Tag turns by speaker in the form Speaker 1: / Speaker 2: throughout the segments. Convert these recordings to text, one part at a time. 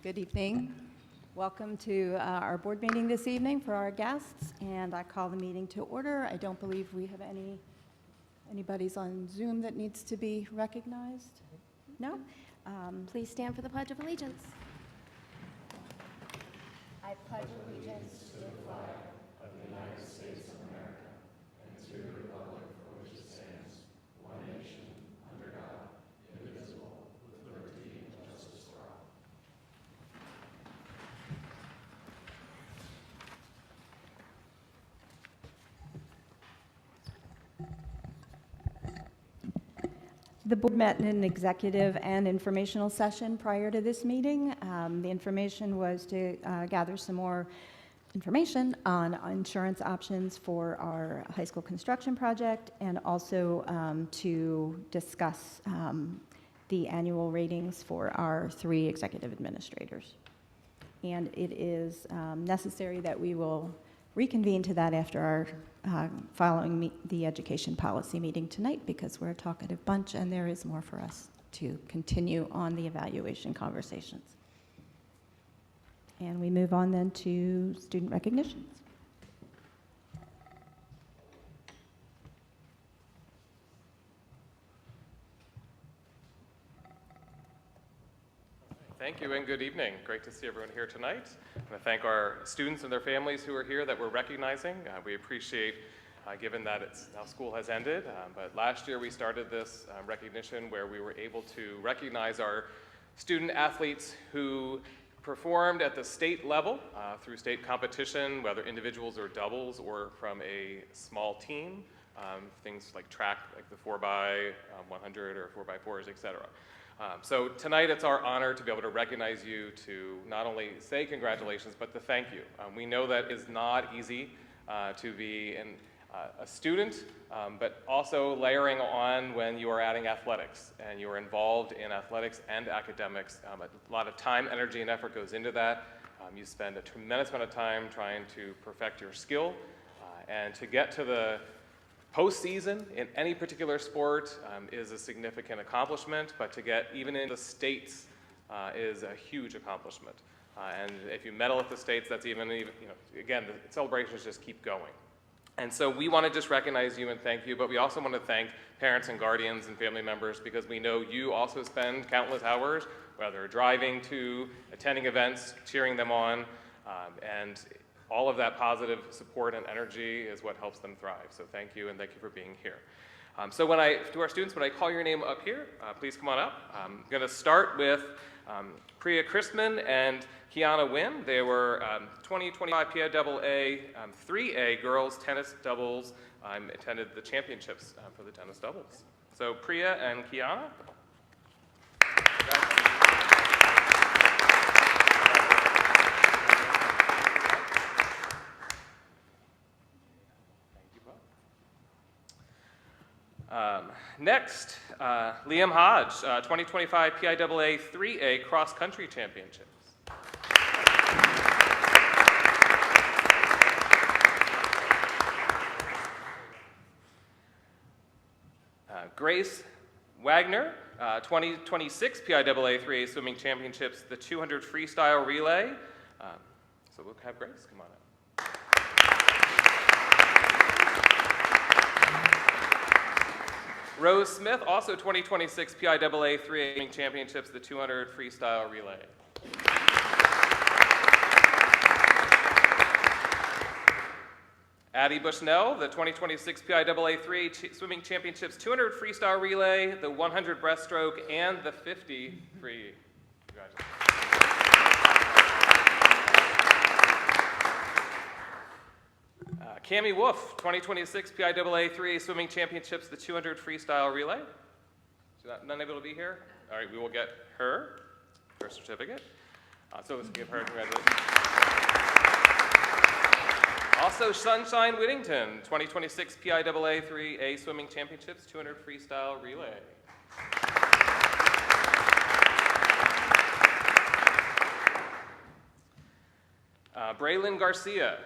Speaker 1: Good evening. Welcome to our board meeting this evening for our guests, and I call the meeting to order. I don't believe we have anybody's on Zoom that needs to be recognized. No?
Speaker 2: Please stand for the Pledge of Allegiance. I pledge allegiance to the flag of the United States of America and to the republic for which it stands, one nation, under God, indivisible, with liberty and justice for all.
Speaker 1: The board met in an executive and informational session prior to this meeting. The information was to gather some more information on insurance options for our high school construction project, and also to discuss the annual ratings for our 3 executive administrators. And it is necessary that we will reconvene to that after our following the education policy meeting tonight, because we're a talkative bunch and there is more for us to continue on the evaluation conversations. And we move on then to student recognitions.
Speaker 3: Thank you and good evening. Great to see everyone here tonight. I want to thank our students and their families who are here that we're recognizing. We appreciate, given that now school has ended, but last year we started this recognition where we were able to recognize our student athletes who performed at the state level through state competition, whether individuals or doubles or from a small team, things like track, like the 4x100 or 4x4s, etc. So tonight it's our honor to be able to recognize you, to not only say congratulations, but to thank you. We know that it's not easy to be a student, but also layering on when you are adding athletics and you are involved in athletics and academics. A lot of time, energy, and effort goes into that. You spend a tremendous amount of time trying to perfect your skill, and to get to the postseason in any particular sport is a significant accomplishment, but to get even in the states is a huge accomplishment. And if you medal at the states, that's even again, the celebrations just keep going. And so we want to just recognize you and thank you, but we also want to thank parents and guardians and family members, because we know you also spend countless hours, whether driving to, attending events, cheering them on, and all of that positive support and energy is what helps them thrive. So thank you, and thank you for being here. So to our students, when I call your name up here, please come on up. I'm going to start with Priya Christman and Kiana Wynn. They were 2025 PIAA 3A girls tennis doubles. Attended the championships for the tennis doubles. So Priya and Kiana. Next, Liam Hodge, 2025 PIAA 3A Cross Country Championships. Grace Wagner, 2026 PIAA 3A Swimming Championships, the 200 freestyle relay. So we'll have Grace come on up. Rose Smith, also 2026 PIAA 3A Championships, the 200 freestyle relay. Addie Bushnell, the 2026 PIAA 3A Swimming Championships, 200 freestyle relay, the 100 breaststroke, and the 50 free. Congratulations. Cami Wolf, 2026 PIAA 3A Swimming Championships, the 200 freestyle relay. She's not able to be here? All right, we will get her certificate. So let's give her congratulations. Also, Sunshine Whittington, 2026 PIAA 3A Swimming Championships, 200 freestyle relay. Braylon Garcia,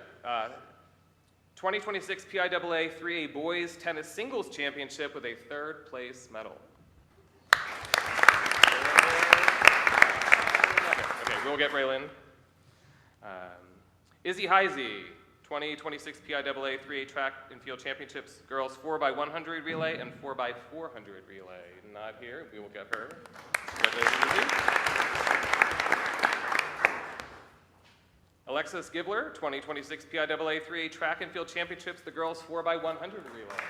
Speaker 3: 2026 PIAA 3A Boys Tennis Singles Championship with a 3rd place medal. Okay, we'll get Raylan. Izzy Heisey, 2026 PIAA 3A Track and Field Championships, girls 4x100 relay and 4x400 relay. Not here, we will get her. Congratulations, Izzy. Alexis Gibler, 2026 PIAA 3A Track and Field Championships, the girls 4x100 relay.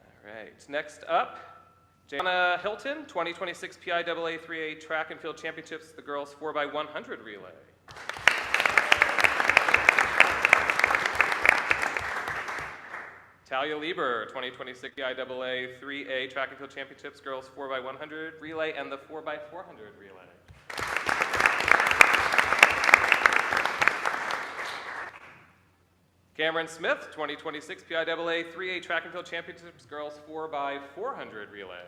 Speaker 3: All right, next up, Jana Hilton, 2026 PIAA 3A Track and Field Championships, the girls 4x100 relay. Talia Lieber, 2026 PIAA 3A Track and Field Championships, girls 4x100 relay and the 4x400 relay. Cameron Smith, 2026 PIAA 3A Track and Field Championships, girls 4x400 relay.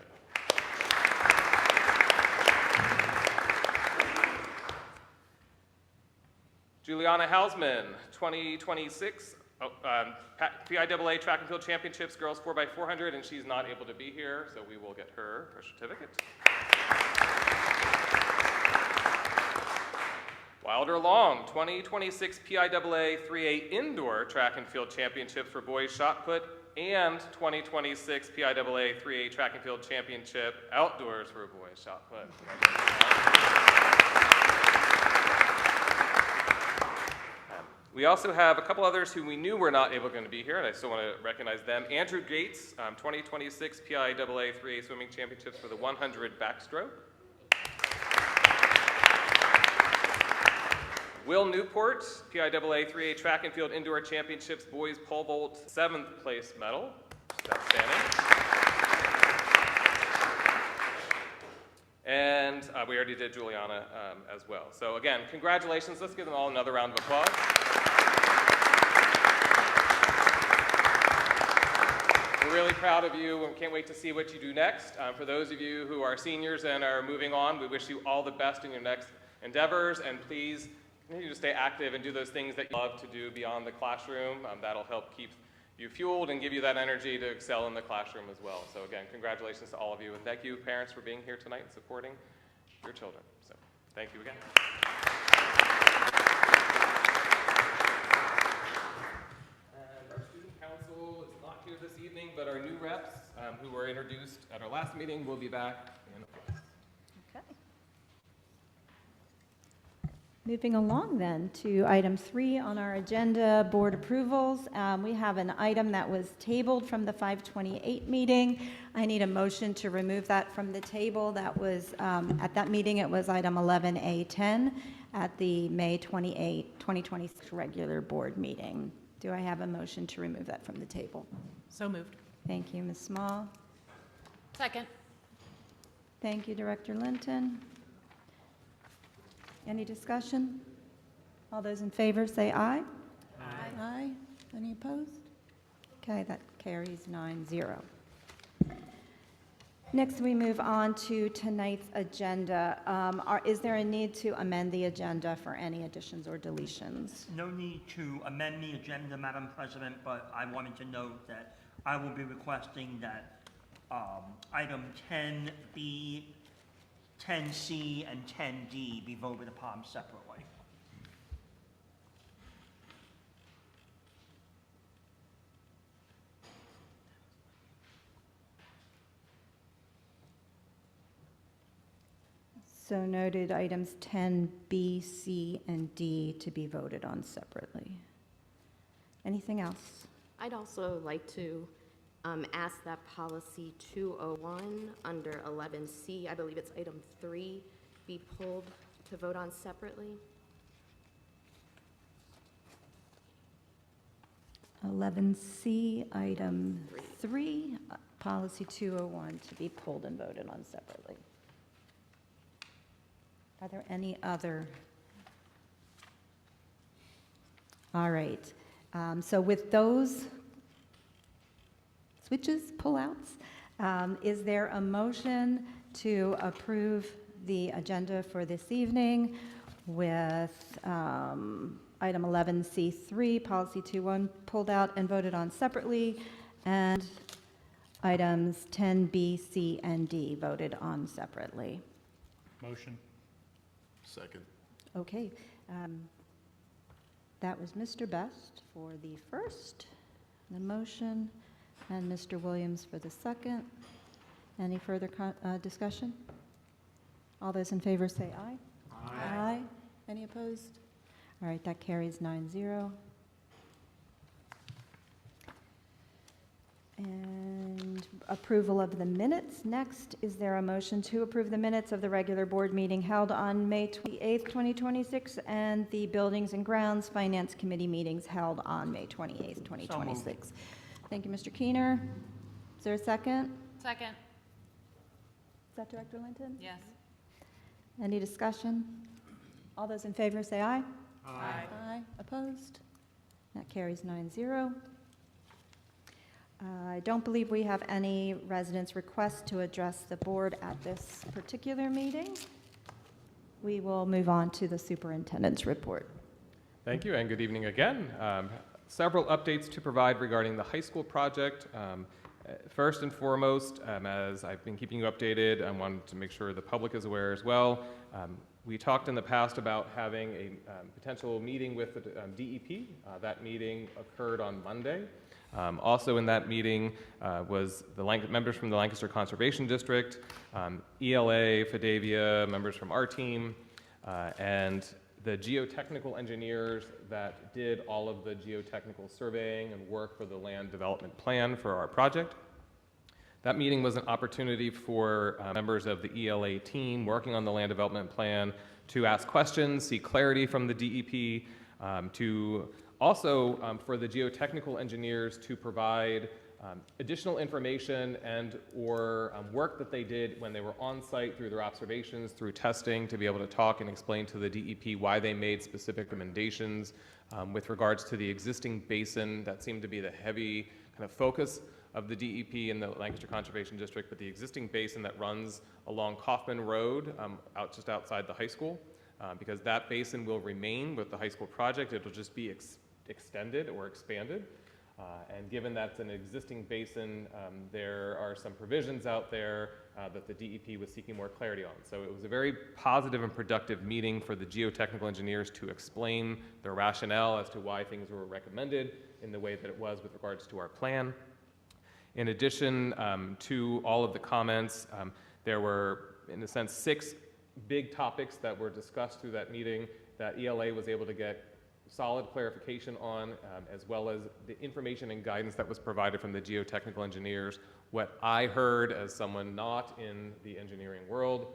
Speaker 3: Juliana Hausman, 2026 PIAA Track and Field Championships, girls 4x400, and she's not able to be here, so we will get her certificate. Wilder Long, 2026 PIAA 3A Indoor Track and Field Championships for boys shot put and 2026 PIAA 3A Track and Field Championship Outdoors for boys shot put. We also have a couple others who we knew were not able to be here, and I still want to recognize them. Andrew Gates, 2026 PIAA 3A Swimming Championships for the 100 backstroke. Will Newport, PIAA 3A Track and Field Indoor Championships Boys Pole Vault 7th place medal. Outstanding. And we already did Juliana as well. So again, congratulations. Let's give them all another round of applause. We're really proud of you and can't wait to see what you do next. For those of you who are seniors and are moving on, we wish you all the best in your next endeavors, and please continue to stay active and do those things that you love to do beyond the classroom. That'll help keep you fueled and give you that energy to excel in the classroom as well. So again, congratulations to all of you, and thank you, parents, for being here tonight and supporting your children. So thank you again. And our student council is not here this evening, but our new reps who were introduced at our last meeting will be back in a few.
Speaker 1: Okay. Moving along then to item 3 on our agenda, board approvals. We have an item that was tabled from the 528 meeting. I need a motion to remove that from the table. That was, at that meeting, it was item 11A10 at the May 28, 2026 regular board meeting. Do I have a motion to remove that from the table?
Speaker 4: So moved.
Speaker 1: Thank you, Ms. Small.
Speaker 4: Second.
Speaker 1: Thank you, Director Linton. Any discussion? All those in favor say aye.
Speaker 4: Aye.
Speaker 1: Aye. Any opposed? Okay, that carries 9-0. Next, we move on to tonight's agenda. Is there a need to amend the agenda for any additions or deletions?
Speaker 2: No need to amend the agenda, Madam President, but I wanted to note that I will be requesting that item 10B, 10C, and 10D be voted upon separately.
Speaker 1: So noted items 10B, C, and D to be voted on separately. Anything else?
Speaker 5: I'd also like to ask that policy 201 under 11C, I believe it's item 3, be pulled to vote on separately.
Speaker 1: 11C, item 3, policy 201 to be pulled and voted on separately. Are there any other? All right. So with those switches, pullouts, is there a motion to approve the agenda for this evening with item 11C3, policy 201 pulled out and voted on separately, and items 10B, C, and D voted on separately.
Speaker 2: Motion. Second.
Speaker 1: Okay. That was Mr. Best for the first, the motion, and Mr. Williams for the second. Any further discussion? All those in favor say aye. Aye. Any opposed? All right, that carries 9-0. And approval of the minutes. Next, is there a motion to approve the minutes of the regular board meeting held on May 28th, 2026, and the Buildings and Grounds Finance Committee meetings held on May 28th, 2026? Thank you, Mr. Keener. Is there a second?
Speaker 4: Second.
Speaker 1: Is that Director Linton?
Speaker 4: Yes.
Speaker 1: Any discussion? All those in favor say aye.
Speaker 4: Aye.
Speaker 1: Aye. Opposed? That carries 9-0. I don't believe we have any residents' requests to address the board at this particular meeting. We will move on to the superintendent's report.
Speaker 3: Thank you, and good evening again. Several updates to provide regarding the high school project. First and foremost, as I've been keeping you updated, I wanted to make sure the public is aware as well. We talked in the past about having a potential meeting with the DEP. That meeting occurred on Monday. Also in that meeting was the members from the Lancaster Conservation District, ELA, Fidavia, members from our team, and the geotechnical engineers that did all of the geotechnical surveying and work for the land development plan for our project. That meeting was an opportunity for members of the ELA team working on the land development plan to ask questions, seek clarity from the DEP, to also for the geotechnical engineers to provide additional information and or work that they did when they were on site through their observations, through testing, to be able to talk and explain to the DEP why they made specific recommendations with regards to the existing basin. That seemed to be the heavy kind of focus of the DEP and the Lancaster Conservation District, but the existing basin that runs along Kaufman Road just outside the high school, because that basin will remain with the high school project. It'll just be extended or expanded. And given that's an existing basin, there are some provisions out there that the DEP was seeking more clarity on. So it was a very positive and productive meeting for the geotechnical engineers to explain their rationale as to why things were recommended in the way that it was with regards to our plan. In addition to all of the comments, there were, in a sense, 6 big topics that were discussed through that meeting that ELA was able to get solid clarification on, as well as the information and guidance that was provided from the geotechnical engineers. What I heard as someone not in the engineering world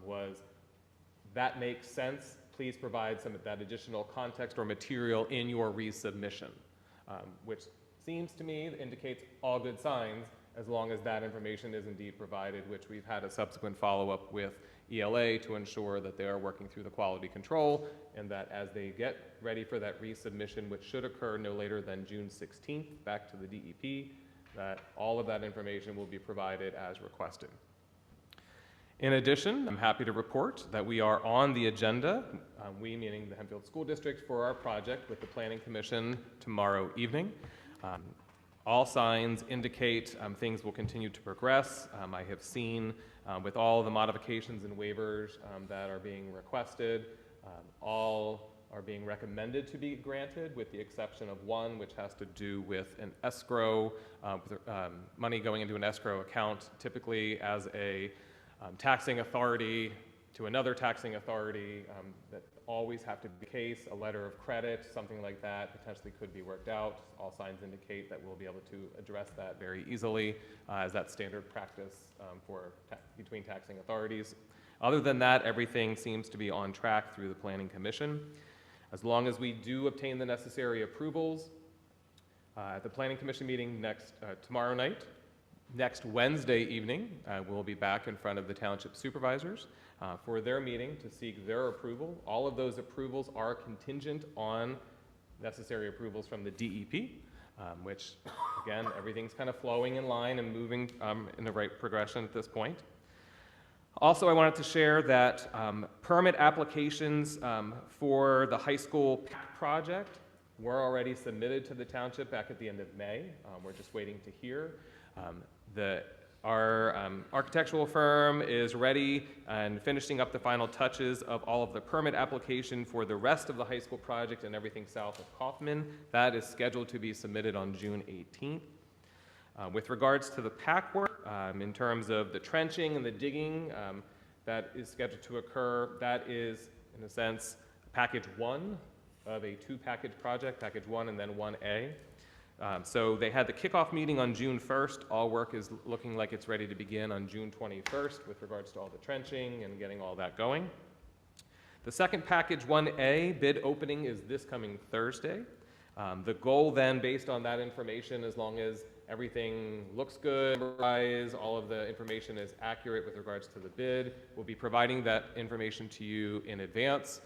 Speaker 3: was, that makes sense. Please provide some of that additional context or material in your resubmission, which seems to me indicates all good signs as long as that information is indeed provided, which we've had a subsequent follow-up with ELA to ensure that they are working through the quality control, and that as they get ready for that resubmission, which should occur no later than June 16th back to the DEP, that all of that information will be provided as requested. In addition, I'm happy to report that we are on the agenda, we meaning the Hempfield School District, for our project with the Planning Commission tomorrow evening. All signs indicate things will continue to progress. I have seen with all the modifications and waivers that are being requested, all are being recommended to be granted, with the exception of one, which has to do with an escrow, with, money going into an escrow account, typically as a taxing authority to another taxing authority. That always have to be the case. A letter of credit, something like that, potentially could be worked out. All signs indicate that we'll be able to address that very easily, as that's standard practice between taxing authorities. Other than that, everything seems to be on track through the Planning Commission. As long as we do obtain the necessary approvals, at the Planning Commission meeting tomorrow night, next Wednesday evening, we'll be back in front of the township supervisors for their meeting to seek their approval. All of those approvals are contingent on necessary approvals from the DEP, which, again, everything's kind of flowing in line and moving in the right progression at this point. Also, I wanted to share that permit applications for the high school project were already submitted to the township back at the end of May. We're just waiting to hear. Our architectural firm is ready and finishing up the final touches of all of the permit application for the rest of the high school project and everything south of Kaufman. That is scheduled to be submitted on June 18th. With regards to the PAC work, in terms of the trenching and the digging that is scheduled to occur, that is, in a sense, package 1 of a 2-package project, package 1 and then 1A. So they had the kickoff meeting on June 1st. All work is looking like it's ready to begin on June 21st with regards to all the trenching and getting all that going. The second package, 1A, bid opening is this coming Thursday. The goal then, based on that information, as long as everything looks good, all of the information is accurate with regards to the bid, we'll be providing that information to you in advance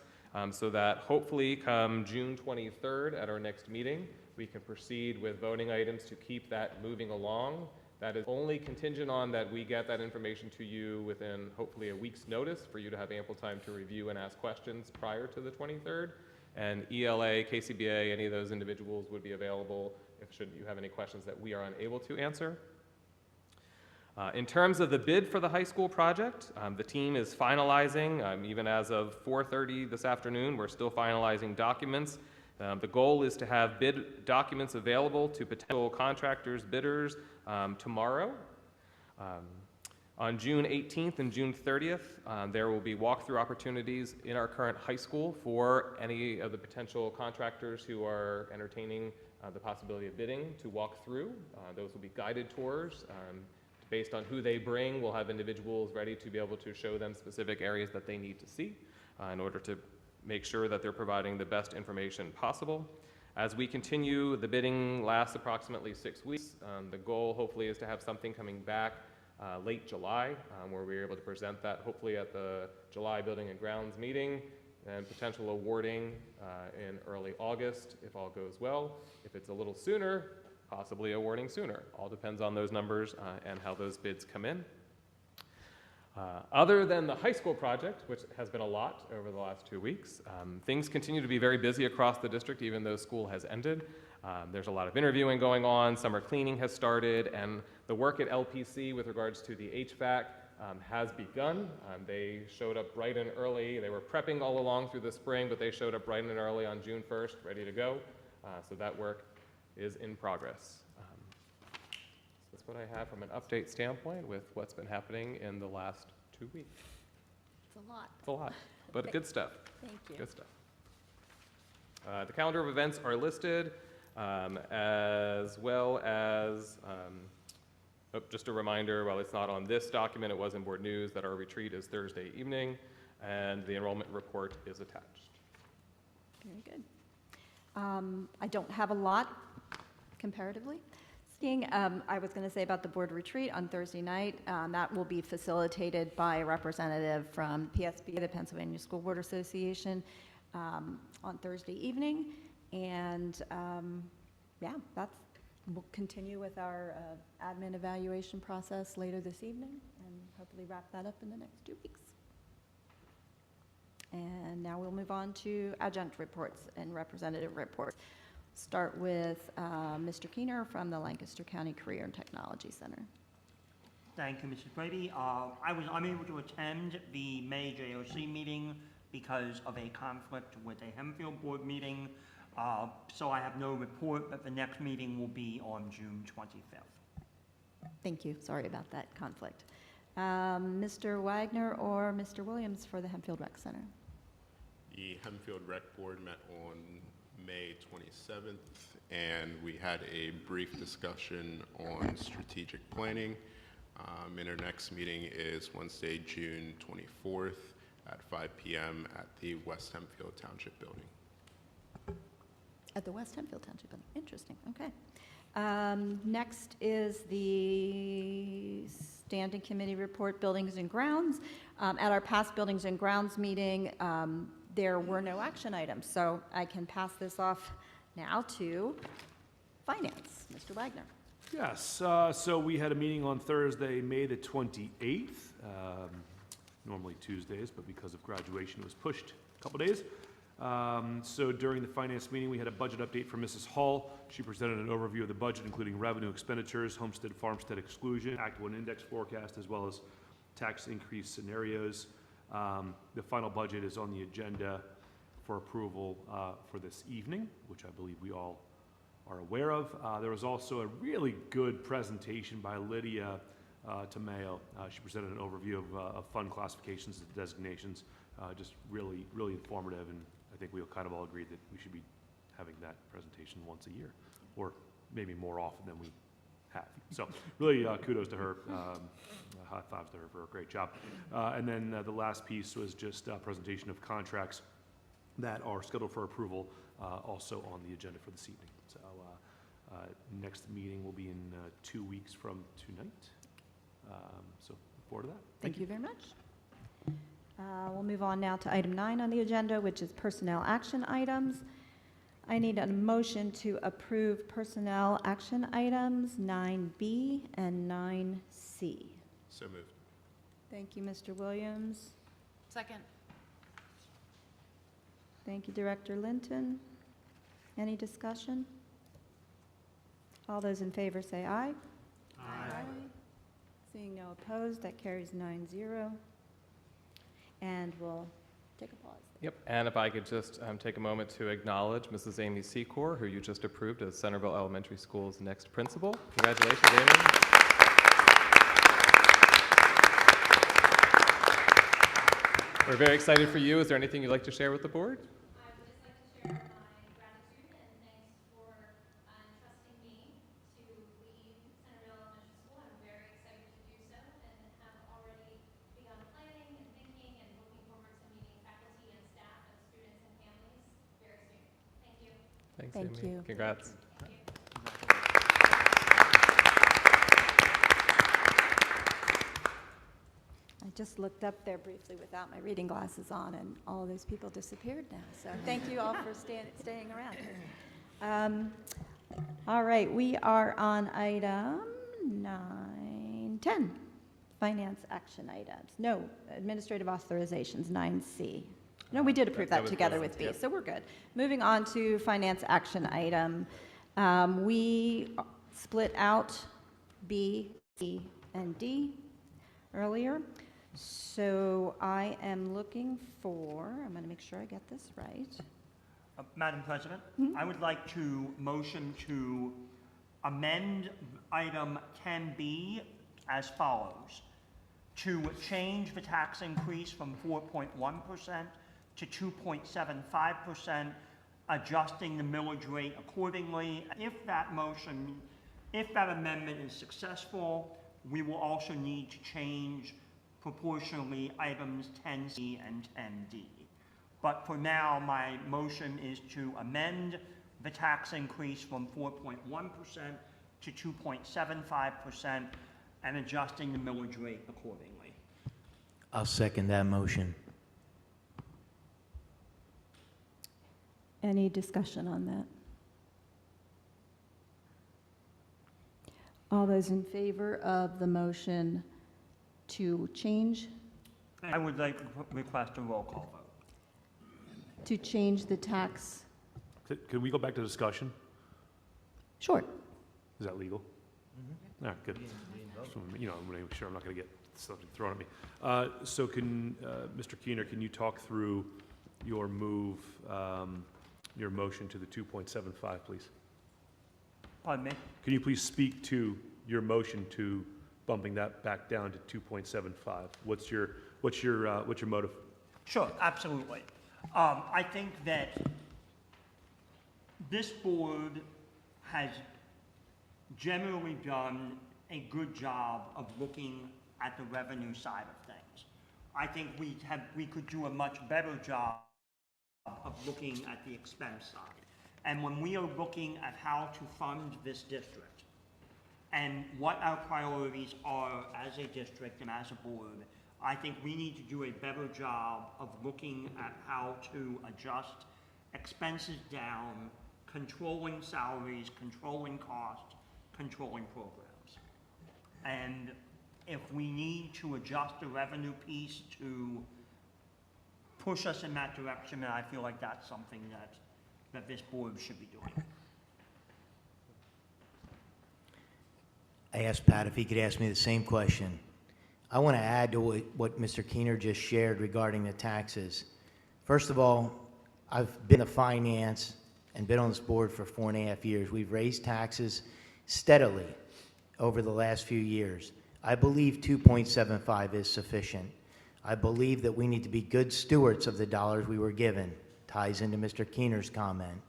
Speaker 3: so that hopefully come June 23rd at our next meeting, we can proceed with voting items to keep that moving along. That is only contingent on that we get that information to you within hopefully a week's notice for you to have ample time to review and ask questions prior to the 23rd. And ELA, KCBA, any of those individuals would be available if should you have any questions that we are unable to answer. In terms of the bid for the high school project, the team is finalizing, even as of 4:30 this afternoon, we're still finalizing documents. The goal is to have bid documents available to potential contractors, bidders, tomorrow. On June 18th and June 30th, there will be walkthrough opportunities in our current high school for any of the potential contractors who are entertaining the possibility of bidding to walk through. Those will be guided tours. Based on who they bring, we'll have individuals ready to be able to show them specific areas that they need to see in order to make sure that they're providing the best information possible. As we continue, the bidding lasts approximately 6 weeks. The goal hopefully is to have something coming back late July, where we're able to present that hopefully at the July Building and Grounds meeting, and potential awarding in early August if all goes well. If it's a little sooner, possibly awarding sooner. All depends on those numbers and how those bids come in. Other than the high school project, which has been a lot over the last 2 weeks, things continue to be very busy across the district, even though school has ended. There's a lot of interviewing going on, summer cleaning has started, and the work at LPC with regards to the HVAC has begun. They showed up bright and early. They were prepping all along through the spring, but they showed up bright and early on June 1st, ready to go. So that work is in progress. That's what I have from an update standpoint with what's been happening in the last 2 weeks.
Speaker 4: It's a lot.
Speaker 3: It's a lot, but good stuff.
Speaker 4: Thank you.
Speaker 3: Good stuff. The calendar of events are listed, as well as, just a reminder, while it's not on this document, it was in board news, that our retreat is Thursday evening, and the enrollment report is attached.
Speaker 1: Very good. I don't have a lot comparatively. I was going to say about the board retreat on Thursday night. That will be facilitated by a representative from PSB, the Pennsylvania School Board Association, on Thursday evening. And yeah, we'll continue with our admin evaluation process later this evening and hopefully wrap that up in the next 2 weeks. And now we'll move on to adjunct reports and representative reports. Start with Mr. Keener from the Lancaster County Career and Technology Center.
Speaker 6: Thank you, Mrs. Brady. I was unable to attend the May JOC meeting because of a conflict with a Hempfield board meeting, so I have no report, but the next meeting will be on June 25th.
Speaker 1: Thank you. Sorry about that conflict. Mr. Wagner or Mr. Williams for the Hempfield Rec Center.
Speaker 2: The Hempfield Rec Board met on May 27th, and we had a brief discussion on strategic planning. And our next meeting is Wednesday, June 24th at 5 p.m. at the West Hempfield Township Building.
Speaker 1: At the West Hempfield Township Building. Interesting. Okay. Next is the Standing Committee Report, Buildings and Grounds. At our past Buildings and Grounds meeting, there were no action items, so I can pass this off now to Finance. Mr. Wagner.
Speaker 7: Yes, so we had a meeting on Thursday, May the 28th, normally Tuesdays, but because of graduation, it was pushed a couple days. So during the finance meeting, we had a budget update from Mrs. Hall. She presented an overview of the budget, including revenue expenditures, homestead, farmstead exclusion, Act 1 index forecast, as well as tax increase scenarios. The final budget is on the agenda for approval for this evening, which I believe we all are aware of. There was also a really good presentation by Lydia Tamayo. She presented an overview of fund classifications and designations, just really, really informative, and I think we kind of all agreed that we should be having that presentation once a year, or maybe more often than we have. So really kudos to her, high fives to her for a great job. And then the last piece was just a presentation of contracts that are scheduled for approval, also on the agenda for this evening. So next meeting will be in 2 weeks from tonight. So look forward to that.
Speaker 1: Thank you very much. We'll move on now to item 9 on the agenda, which is personnel action items. I need a motion to approve personnel action items 9B and 9C.
Speaker 2: So moved.
Speaker 1: Thank you, Mr. Williams.
Speaker 4: Second.
Speaker 1: Thank you, Director Linton. Any discussion? All those in favor say aye.
Speaker 4: Aye.
Speaker 1: Seeing no opposed, that carries 9-0. And we'll take a pause.
Speaker 3: Yep, and if I could just take a moment to acknowledge Mrs. Amy Secor, who you just approved as Centerville Elementary School's next principal. Congratulations, Amy. We're very excited for you. Is there anything you'd like to share with the board?
Speaker 8: I would just like to share my gratitude and thanks for entrusting me to lead Centerville Elementary School. I'm very excited to do so and have already begun planning and thinking and looking forward to meeting faculty and staff and students and families very soon. Thank you.
Speaker 3: Thanks,
Speaker 1: Thank
Speaker 3: Amy.
Speaker 1: you.
Speaker 3: Congrats.
Speaker 1: I just looked up there briefly without my reading glasses on, and all those people disappeared now. So thank you all for staying around. All right, we are on item 9-10, finance action items. No, administrative authorizations, 9C. No, we did approve
Speaker 3: That
Speaker 1: that
Speaker 3: was
Speaker 1: together
Speaker 3: good.
Speaker 1: with B,
Speaker 3: Yep.
Speaker 1: so we're good. Moving on to finance action item. We split out B, C, and D earlier. So I am looking for, I'm going to make sure I get this right.
Speaker 6: Madam President, I would like to motion to amend item 10B as follows. To change the tax increase from 4.1% to 2.75%, adjusting the millage rate accordingly. If that amendment is successful, we will also need to change proportionally items 10C and 10D. But for now, my motion is to amend the tax increase from 4.1% to 2.75% and adjusting the millage rate accordingly.
Speaker 9: I'll second that motion.
Speaker 1: Any discussion on that? All those in favor of the motion to change,
Speaker 6: I would like to request a roll call vote.
Speaker 1: to change the tax?
Speaker 7: Can we go back to discussion?
Speaker 1: Sure.
Speaker 7: Is that legal? All right, good. Just wanna, I want to make sure I'm not going to get something thrown at me. So can, Mr. Keener, can you talk through your move, your motion to the 2.75, please?
Speaker 6: Pardon me?
Speaker 7: Can you please speak to your motion to bumping that back down to 2.75? What's your motive?
Speaker 6: Sure, absolutely. I think that this board has generally done a good job of looking at the revenue side of things. I think we could do a much better job of looking at the expense side. And when we are looking at how to fund this district and what our priorities are as a district and as a board, I think we need to do a better job of looking at how to adjust expenses down, controlling salaries, controlling costs, controlling programs. And if we need to adjust the revenue piece to push us in that direction, and I feel like that's something that this board should be doing.
Speaker 9: I asked Pat if he could ask me the same question. I want to add to what Mr. Keener just shared regarding the taxes. First of all, I've been in finance and been on this board for 4.5 years. We've raised taxes steadily over the last few years. I believe 2.75 is sufficient. I believe that we need to be good stewards of the dollars we were given. Ties into Mr. Keener's comment.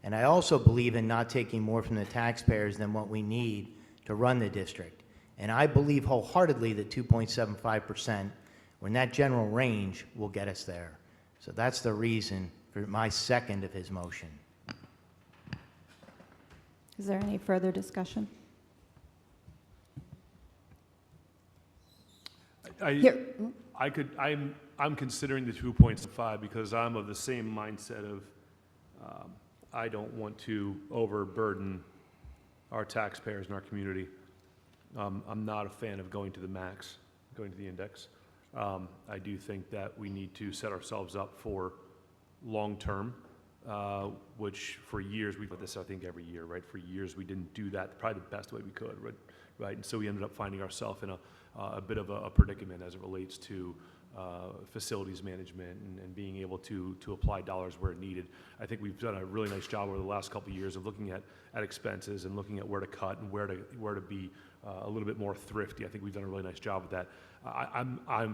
Speaker 9: And I also believe in not taking more from the taxpayers than what we need to run the district. And I believe wholeheartedly that 2.75%, or in that general range, will get us there. So that's the reason for my second of his motion.
Speaker 1: Is there any further discussion? Here.
Speaker 7: I'm considering the 2.5 because I'm of the same mindset of, I don't want to overburden our taxpayers and our community. I'm not a fan of going to the max, going to the index. I do think that we need to set ourselves up for long-term, which for years, we've done this, I think, every year, right? For years, we didn't do that probably the best way we could, right? And so we ended up finding ourselves in a bit of a predicament as it relates to facilities management and being able to apply dollars where needed. I think we've done a really nice job over the last couple of years of looking at expenses and looking at where to cut and where to be a little bit more thrifty. I think we've done a really nice job with that.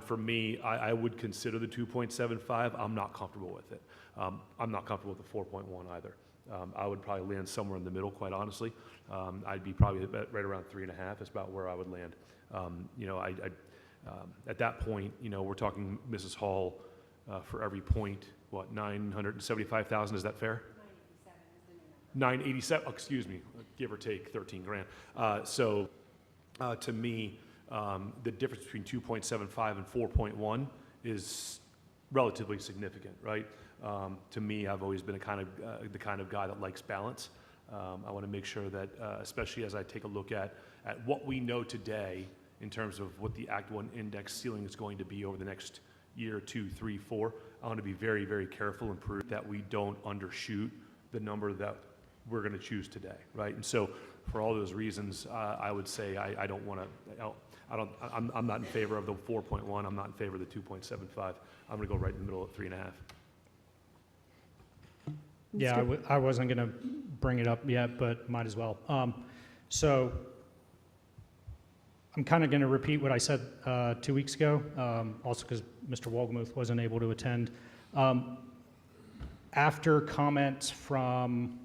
Speaker 7: For me, I would consider the 2.75. I'm not comfortable with it. I'm not comfortable with the 4.1 either. I would probably land somewhere in the middle, quite honestly. I'd be probably right around 3.5 is about where I would land. At that point, we're talking Mrs. Hall for every point, what, 975,000, is that fair? 987, excuse me, give or take 13 grand. To me, the difference between 2.75 and 4.1 is relatively significant, right? To me, I've always been the kind of guy that likes balance. I want to make sure that, especially as I take a look at what we know today in terms of what the Act 1 index ceiling is going to be over the next year, 2, 3, 4, I want to be very, very careful and prove that we don't undershoot the number that we're going to choose today, right? And so, for all those reasons, I would say I don't want to. I'm not in favor of the 4.1. I'm not in favor of the 2.75. I'm going to go right in the middle at 3.5.
Speaker 10: Yeah, I wasn't going to bring it up yet, but might as well. So I'm kind of going to repeat what I said 2 weeks ago, also because Mr. Wohlgemuth wasn't able to attend. After comments from,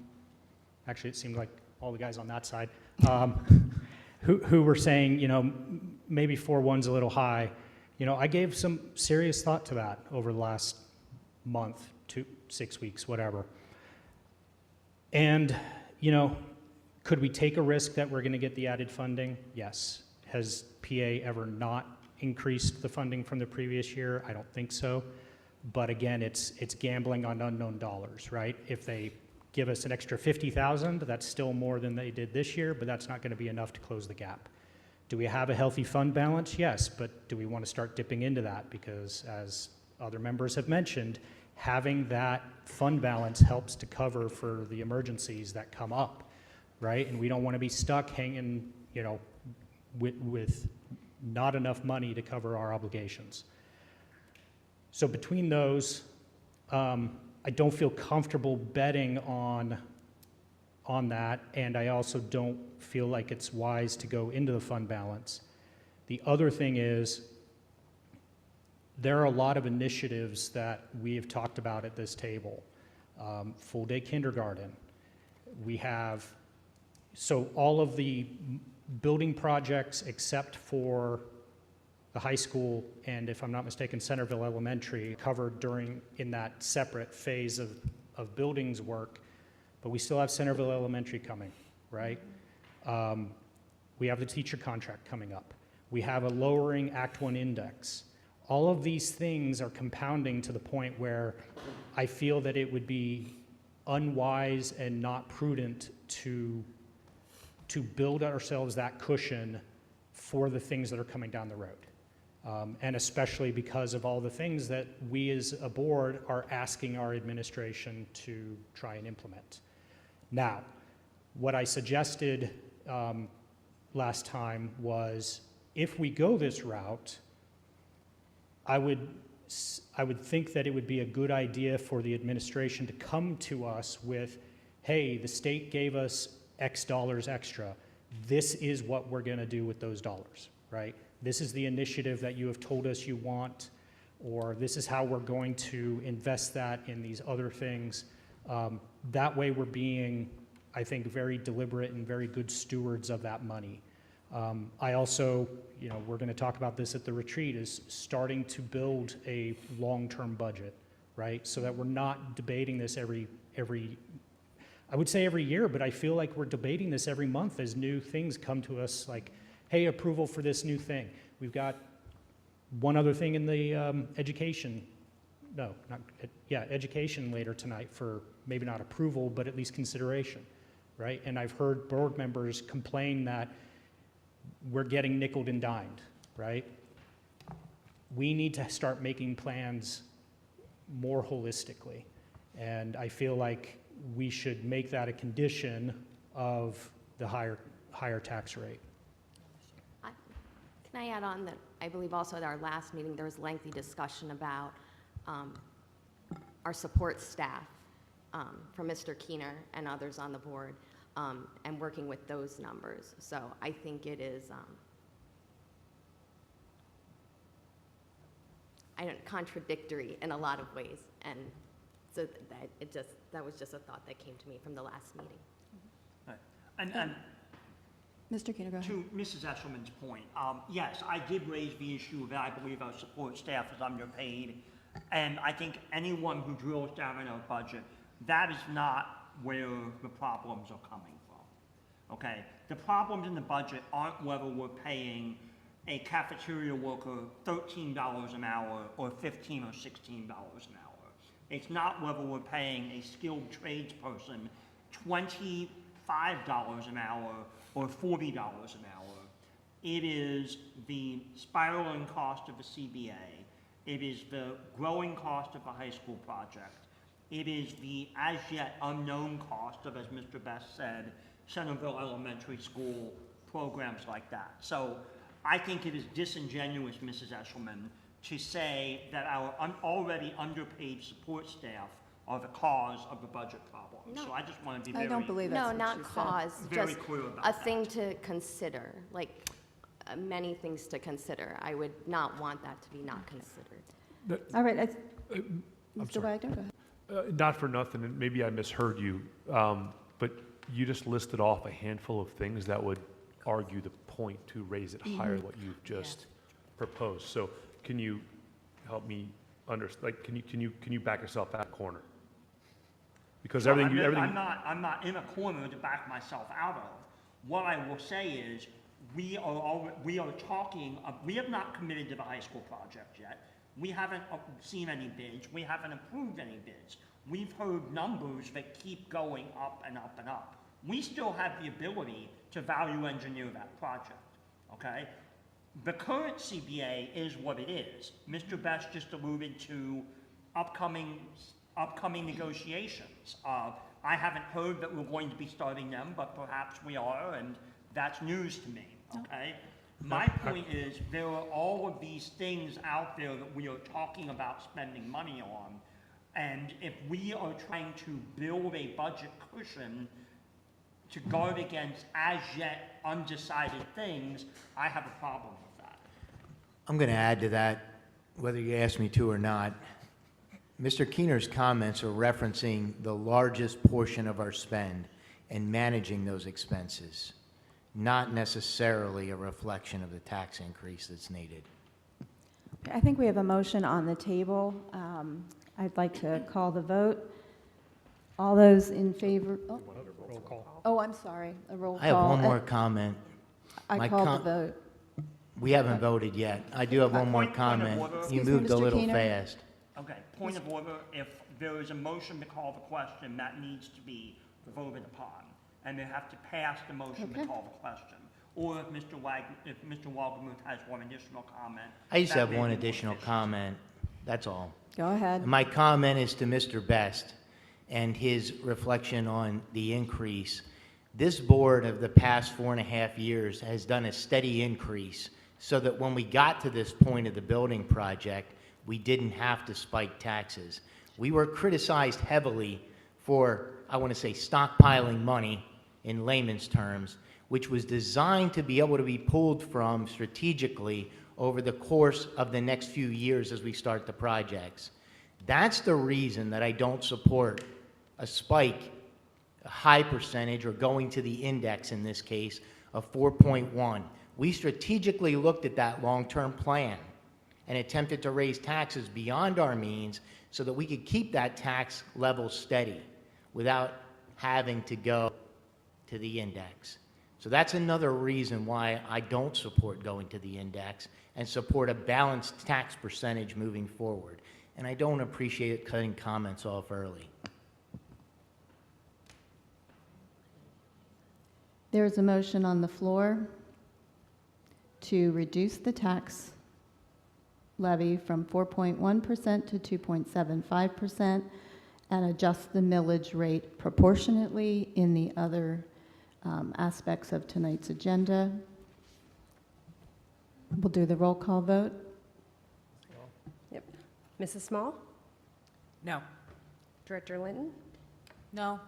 Speaker 10: actually it seemed like all the guys on that side, who were saying, maybe 4.1's a little high. I gave some serious thought to that over the last month, 6 weeks, whatever. And, could we take a risk that we're going to get the added funding? Yes. Has PA ever not increased the funding from the previous year? I don't think so. But again, it's gambling on unknown dollars, right? If they give us an extra $50,000, that's still more than they did this year, but that's not going to be enough to close the gap. Do we have a healthy fund balance? Yes, but do we want to start dipping into that? Because as other members have mentioned, having that fund balance helps to cover for the emergencies that come up, right? And we don't want to be stuck hanging, with not enough money to cover our obligations. So between those, I don't feel comfortable betting on that, and I also don't feel like it's wise to go into the fund balance. The other thing is, there are a lot of initiatives that we have talked about at this table. Full-day kindergarten. We have, so all of the building projects except for the high school and, if I'm not mistaken, Centerville Elementary, covered in that separate phase of buildings work, but we still have Centerville Elementary coming, right? We have the teacher contract coming up. We have a lowering Act 1 index. All of these things are compounding to the point where I feel that it would be unwise and not prudent to build ourselves that cushion for the things that are coming down the road. And especially because of all the things that we as a board are asking our administration to try and implement. Now, what I suggested last time was, if we go this route, I would think that it would be a good idea for the administration to come to us with, hey, the state gave us X dollars extra. This is what we're going to do with those dollars, right? This is the initiative that you have told us you want, or this is how we're going to invest that in these other things. That way we're being, I think, very deliberate and very good stewards of that money. I also, we're going to talk about this at the retreat, is starting to build a long-term budget, right? So that we're not debating this every I would say every year, but I feel like we're debating this every month as new things come to us, like, hey, approval for this new thing. We've got one other thing in the education later tonight for maybe not approval, but at least consideration, right? And I've heard board members complain that we're getting nickeled and dimed, right? We need to start making plans more holistically. And I feel like we should make that a condition of the higher tax rate.
Speaker 5: Can I add on that I believe also at our last meeting there was lengthy discussion about our support staff from Mr. Keener and others on the board and working with those numbers. So I think it is contradictory in a lot of ways, and so that was just a thought that came to me from the last meeting.
Speaker 6: Right. And
Speaker 1: Mr. Keener, go ahead.
Speaker 6: to Mrs. Eshelman's point, yes, I did raise the issue that I believe our support staff is underpaid, and I think anyone who drills down in our budget, that is not where the problems are coming from, okay? The problems in the budget aren't whether we're paying a cafeteria worker $13 an hour or $15 or $16 an hour. It's not whether we're paying a skilled tradesperson $25 an hour or $40 an hour. It is the spiraling cost of the CBA. It is the growing cost of the high school project. It is the as yet unknown cost of, as Mr. Best said, Centerville Elementary School programs like that. So I think it is disingenuous, Mrs. Eshelman, to say that our already underpaid support staff are the cause of the budget problem.
Speaker 5: No.
Speaker 6: So I just want to be
Speaker 1: I
Speaker 6: very,
Speaker 1: don't believe that's
Speaker 5: No,
Speaker 1: what
Speaker 5: not
Speaker 1: she said.
Speaker 5: cause,
Speaker 6: very
Speaker 5: just
Speaker 6: clear about
Speaker 5: a
Speaker 6: that.
Speaker 5: thing to consider, like many things to consider. I would not want that to be not considered.
Speaker 1: All right,
Speaker 7: I'm
Speaker 1: Mr.
Speaker 7: sorry.
Speaker 1: Wagner, go ahead.
Speaker 7: Not for nothing, and maybe I misheard you, but you just listed off a handful of things that would argue the point to raise it higher than what you've just proposed. So can you help me understand, like, can you back yourself out of the corner? Because everything,
Speaker 6: I'm not in a corner to back myself out of. What I will say is, we are talking, we have not committed to the high school project yet. We haven't seen any bids. We haven't approved any bids. We've heard numbers that keep going up and up and up. We still have the ability to value engineer that project, okay? The current CBA is what it is. Mr. Best just alluded to upcoming negotiations. I haven't heard that we're going to be starting them, but perhaps we are, and that's news to me, okay? My point is, there are all of these things out there that we are talking about spending money on, and if we are trying to build a budget cushion to guard against as yet undecided things, I have a problem with that.
Speaker 9: I'm going to add to that, whether you ask me to or not. Mr. Keener's comments are referencing the largest portion of our spend and managing those expenses, not necessarily a reflection of the tax increase that's needed.
Speaker 1: I think we have a motion on the table. I'd like to call the vote. All those in favor,
Speaker 10: Roll call.
Speaker 1: oh, I'm sorry, a roll call.
Speaker 9: I have one more comment.
Speaker 1: I
Speaker 9: my
Speaker 1: called the
Speaker 9: com-
Speaker 1: vote.
Speaker 9: We haven't voted yet. I do have one more
Speaker 6: Point of
Speaker 9: comment.
Speaker 6: order.
Speaker 9: You
Speaker 1: Excuse me,
Speaker 9: moved a
Speaker 1: Mr.
Speaker 9: little
Speaker 1: Keener?
Speaker 9: fast.
Speaker 6: Okay, point of order, if there is a motion to call the question, that needs to be voted upon, and they have to pass the motion to
Speaker 1: Okay.
Speaker 6: call the question. Or if Mr. Waldmuth has one additional comment.
Speaker 9: I just
Speaker 6: that
Speaker 9: have
Speaker 6: may
Speaker 9: one
Speaker 6: be more
Speaker 9: additional
Speaker 6: efficient.
Speaker 9: comment, that's all.
Speaker 1: Go ahead.
Speaker 9: My comment is to Mr. Best and his reflection on the increase. This board of the past 4.5 years has done a steady increase so that when we got to this point of the building project, we didn't have to spike taxes. We were criticized heavily for, I want to say, stockpiling money in layman's terms, which was designed to be able to be pulled from strategically over the course of the next few years as we start the projects. That's the reason that I don't support a spike, a high percentage, or going to the index in this case of 4.1. We strategically looked at that long-term plan and attempted to raise taxes beyond our means so that we could keep that tax level steady without having to go to the index. So that's another reason why I don't support going to the index and support a balanced tax percentage moving forward. And I don't appreciate cutting comments off early.
Speaker 1: There's a motion on the floor to reduce the tax levy from 4.1% to 2.75% and adjust the millage rate proportionately in the other aspects of tonight's agenda. We'll do the roll call vote.
Speaker 11: Yep. Mrs. Small?
Speaker 4: No.
Speaker 11: Director Linton?
Speaker 4: No.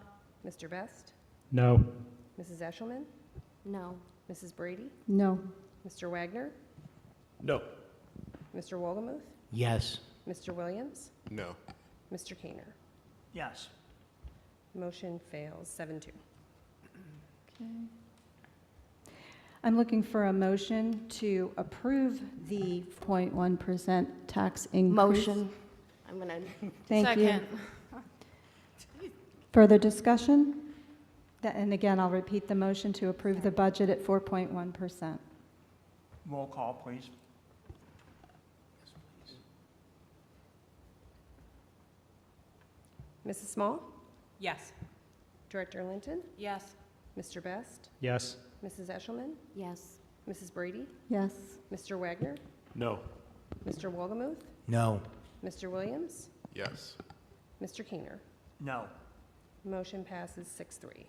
Speaker 11: Mr. Best?
Speaker 10: No.
Speaker 11: Mrs. Eshelman?
Speaker 5: No.
Speaker 11: Mrs. Brady?
Speaker 1: No.
Speaker 11: Mr. Wagner?
Speaker 7: No.
Speaker 11: Mr. Wohlgemuth?
Speaker 9: Yes.
Speaker 11: Mr. Williams?
Speaker 2: No.
Speaker 11: Mr. Keener?
Speaker 6: Yes.
Speaker 11: Motion fails 7-2.
Speaker 1: Okay. I'm looking for a motion to approve the 0.1% tax increase.
Speaker 5: Motion. I'm going to,
Speaker 1: Thank you.
Speaker 4: Second.
Speaker 1: Further discussion? And again, I'll repeat the motion to approve the budget at 4.1%.
Speaker 6: Roll call, please.
Speaker 11: Mrs. Small?
Speaker 4: Yes.
Speaker 11: Director Linton?
Speaker 4: Yes.
Speaker 11: Mr. Best?
Speaker 10: Yes.
Speaker 11: Mrs. Eshelman?
Speaker 5: yes.
Speaker 11: Mrs. Brady?
Speaker 1: Yes.
Speaker 11: Mr. Wagner?
Speaker 7: No.
Speaker 11: Mr. Wohlgemuth?
Speaker 9: No.
Speaker 11: Mr. Williams?
Speaker 2: Yes.
Speaker 11: Mr. Keener?
Speaker 6: No.
Speaker 11: Motion passes 6-3.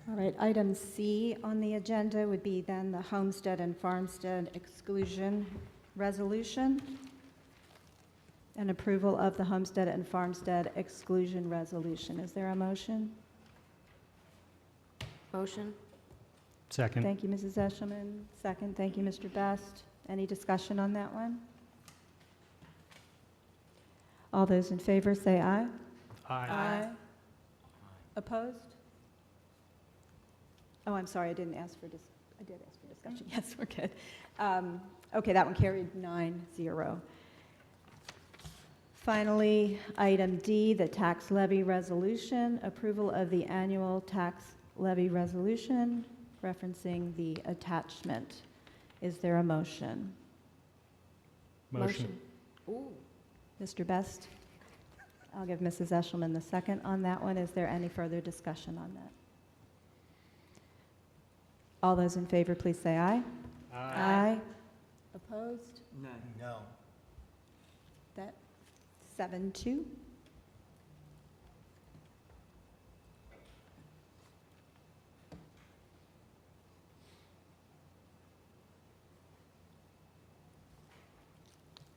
Speaker 1: All right, item C on the agenda would be then the homestead and farmstead exclusion resolution and approval of the homestead and farmstead exclusion resolution. Is there a motion?
Speaker 5: Motion.
Speaker 10: Second.
Speaker 1: Thank you, Mrs. Eshelman. Second, thank you, Mr. Best. Any discussion on that one? All those in favor say aye.
Speaker 10: Aye.
Speaker 1: Opposed? Oh, I'm sorry, I didn't ask for I did ask for discussion. Yes, we're good. Okay, that one carried 9-0. Finally, item D, the tax levy resolution, approval of the annual tax levy resolution, referencing the attachment. Is there a motion?
Speaker 10: Motion.
Speaker 5: Ooh.
Speaker 1: Mr. Best? I'll give Mrs. Eshelman the second on that one. Is there any further discussion on that? All those in favor, please say aye. Aye. Opposed?
Speaker 6: No.
Speaker 9: No.
Speaker 1: That 7-2.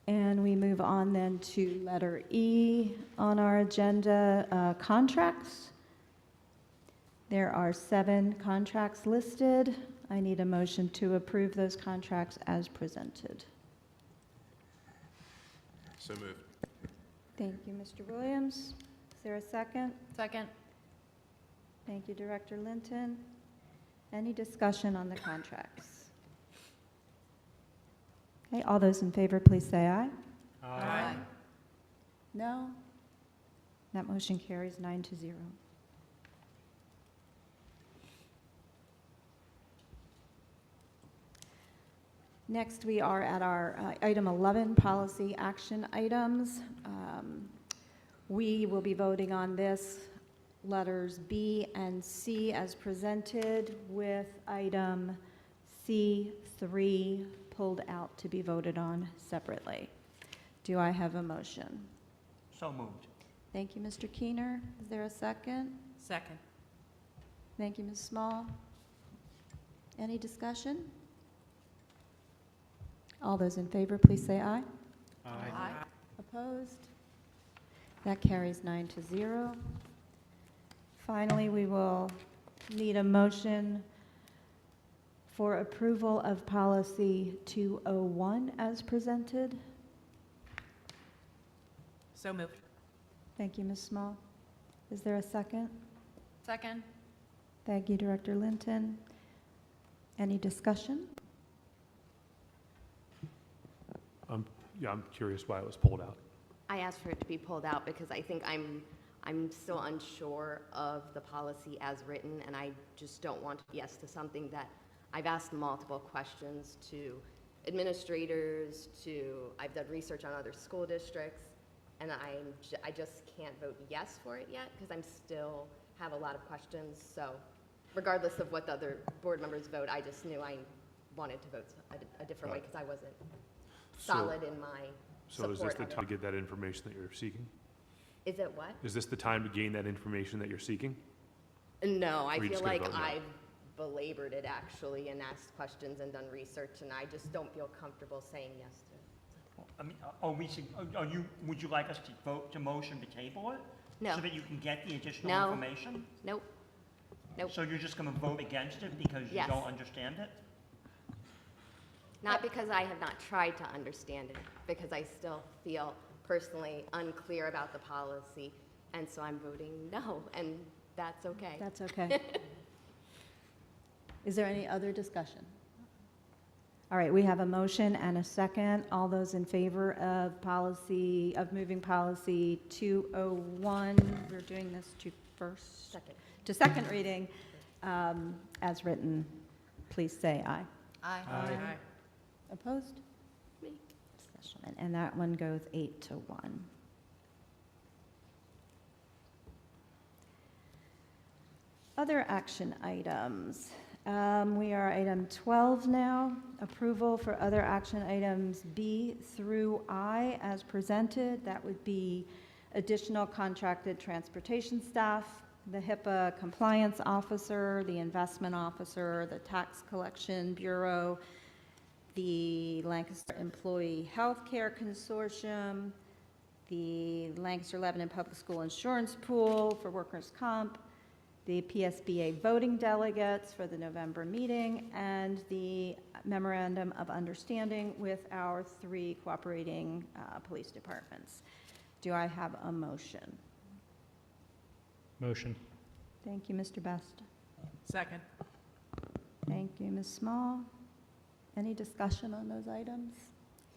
Speaker 1: And we move on then to letter E on our agenda, contracts. There are 7 contracts listed. I need a motion to approve those contracts as presented.
Speaker 2: So moved.
Speaker 1: Thank you, Mr. Williams. Is there a second?
Speaker 4: Second.
Speaker 1: Thank you, Director Linton. Any discussion on the contracts? Okay, all those in favor, please say aye.
Speaker 4: Aye.
Speaker 1: No? That motion carries 9-0. Next, we are at our item 11, policy action items. We will be voting on this, letters B and C as presented, with item C3 pulled out to be voted on separately. Do I have a motion?
Speaker 6: So moved.
Speaker 1: Thank you, Mr. Keener. Is there a second?
Speaker 4: Second.
Speaker 1: Thank you, Ms. Small. Any discussion? All those in favor, please say aye.
Speaker 4: Aye.
Speaker 1: Opposed? That carries 9-0. Finally, we will need a motion for approval of policy 201 as presented.
Speaker 4: So moved.
Speaker 1: Thank you, Ms. Small. Is there a second?
Speaker 4: Second.
Speaker 1: Thank you, Director Linton. Any discussion?
Speaker 7: Yeah, I'm curious why it was pulled out.
Speaker 5: I asked for it to be pulled out because I think I'm still unsure of the policy as written, and I just don't want to yes to something that I've asked multiple questions to administrators, I've done research on other school districts, and I just can't vote yes for it yet because I'm still have a lot of questions. So regardless of what the other board members vote, I just knew I wanted to vote a different way because I wasn't solid in my
Speaker 7: So is this
Speaker 5: support
Speaker 7: the
Speaker 5: of
Speaker 7: time
Speaker 5: it.
Speaker 7: to get that information that you're seeking?
Speaker 5: Is it what?
Speaker 7: Is this the time to gain that information that you're seeking?
Speaker 5: No, I
Speaker 7: Or you
Speaker 5: feel
Speaker 7: just gonna
Speaker 5: like
Speaker 7: vote no?
Speaker 5: I've belabored it actually and asked questions and done research, and I just don't feel comfortable saying yes to it.
Speaker 6: I mean, would you like us to vote to motion to table it?
Speaker 5: No.
Speaker 6: So that you can get the additional
Speaker 5: No.
Speaker 6: information?
Speaker 5: Nope. Nope.
Speaker 6: So you're just gonna vote against it because you
Speaker 5: Yes.
Speaker 6: don't understand it?
Speaker 5: Not because I have not tried to understand it, because I still feel personally unclear about the policy, and so I'm voting no, and that's okay.
Speaker 1: That's okay. Is there any other discussion? All right, we have a motion and a second. All those in favor of moving policy 201, we're doing this to
Speaker 5: Second.
Speaker 1: second reading, as written, please say aye.
Speaker 4: Aye.
Speaker 1: Opposed?
Speaker 5: Me.
Speaker 1: And that one goes 8-1. Other action items. We are item 12 now, approval for other action items B through I as presented. That would be additional contracted transportation staff, the HIPAA compliance officer, the investment officer, the tax collection bureau, the Lancaster Employee Healthcare Consortium, the Lancaster Lebanon Public School Insurance Pool for workers' comp, the PSBA voting delegates for the November meeting, and the memorandum of understanding with our 3 cooperating police departments. Do I have a motion?
Speaker 10: Motion.
Speaker 1: Thank you, Mr. Best.
Speaker 4: Second.
Speaker 1: Thank you, Ms. Small. Any discussion on those items?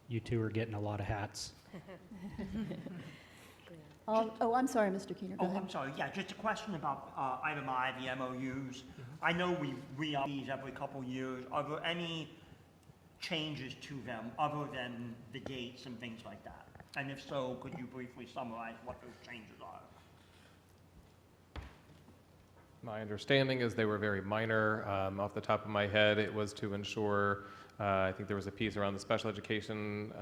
Speaker 10: You two are getting a lot of hats.
Speaker 1: Oh, I'm sorry, Mr. Keener, go
Speaker 6: Oh,
Speaker 1: ahead.
Speaker 6: I'm sorry, yeah, just a question about item I, the MOUs. I know we re-up these every couple years. Are there any changes to them other than the dates and things like that? And if so, could you briefly summarize what those changes are?
Speaker 3: My understanding is they were very minor. Off the top of my head, it was to ensure, I think there was a piece around the special education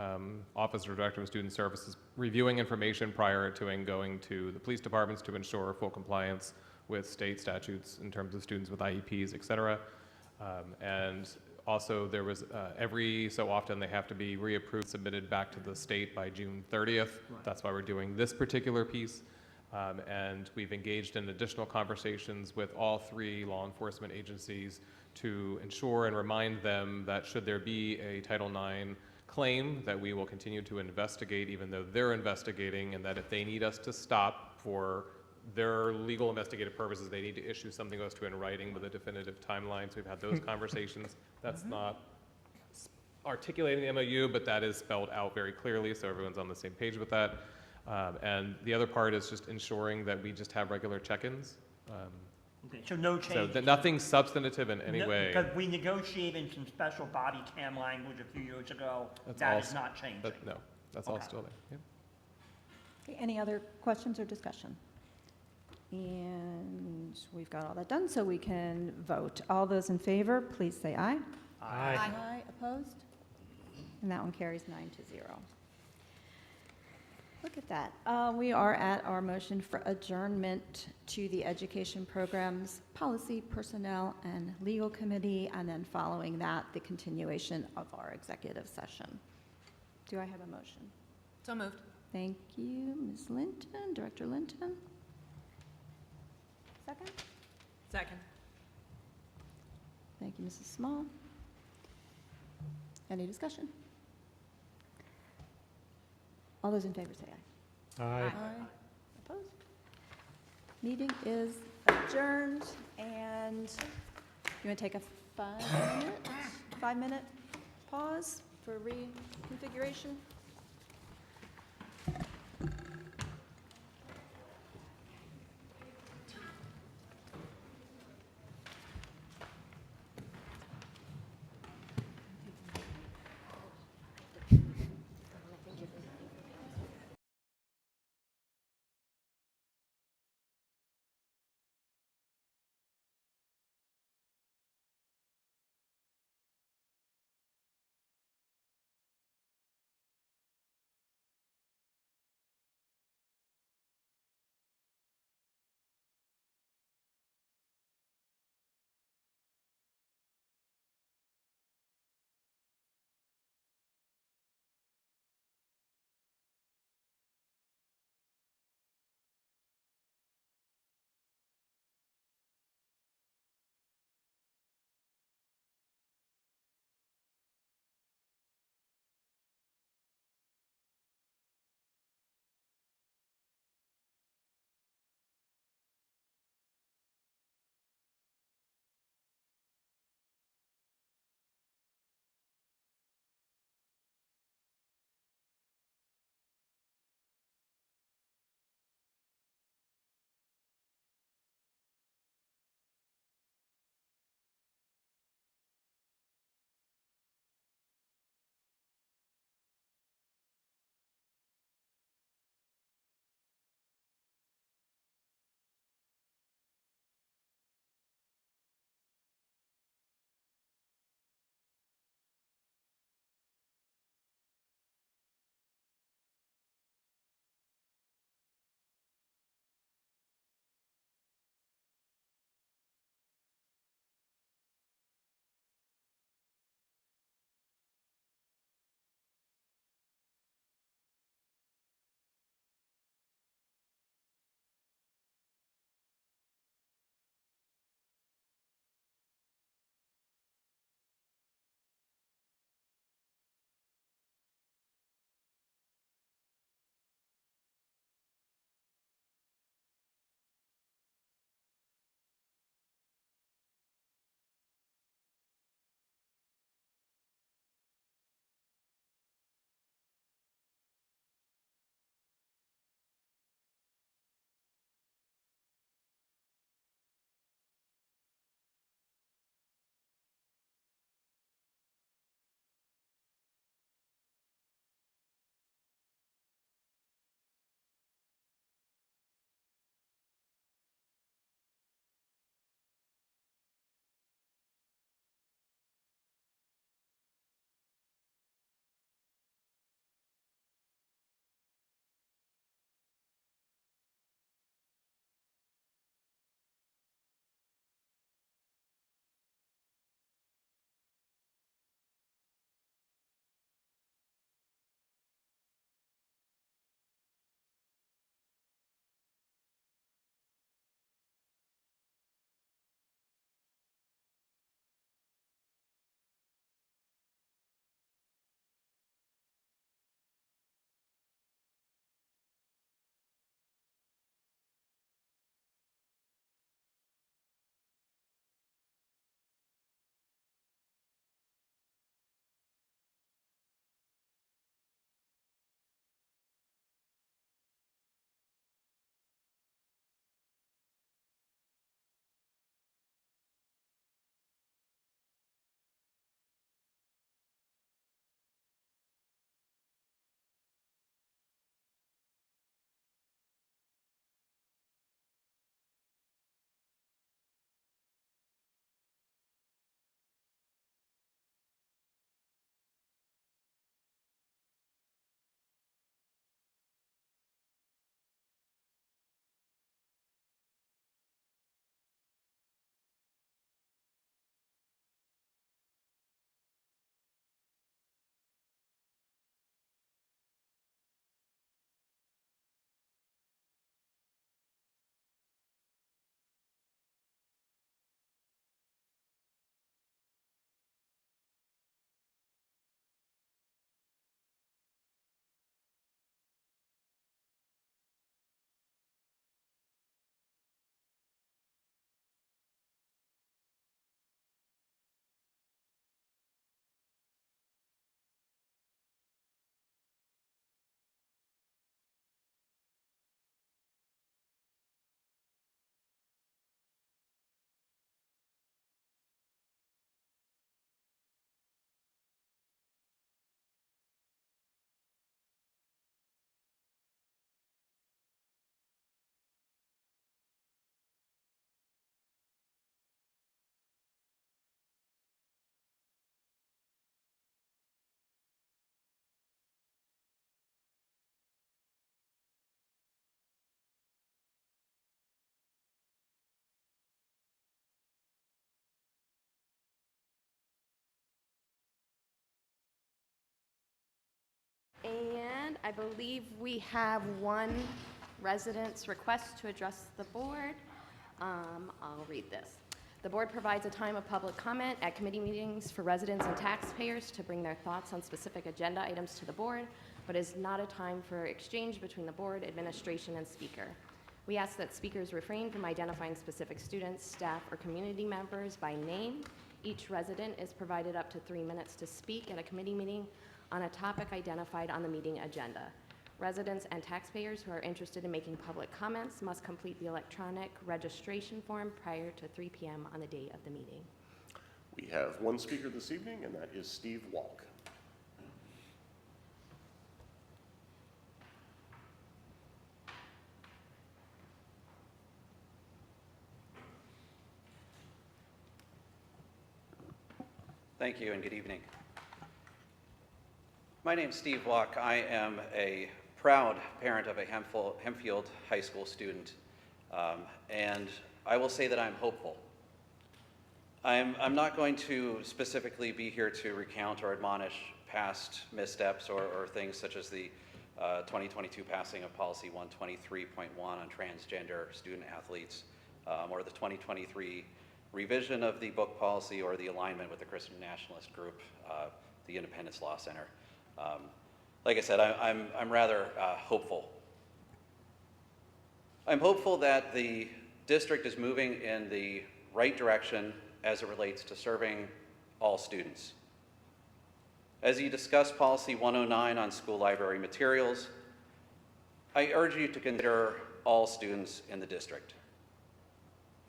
Speaker 3: officer or director of student services reviewing information prior to going to the police departments to ensure full compliance with state statutes in terms of students with IEPs, et cetera. And also there was, every so often they have to be reapproved, submitted back to the state by June 30th. That's why we're doing this particular piece. And we've engaged in additional conversations with all 3 law enforcement agencies to ensure and remind them that should there be a Title IX claim, that we will continue to investigate even though they're investigating, and that if they need us to stop for their legal investigative purposes, they need to issue something to us in writing with a definitive timeline. So we've had those conversations. That's not articulating the MOU, but that is spelled out very clearly, so everyone's on the same page with that. And the other part is just ensuring that we just have regular check-ins.
Speaker 6: Okay, so no
Speaker 3: So
Speaker 6: changes?
Speaker 3: that nothing substantive in any
Speaker 6: No,
Speaker 3: way.
Speaker 6: Because we negotiated some special body cam language a few years ago.
Speaker 3: That's
Speaker 6: That
Speaker 3: all
Speaker 6: is not changing.
Speaker 3: No, that's all
Speaker 6: Okay.
Speaker 3: still there. Yep.
Speaker 1: Okay, any other questions or discussion? And we've got all that done, so we can vote. All those in favor, please say aye.
Speaker 10: Aye.
Speaker 1: Opposed? And that one carries 9-0. Look at that. We are at our motion for adjournment to the Education Programs Policy, Personnel, and Legal Committee, and then following that, the continuation of our executive session. Do I have a motion?
Speaker 4: So moved.
Speaker 1: Thank you, Ms. Linton, Director Linton. Second?
Speaker 4: Second.
Speaker 1: Thank you, Mrs. Small. Any discussion? All those in favor say aye.
Speaker 10: Aye.
Speaker 1: Opposed? Meeting is adjourned, and you want to take a 5-minute pause for reconfiguration?
Speaker 5: I believe we have one resident's request to address the board. I'll read this. The board provides a time of public comment at committee meetings for residents and taxpayers to bring their thoughts on specific agenda items to the board, but is not a time for exchange between the board, administration, and speaker. We ask that speakers refrain from identifying specific students, staff, or community members by name. Each resident is provided up to 3 minutes to speak at a committee meeting on a topic identified on the meeting agenda. Residents and taxpayers who are interested in making public comments must complete the electronic registration form prior to 3 p.m. on the day of the meeting.
Speaker 2: We have one speaker this evening, and that is Steve Walk.
Speaker 12: Thank you and good evening. My name is Steve Walk. I am a proud parent of a Hempfield High School student, and I will say that I'm hopeful. I'm not going to specifically be here to recount or admonish past missteps or things such as the 2022 passing of Policy 123.1 on transgender student athletes, or the 2023 revision of the book policy or the alignment with the Christian Nationalist group, the Independence Law Center. Like I said, I'm rather hopeful. I'm hopeful that the district is moving in the right direction as it relates to serving all students. As you discuss Policy 109 on school library materials, I urge you to consider all students in the district.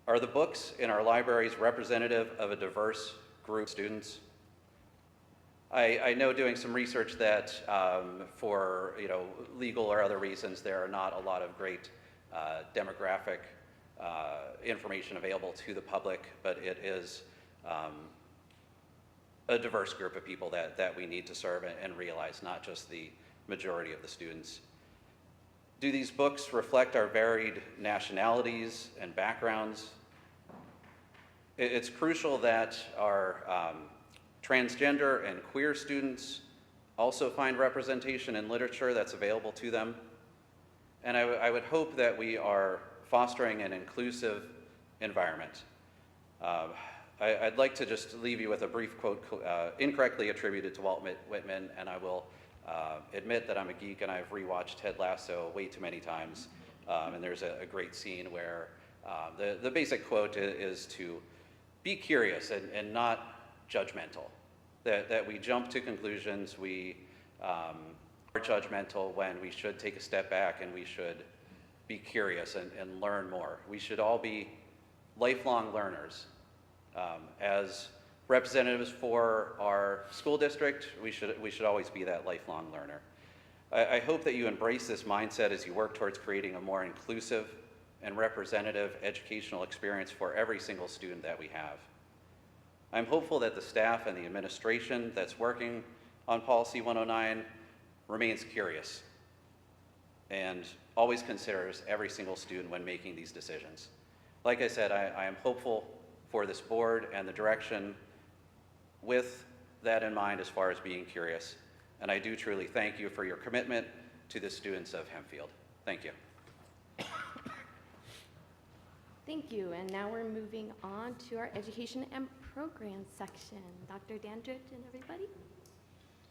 Speaker 12: Are the books in our libraries representative of a diverse group of students? I know doing some research that for legal or other reasons, there are not a lot of great demographic information available to the public, but it is a diverse group of people that we need to serve and realize, not just the majority of the students. Do these books reflect our varied nationalities and backgrounds? It's crucial that our transgender and queer students also find representation in literature that's available to them. And I would hope that we are fostering an inclusive environment. I'd like to just leave you with a brief quote incorrectly attributed to Walt Whitman, and I will admit that I'm a geek and I've rewatched Ted Lasso way too many times. And there's a great scene where the basic quote is to be curious and not judgmental. That we jump to conclusions, we are judgmental when we should take a step back and we should be curious and learn more. We should all be lifelong learners. As representatives for our school district, we should always be that lifelong learner. I hope that you embrace this mindset as you work towards creating a more inclusive and representative educational experience for every single student that we have. I'm hopeful that the staff and the administration that's working on Policy 109 remains curious and always considers every single student when making these decisions. Like I said, I am hopeful for this board and the direction with that in mind as far as being curious. And I do truly thank you for your commitment to the students of Hempfield. Thank you.
Speaker 5: Thank you, and now we're moving on to our education and programs section. Dr. Dandridge and everybody.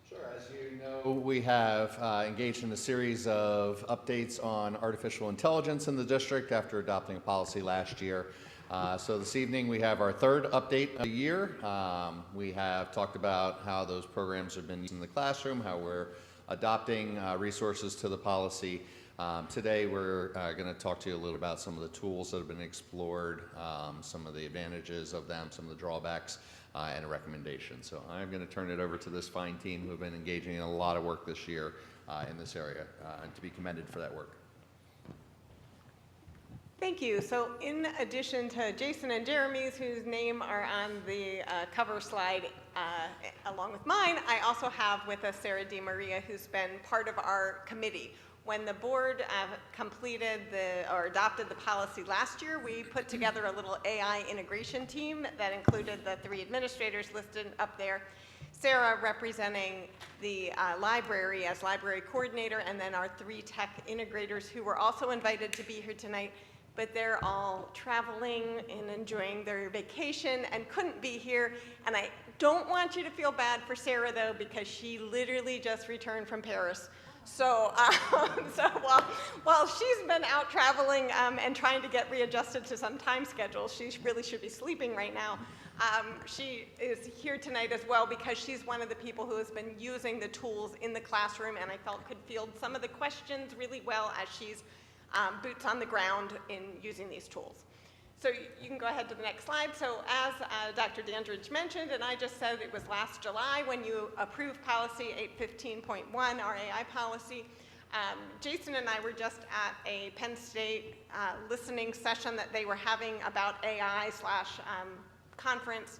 Speaker 13: Sure, as you know, we have engaged in a series of updates on artificial intelligence in the district after adopting a policy last year. So this evening we have our third update of the year. We have talked about how those programs have been used in the classroom, how we're adopting resources to the policy. Today we're going to talk to you a little about some of the tools that have been explored, some of the advantages of them, some of the drawbacks, and a recommendation. So I'm going to turn it over to this fine team who have been engaging in a lot of work this year in this area, and to be commended for that work.
Speaker 14: Thank you. So in addition to Jason and Jeremy's, whose name are on the cover slide along with mine, I also have with us Sarah DiMaria, who's been part of our committee. When the board completed or adopted the policy last year, we put together a little AI integration team that included the 3 administrators listed up there. Sarah representing the library as library coordinator, and then our 3 tech integrators who were also invited to be here tonight, but they're all traveling and enjoying their vacation and couldn't be here. And I don't want you to feel bad for Sarah, though, because she literally just returned from Paris. So, while she's been out traveling and trying to get readjusted to some time schedule, she really should be sleeping right now. She is here tonight as well because she's one of the people who has been using the tools in the classroom, and I felt could field some of the questions really well as she's boots on the ground in using these tools. So you can go ahead to the next slide. So as Dr. Dandridge mentioned, and I just said, it was last July when you approved policy 815.1, our AI policy. Jason and I were just at a Penn State listening session that they were having about AI / conference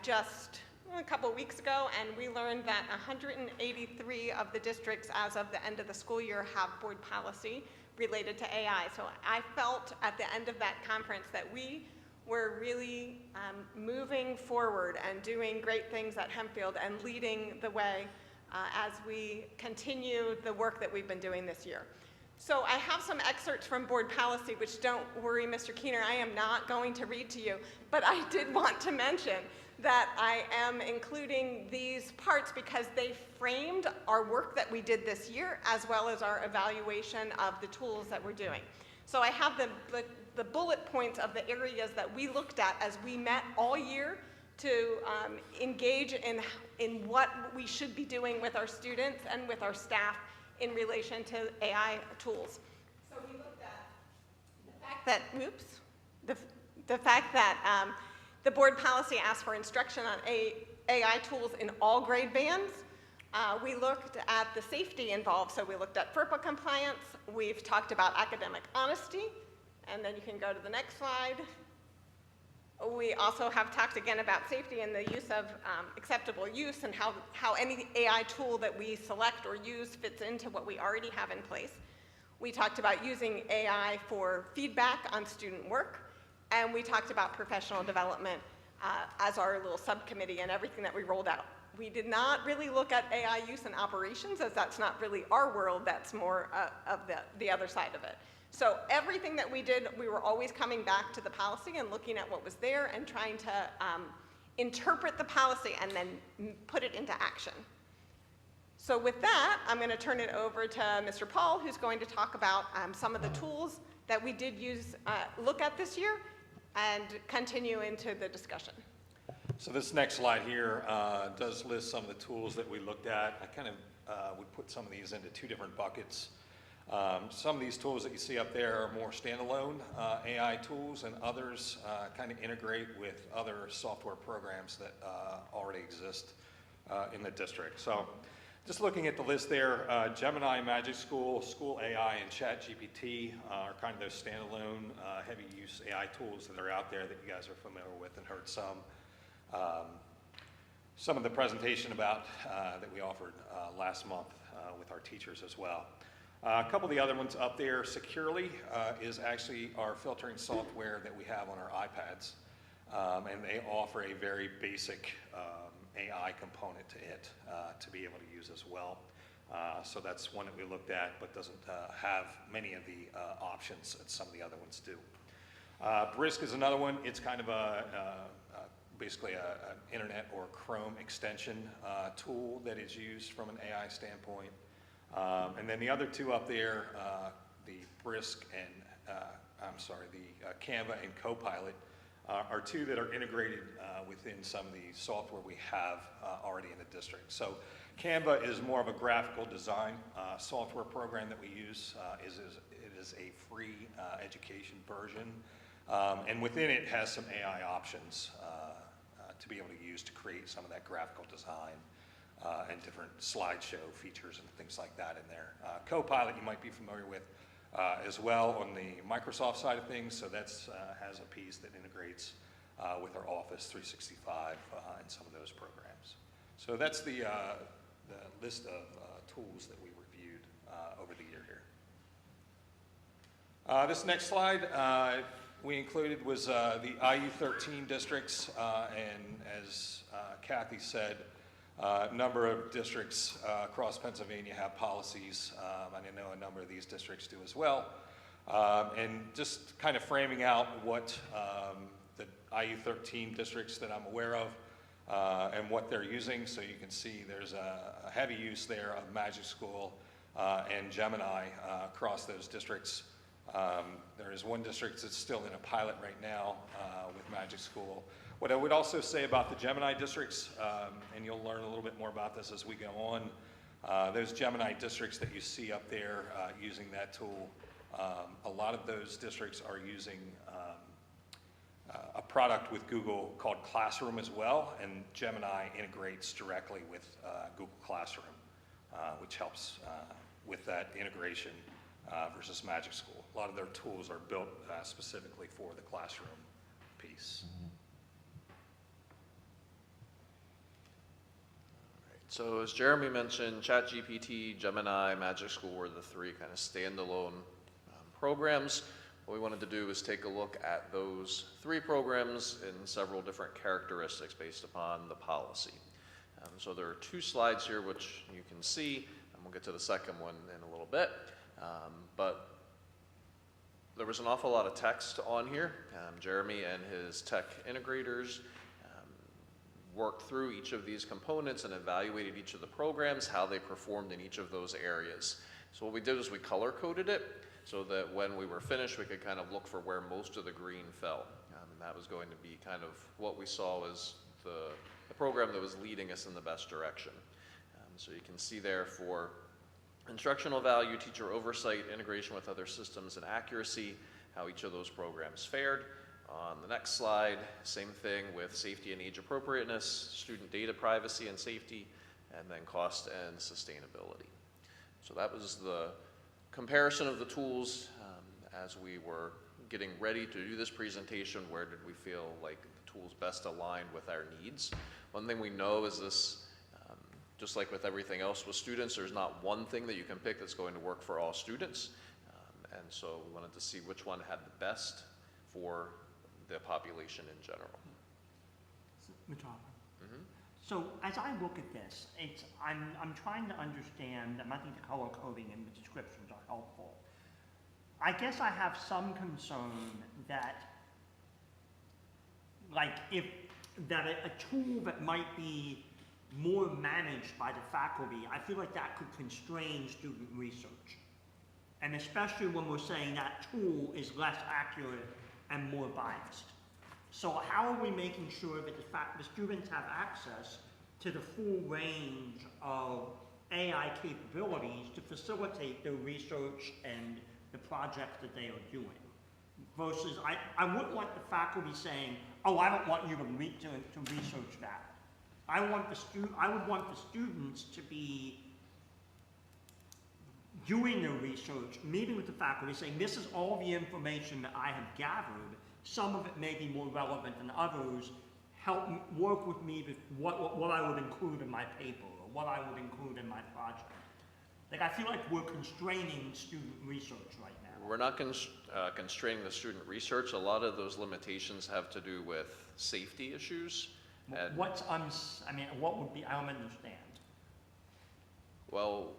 Speaker 14: just a couple weeks ago, and we learned that 183 of the districts as of the end of the school year have board policy related to AI. So I felt at the end of that conference that we were really moving forward and doing great things at Hempfield and leading the way as we continue the work that we've been doing this year. So I have some excerpts from board policy, which don't worry, Mr. Keener, I am not going to read to you, but I did want to mention that I am including these parts because they framed our work that we did this year as well as our evaluation of the tools that we're doing. So I have the bullet points of the areas that we looked at as we met all year to engage in what we should be doing with our students and with our staff in relation to AI tools. So we looked at the fact that the board policy asks for instruction on AI tools in all grade bands. We looked at the safety involved, so we looked at FERPA compliance. We've talked about academic honesty, and then you can go to the next slide. We also have talked again about safety and the use of acceptable use and how any AI tool that we select or use fits into what we already have in place. We talked about using AI for feedback on student work, and we talked about professional development as our little subcommittee and everything that we rolled out. We did not really look at AI use in operations, as that's not really our world, that's more of the other side of it. So everything that we did, we were always coming back to the policy and looking at what was there and trying to interpret the policy and then put it into action. So with that, I'm going to turn it over to Mr. Paul, who's going to talk about some of the tools that we did look at this year and continue into the discussion.
Speaker 2: So this next slide here does list some of the tools that we looked at. I kind of would put some of these into 2 different buckets. Some of these tools that you see up there are more standalone AI tools, and others kind of integrate with other software programs that already exist in the district. So just looking at the list there, Gemini, Magic School, School AI, and ChatGPT are kind of those standalone heavy use AI tools that are out there that you guys are familiar with and heard some. Some of the presentation about that we offered last month with our teachers as well. A couple of the other ones up there, Securely is actually our filtering software that we have on our iPads, and they offer a very basic AI component to it to be able to use as well. So that's one that we looked at, but doesn't have many of the options that some of the other ones do. Brisk is another one. It's kind of basically an internet or Chrome extension tool that is used from an AI standpoint. And then the other 2 up there, the Brisk and, the Canva and Copilot are 2 that are integrated within some of the software we have already in the district. So Canva is more of a graphical design software program that we use. It is a free education version, and within it has some AI options to be able to use to create some of that graphical design and different slideshow features and things like that in there. Copilot you might be familiar with as well on the Microsoft side of things, so that's has a piece that integrates with our Office 365 and some of those programs. So that's the list of tools that we reviewed over the year here. This next slide we included was the IU13 districts, and as Kathy said, A number of districts across Pennsylvania have policies, and I know a number of these districts do as well. And just kind of framing out what the IU13 districts that I'm aware of and what they're using. So you can see there's a heavy use there of Magic School and Gemini across those districts. There is one district that's still in a pilot right now with Magic School. What I would also say about the Gemini districts, and you'll learn a little bit more about this as we go on, those Gemini districts that you see up there using that tool, a lot of those districts are using a product with Google called Classroom as well, and Gemini integrates directly with Google Classroom, which helps with that integration versus Magic School. A lot of their tools are built specifically for the classroom piece.
Speaker 15: So as Jeremy mentioned, ChatGPT, Gemini, Magic School were the three kind of standalone programs. What we wanted to do is take a look at those three programs in several different characteristics based upon the policy. So there are two slides here which you can see, and we'll get to the second one in a little bit. But there was an awful lot of text on here. Jeremy and his tech integrators worked through each of these components and evaluated each of the programs, how they performed in each of those areas. So what we did is we color-coded it so that when we were finished, we could kind of look for where most of the green fell. And that was going to be kind of what we saw as the program that was leading us in the best direction. So you can see there for instructional value, teacher oversight, integration with other systems, and accuracy, how each of those programs fared. On the next slide, same thing with safety and age appropriateness, student data privacy and safety, and then cost and sustainability. So that was the comparison of the tools as we were getting ready to do this presentation. Where did we feel like the tools best aligned with our needs? One thing we know is this, just like with everything else with students, there's not one thing that you can pick that's going to work for all students. And so we wanted to see which one had the best for the population in general.
Speaker 6: So as I look at this, I'm trying to understand, and I think the color coding and the descriptions are helpful. I guess I have some concern that, like, a tool that might be more managed by the faculty, I feel like that could constrain student research. And especially when we're saying that tool is less accurate and more biased. So how are we making sure that the students have access to the full range of AI capabilities to facilitate their research and the projects that they are doing? Versus, I wouldn't want the faculty saying, oh, I don't want you to research that. I would want the students to be doing their research, meeting with the faculty, saying, this is all the information that I have gathered. Some of it may be more relevant than others. Help work with me with what I would include in my paper or what I would include in my project. Like, I feel like we're constraining student research right now.
Speaker 15: We're not constraining the student research. A lot of those limitations have to do with safety issues.
Speaker 6: What would be, I don't understand.
Speaker 15: Well,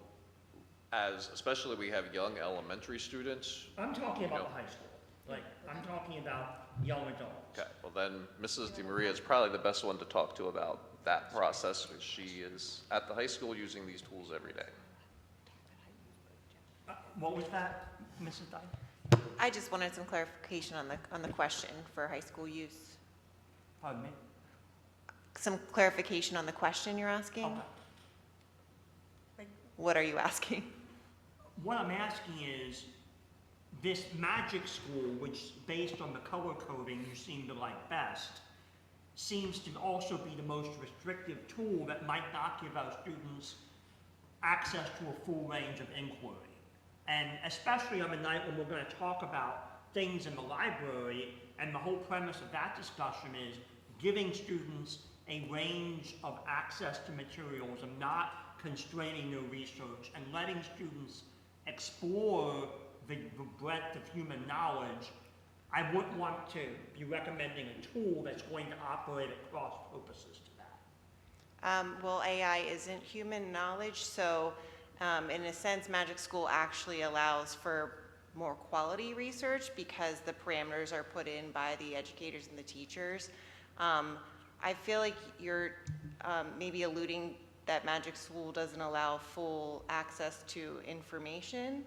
Speaker 15: especially we have young elementary students.
Speaker 6: I'm talking about the high school. Like, I'm talking about young adults.
Speaker 15: Okay, well then, Mrs. DeMaria is probably the best one to talk to about that process, because she is at the high school using these tools every day.
Speaker 6: What was that, Mrs. Dye?
Speaker 16: I just wanted some clarification on the question for high school use.
Speaker 6: Pardon me?
Speaker 16: Some clarification on the question you're asking?
Speaker 6: Okay.
Speaker 16: What are you asking?
Speaker 6: What I'm asking is, this Magic School, which based on the color coding you seem to like best, seems to also be the most restrictive tool that might not give our students access to a full range of inquiry. And especially on the night when we're going to talk about things in the library, and the whole premise of that discussion is giving students a range of access to materials and not constraining their research and letting students explore the breadth of human knowledge. I wouldn't want to be recommending a tool that's going to operate at cross purposes to that.
Speaker 16: Well, AI isn't human knowledge, so in a sense, Magic School actually allows for more quality research because the parameters are put in by the educators and the teachers. I feel like you're maybe alluding that Magic School doesn't allow full access to information,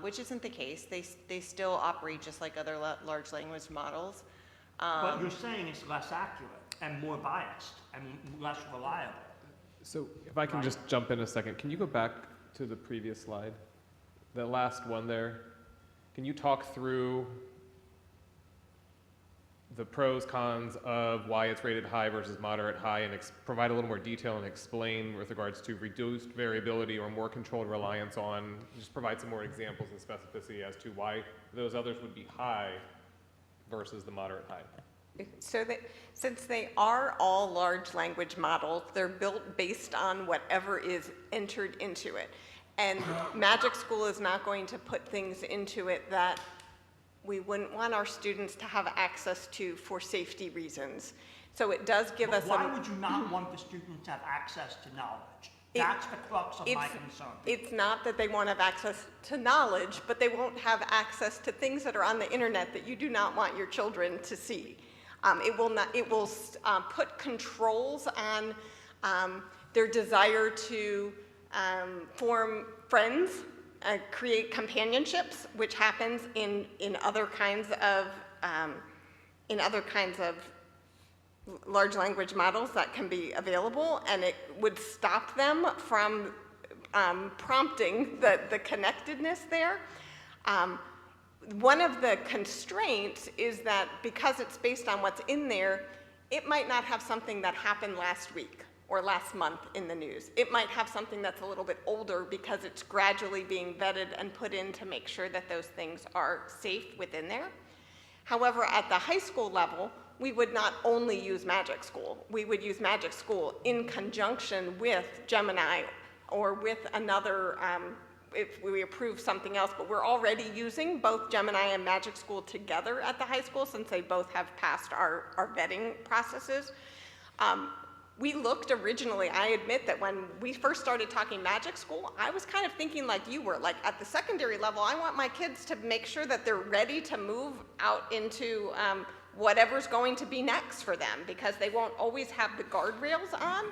Speaker 16: which isn't the case. They still operate just like other large language models.
Speaker 6: But you're saying it's less accurate and more biased and less reliable.
Speaker 3: So if I can just jump in a second, can you go back to the previous slide? The last one there. Can you talk through the pros, cons of why it's rated high versus moderate high and provide a little more detail and explain with regards to reduced variability or more controlled reliance on, just provide some more examples and specificity as to why those others would be high versus the moderate high?
Speaker 14: So since they are all large language models, they're built based on whatever is entered into it. And Magic School is not going to put things into it that we wouldn't want our students to have access to for safety reasons. So it does give us
Speaker 6: Why would you not want the students to have access to knowledge? That's the crux of my concern.
Speaker 14: It's not that they won't have access to knowledge, but they won't have access to things that are on the internet that you do not want your children to see. It will put controls on their desire to form friends, create companionships, which happens in other kinds of large language models that can be available, and it would stop them from prompting the connectedness there. One of the constraints is that because it's based on what's in there, it might not have something that happened last week or last month in the news. It might have something that's a little bit older because it's gradually being vetted and put in to make sure that those things are safe within there. However, at the high school level, we would not only use Magic School. We would use Magic School in conjunction with Gemini or with another, if we approve something else, but we're already using both Gemini and Magic School together at the high school since they both have passed our vetting processes. We looked originally, I admit that when we first started talking Magic School, I was kind of thinking like you were, like at the secondary level, I want my kids to make sure that they're ready to move out into whatever's going to be next for them because they won't always have the guardrails on.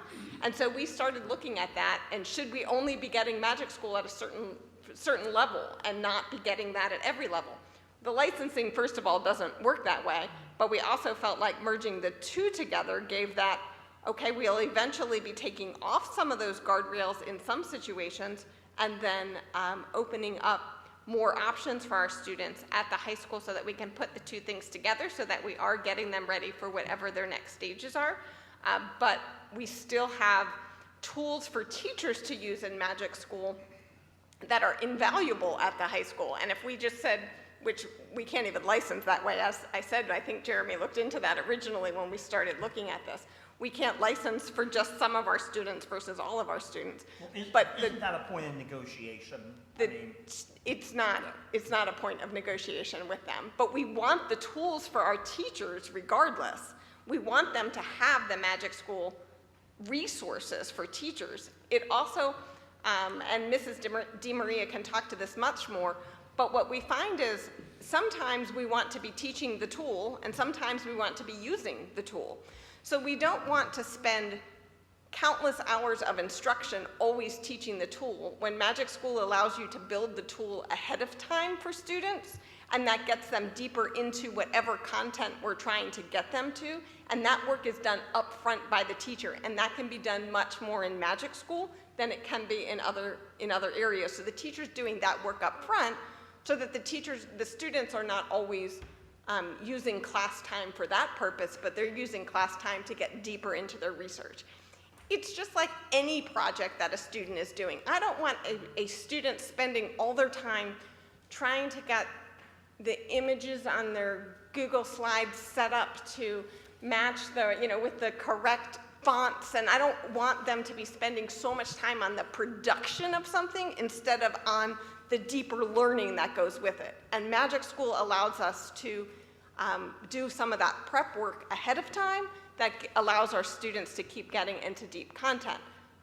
Speaker 14: And so we started looking at that, and should we only be getting Magic School at a certain level and not be getting that at every level? The licensing, first of all, doesn't work that way, but we also felt like merging the two together gave that, okay, we'll eventually be taking off some of those guardrails in some situations and then opening up more options for our students at the high school so that we can put the two things together so that we are getting them ready for whatever their next stages are. But we still have tools for teachers to use in Magic School that are invaluable at the high school. And if we just said, which we can't even license that way, as I said, I think Jeremy looked into that originally when we started looking at this. We can't license for just some of our students versus all of our students.
Speaker 6: Well, isn't that a point of negotiation?
Speaker 14: It's not a point of negotiation with them, but we want the tools for our teachers regardless. We want them to have the Magic School resources for teachers. It also, and Mrs. DiMaria can talk to this much more, but what we find is sometimes we want to be teaching the tool and sometimes we want to be using the tool. So we don't want to spend countless hours of instruction always teaching the tool when Magic School allows you to build the tool ahead of time for students, and that gets them deeper into whatever content we're trying to get them to, and that work is done up front by the teacher, and that can be done much more in Magic School than it can be in other areas. So the teacher's doing that work up front so that the students are not always using class time for that purpose, but they're using class time to get deeper into their research. It's just like any project that a student is doing. I don't want a student spending all their time trying to get the images on their Google Slides set up to match with the correct fonts, and I don't want them to be spending so much time on the production of something instead of on the deeper learning that goes with it. And Magic School allows us to do some of that prep work ahead of time that allows our students to keep getting into deep content.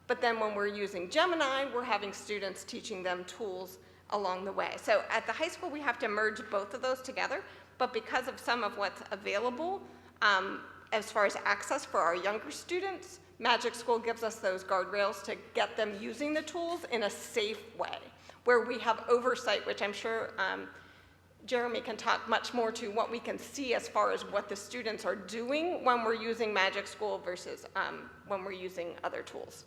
Speaker 14: But then when we're using Gemini, we're having students teaching them tools along the way. So at the high school, we have to merge both of those together, but because of some of what's available, as far as access for our younger students, Magic School gives us those guardrails to get them using the tools in a safe way, where we have oversight, which I'm sure Jeremy can talk much more to what we can see as far as what the students are doing when we're using Magic School versus when we're using other tools.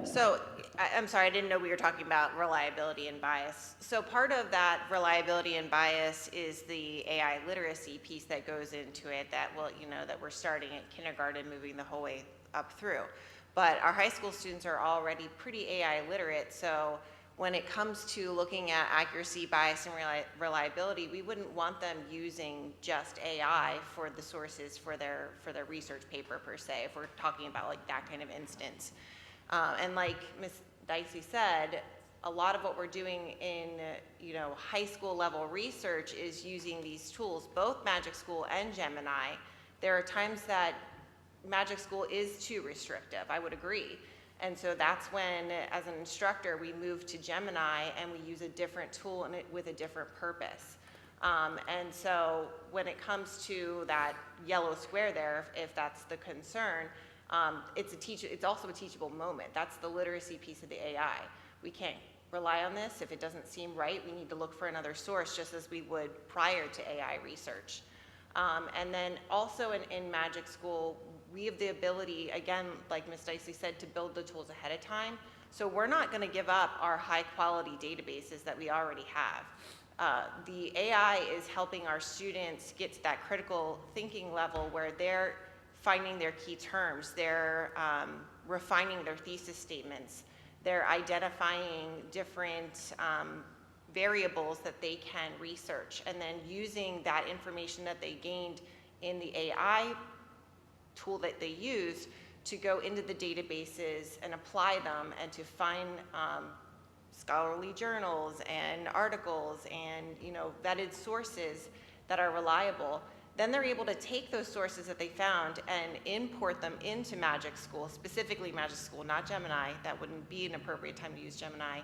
Speaker 16: So, I'm sorry, I didn't know we were talking about reliability and bias. So part of that reliability and bias is the AI literacy piece that goes into it that that we're starting at kindergarten, moving the whole way up through. But our high school students are already pretty AI literate, so when it comes to looking at accuracy, bias, and reliability, we wouldn't want them using just AI for the sources for their research paper per se, if we're talking about like that kind of instance. And like Ms. Dicey said, a lot of what we're doing in high school level research is using these tools, both Magic School and Gemini. There are times that Magic School is too restrictive, I would agree. And so that's when, as an instructor, we move to Gemini and we use a different tool and with a different purpose. And so when it comes to that yellow square there, if that's the concern, it's also a teachable moment. That's the literacy piece of the AI. We can't rely on this. If it doesn't seem right, we need to look for another source, just as we would prior to AI research. And then also in Magic School, we have the ability, again, like Ms. Dicey said, to build the tools ahead of time. So we're not going to give up our high-quality databases that we already have. The AI is helping our students get to that critical thinking level where they're finding their key terms, they're refining their thesis statements, they're identifying different variables that they can research, and then using that information that they gained in the AI tool that they use to go into the databases and apply them and to find scholarly journals and articles and vetted sources that are reliable. Then they're able to take those sources that they found and import them into Magic School, specifically Magic School, not Gemini. That wouldn't be an appropriate time to use Gemini,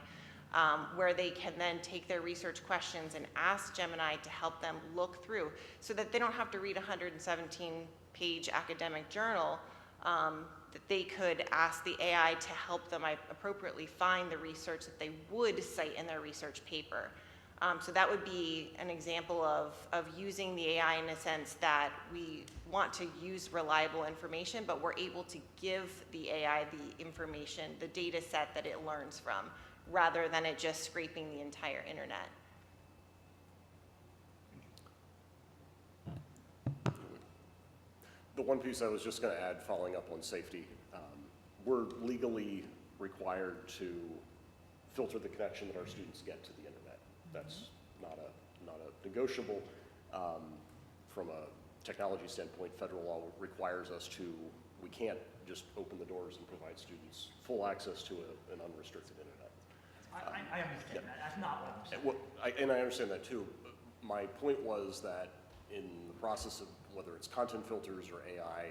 Speaker 16: where they can then take their research questions and ask Gemini to help them look through so that they don't have to read a 117-page academic journal, that they could ask the AI to help them appropriately find the research that they would cite in their research paper. So that would be an example of using the AI in a sense that we want to use reliable information, but we're able to give the AI the information, the data set that it learns from, rather than it just scraping the entire internet.
Speaker 2: The one piece I was just going to add, following up on safety, we're legally required to filter the connection that our students get to the internet. That's not a negotiable. From a technology standpoint, federal law requires us to, we can't just open the doors and provide students full access to an unrestricted internet.
Speaker 6: I understand that. That's not what I'm saying.
Speaker 2: And I understand that too. My point was that in the process of whether it's content filters or AI,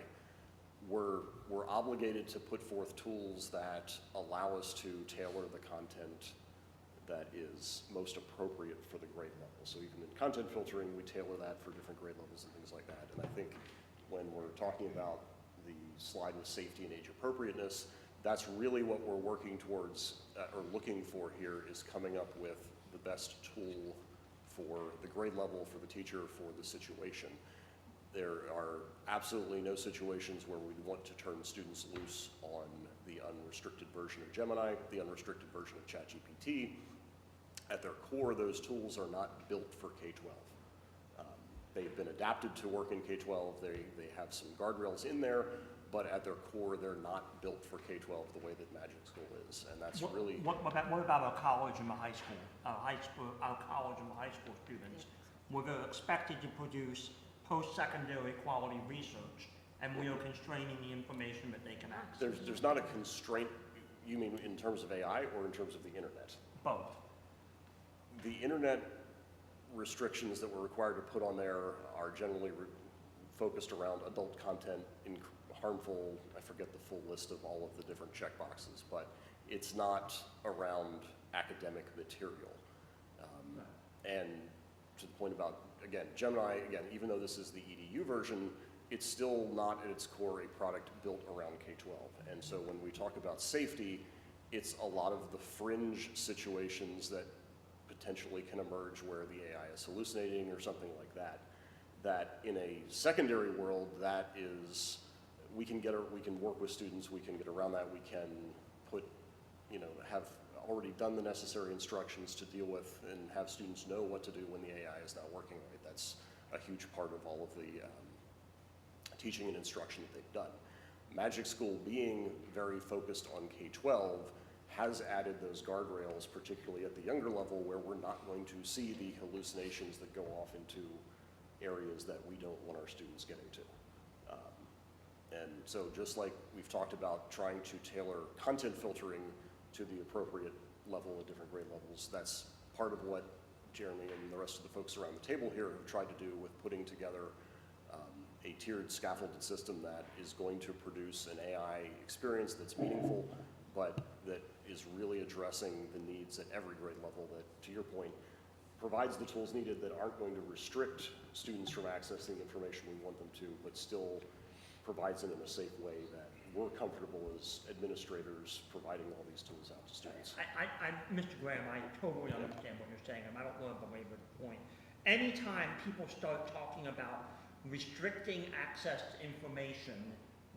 Speaker 2: we're obligated to put forth tools that allow us to tailor the content that is most appropriate for the grade level. So even in content filtering, we tailor that for different grade levels and things like that. And I think when we're talking about the slide with safety and age appropriateness, that's really what we're working towards or looking for here, is coming up with the best tool for the grade level, for the teacher, for the situation. There are absolutely no situations where we want to turn students loose on the unrestricted version of Gemini, the unrestricted version of ChatGPT. At their core, those tools are not built for K-12. They've been adapted to work in K-12. They have some guardrails in there, but at their core, they're not built for K-12 the way that Magic School is, and that's really...
Speaker 6: What about our college and the high school? Our college and the high school students, were they expected to produce post-secondary quality research, and we are constraining the information that they can access?
Speaker 2: There's not a constraint, you mean in terms of AI or in terms of the internet?
Speaker 6: Both.
Speaker 2: The internet restrictions that we're required to put on there are generally focused around adult content, harmful, I forget the full list of all of the different checkboxes, but it's not around academic material. And to the point about, again, Gemini, again, even though this is the EDU version, it's still not at its core a product built around K-12. And so when we talk about safety, it's a lot of the fringe situations that potentially can emerge where the AI is hallucinating or something like that. That in a secondary world, that is, we can work with students, we can get around that, we can put, have already done the necessary instructions to deal with and have students know what to do when the AI is not working right. That's a huge part of all of the teaching and instruction that they've done. Magic School, being very focused on K-12, has added those guardrails, particularly at the younger level, where we're not going to see the hallucinations that go off into areas that we don't want our students getting to. And so just like we've talked about trying to tailor content filtering to the appropriate level at different grade levels, that's part of what Jeremy and the rest of the folks around the table here have tried to do with putting together a tiered scaffolded system that is going to produce an AI experience that's meaningful, but that is really addressing the needs at every grade level that, to your point, provides the tools needed that aren't going to restrict students from accessing information we want them to, but still provides it in a safe way that we're comfortable as administrators providing all these tools out to students.
Speaker 6: Mr. Graham, I totally understand what you're saying, and I don't want to belabor the point. Anytime people start talking about restricting access to information,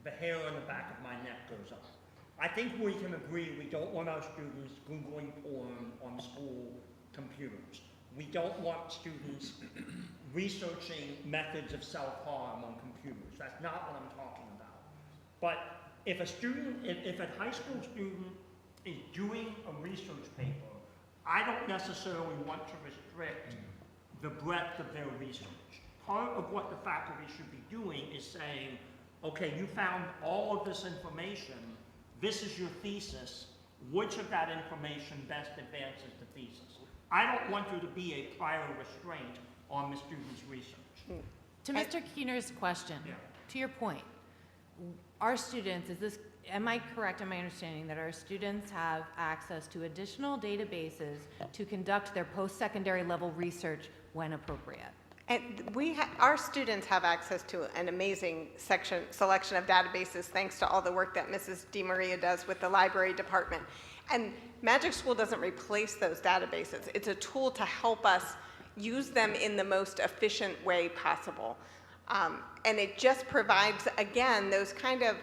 Speaker 6: the hair on the back of my neck goes up. I think we can agree we don't want our students Googling porn on school computers. We don't want students researching methods of self-harm on computers. That's not what I'm talking about. But if a student, if a high school student is doing a research paper, I don't necessarily want to restrict the breadth of their research. Part of what the faculty should be doing is saying, okay, you found all of this information, this is your thesis, which of that information best advances the thesis? I don't want there to be a prior restraint on the student's research.
Speaker 4: To Mr. Keener's question, to your point, our students, am I correct in my understanding that our students have access to additional databases to conduct their post-secondary level research when appropriate?
Speaker 14: And our students have access to an amazing selection of databases thanks to all the work that Mrs. DiMaria does with the library department. And Magic School doesn't replace those databases. It's a tool to help us use them in the most efficient way possible. And it just provides, again, those kind of,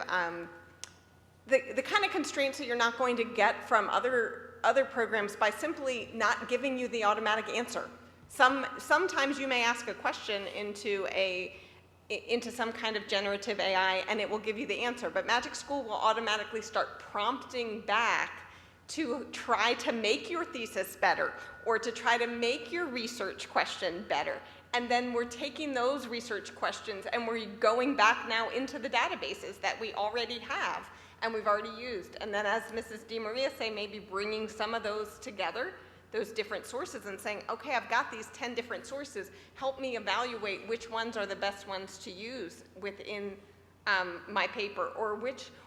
Speaker 14: the kind of constraints that you're not going to get from other programs by simply not giving you the automatic answer. Sometimes you may ask a question into some kind of generative AI and it will give you the answer, but Magic School will automatically start prompting back to try to make your thesis better or to try to make your research question better. And then we're taking those research questions and we're going back now into the databases that we already have and we've already used. And then as Mrs. DiMaria said, maybe bringing some of those together, those different sources, and saying, okay, I've got these 10 different sources, help me evaluate which ones are the best ones to use within my paper,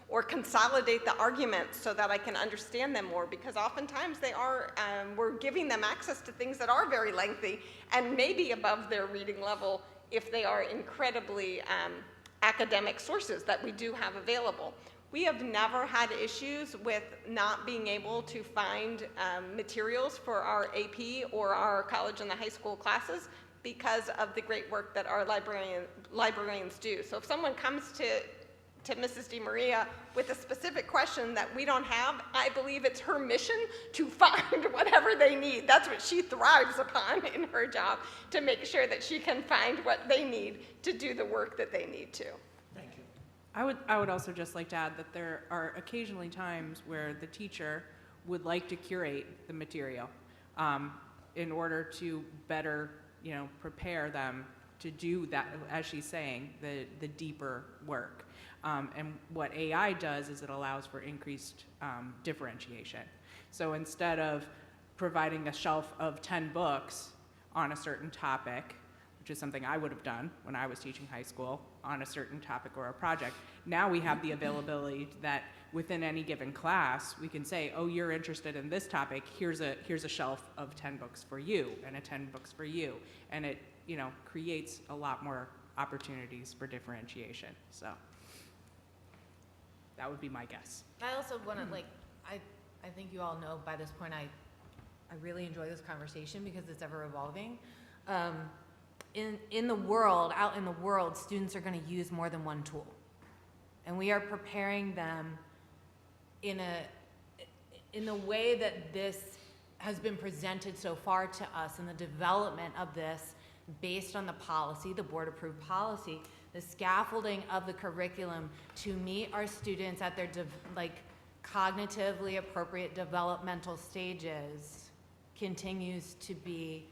Speaker 14: or consolidate the arguments so that I can understand them more, because oftentimes they are, we're giving them access to things that are very lengthy and maybe above their reading level if they are incredibly academic sources that we do have available. We have never had issues with not being able to find materials for our AP or our college and the high school classes because of the great work that our librarians do. So if someone comes to Mrs. DiMaria with a specific question that we don't have, I believe it's her mission to find whatever they need. That's what she thrives upon in her job, to make sure that she can find what they need to do the work that they need to.
Speaker 6: Thank you.
Speaker 17: I would also just like to add that there are occasionally times where the teacher would like to curate the material in order to better, prepare them to do that, as she's saying, the deeper work. And what AI does is it allows for increased differentiation. So instead of providing a shelf of 10 books on a certain topic, which is something I would have done when I was teaching high school on a certain topic or a project. Now we have the availability that within any given class, we can say, oh, you're interested in this topic, here's a shelf of 10 books for you and a 10 books for you. And it, creates a lot more opportunities for differentiation. So that would be my guess.
Speaker 4: I also want to, I think you all know by this point, I really enjoy this conversation because it's ever evolving. In the world, out in the world, students are going to use more than one tool. And we are preparing them in the way that this has been presented so far to us in the development of this based on the policy, the board-approved policy, the scaffolding of the curriculum to meet our students at their cognitively appropriate developmental stages continues to be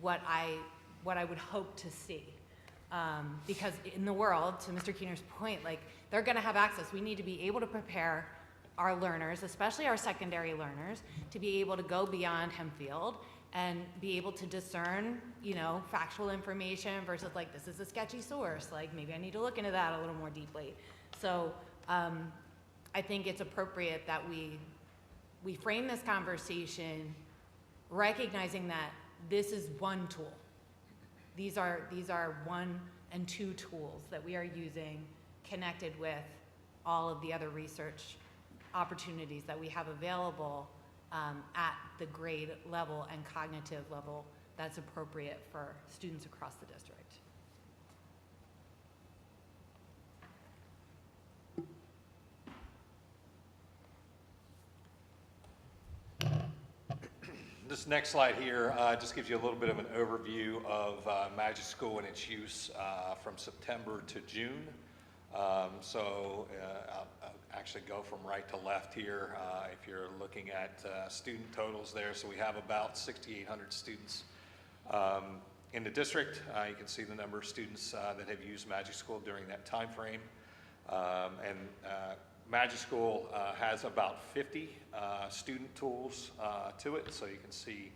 Speaker 4: what I would hope to see. Because in the world, to Mr. Keener's point, they're going to have access. We need to be able to prepare our learners, especially our secondary learners, to be able to go beyond Hempfield and be able to discern, factual information versus this is a sketchy source. Maybe I need to look into that a little more deeply. So I think it's appropriate that we frame this conversation recognizing that this is one tool. These are one and two tools that we are using connected with all of the other research opportunities that we have available at the grade level and cognitive level that's appropriate for students across the district.
Speaker 2: This next slide here just gives you a little bit of an overview of Magic School and its use from September to June. I'll actually go from right to left here if you're looking at student totals there. So we have about 6,800 students in the district. You can see the number of students that have used Magic School during that time frame. Magic School has about 50 student tools to it, so you can see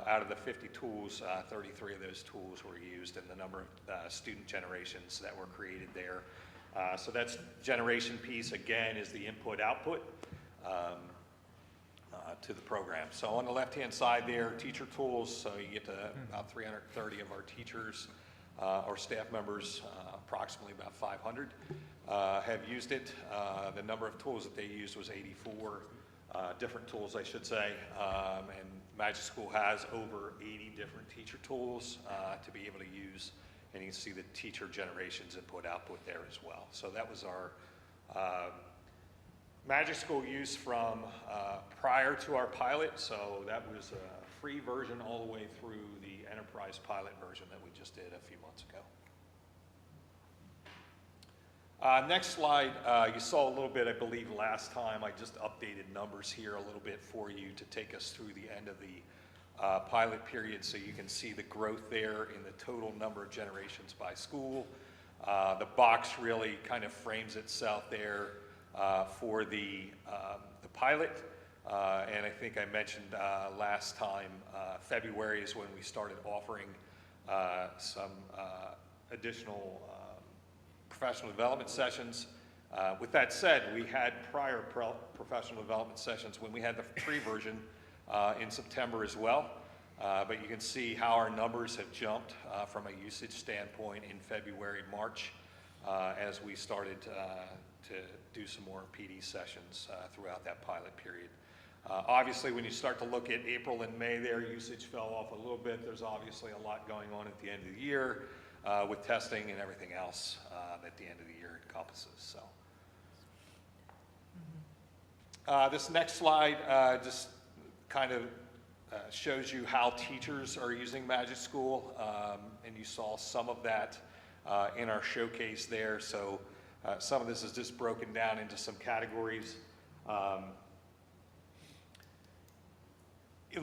Speaker 2: out of the 50 tools, 33 of those tools were used, and the number of student generations that were created there. So that's generation piece, again, is the input-output to the program. So on the left-hand side there, teacher tools, so you get to about 330 of our teachers or staff members, approximately about 500. Have used it. The number of tools that they used was 84 different tools, I should say, and Magic School has over 80 different teacher tools to be able to use, and you can see the teacher generations input-output there as well. So that was our Magic School use from prior to our pilot, so that was a free version all the way through the enterprise pilot version that we just did a few months ago. Next slide, you saw a little bit, I believe, last time. I just updated numbers here a little bit for you to take us through the end of the pilot period so you can see the growth there in the total number of generations by school. The box really kind of frames itself there for the pilot. And I think I mentioned last time, February is when we started offering some additional professional development sessions. With that said, we had prior professional development sessions when we had the free version in September as well. But you can see how our numbers have jumped from a usage standpoint in February, March, as we started to do some more PD sessions throughout that pilot period. Obviously, when you start to look at April and May there, usage fell off a little bit. There's obviously a lot going on at the end of the year. With testing and everything else at the end of the year encompasses. So, this next slide just kind of shows you how teachers are using Magic School, and you saw some of that in our showcase there. So, some of this is just broken down into some categories.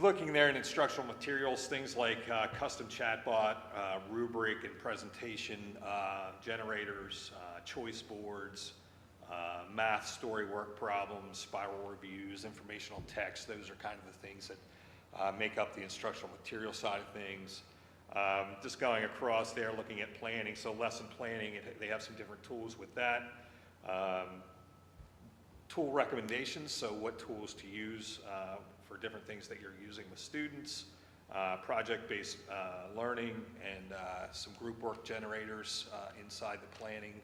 Speaker 2: Looking there in instructional materials, things like custom chatbot, rubric and presentation generators, choice boards, math story work problems, spiral reviews, informational text. Those are kind of the things that make up the instructional material side of things. Just going across there, looking at planning, so lesson planning, they have some different tools with that. Tool recommendations, so what tools to use for different things that you're using with students, project-based learning, and some group work generators inside the planning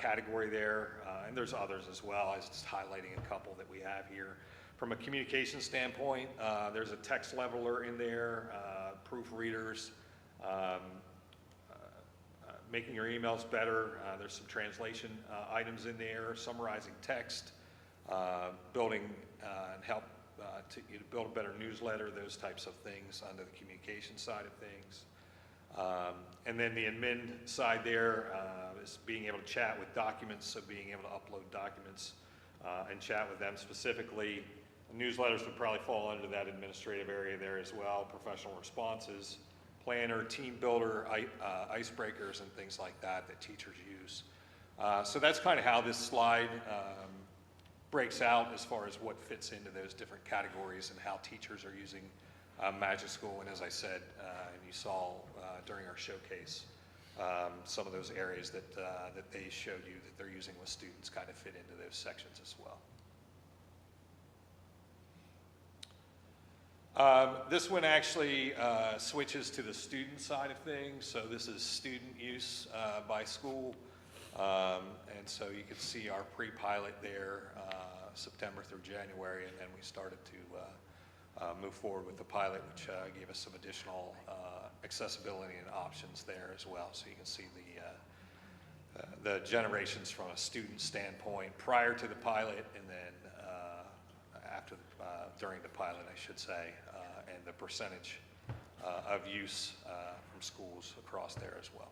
Speaker 2: category there, and there's others as well. I was just highlighting a couple that we have here. From a communication standpoint, there's a text leveler in there, proofreaders, making your emails better. There's some translation items in there, summarizing text, building and help to build a better newsletter, those types of things under the communication side of things. And then the admin side there is being able to chat with documents, so being able to upload documents and chat with them specifically. Newsletters would probably fall under that administrative area there as well, professional responses, planner, team builder, icebreakers, and things like that that teachers use. So that's kind of how this slide breaks out as far as what fits into those different categories and how teachers are using Magic School. And as I said, and you saw during our showcase, some of those areas that they showed you that they're using with students kind of fit into those sections as well. This one actually switches to the student side of things. So this is student use by school. And so you can see our pre-pilot there, September through January, and then we started to move forward with the pilot, which gave us some additional accessibility and options there as well. So you can see the generations from a student standpoint prior to the pilot, and then after during the pilot, I should say, and the percentage of use from schools across there as well.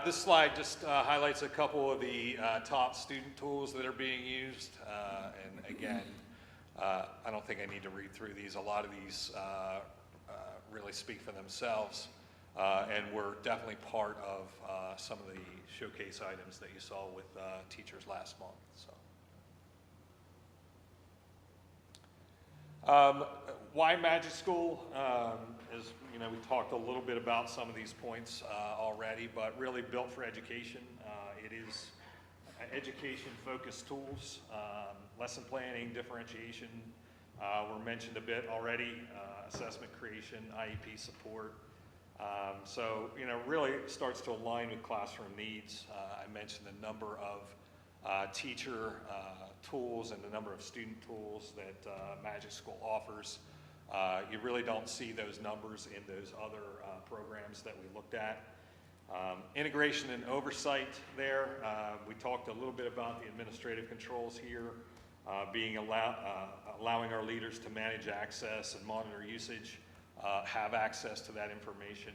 Speaker 2: This slide just highlights a couple of the top student tools that are being used. And again, I don't think I need to read through these. A lot of these really speak for themselves and were definitely part of some of the showcase items that you saw with teachers last month. So. Why Magic School? As you know, we talked a little bit about some of these points already, but really built for education. It is education-focused tools, lesson planning, differentiation were mentioned a bit already, assessment creation, IEP support. So, you know, really starts to align with classroom needs. I mentioned the number of teacher tools and the number of student tools that Magic School offers. You really don't see those numbers in those other programs that we looked at. Integration and oversight there. We talked a little bit about the administrative controls here, allowing our leaders to manage access and monitor usage, have access to that information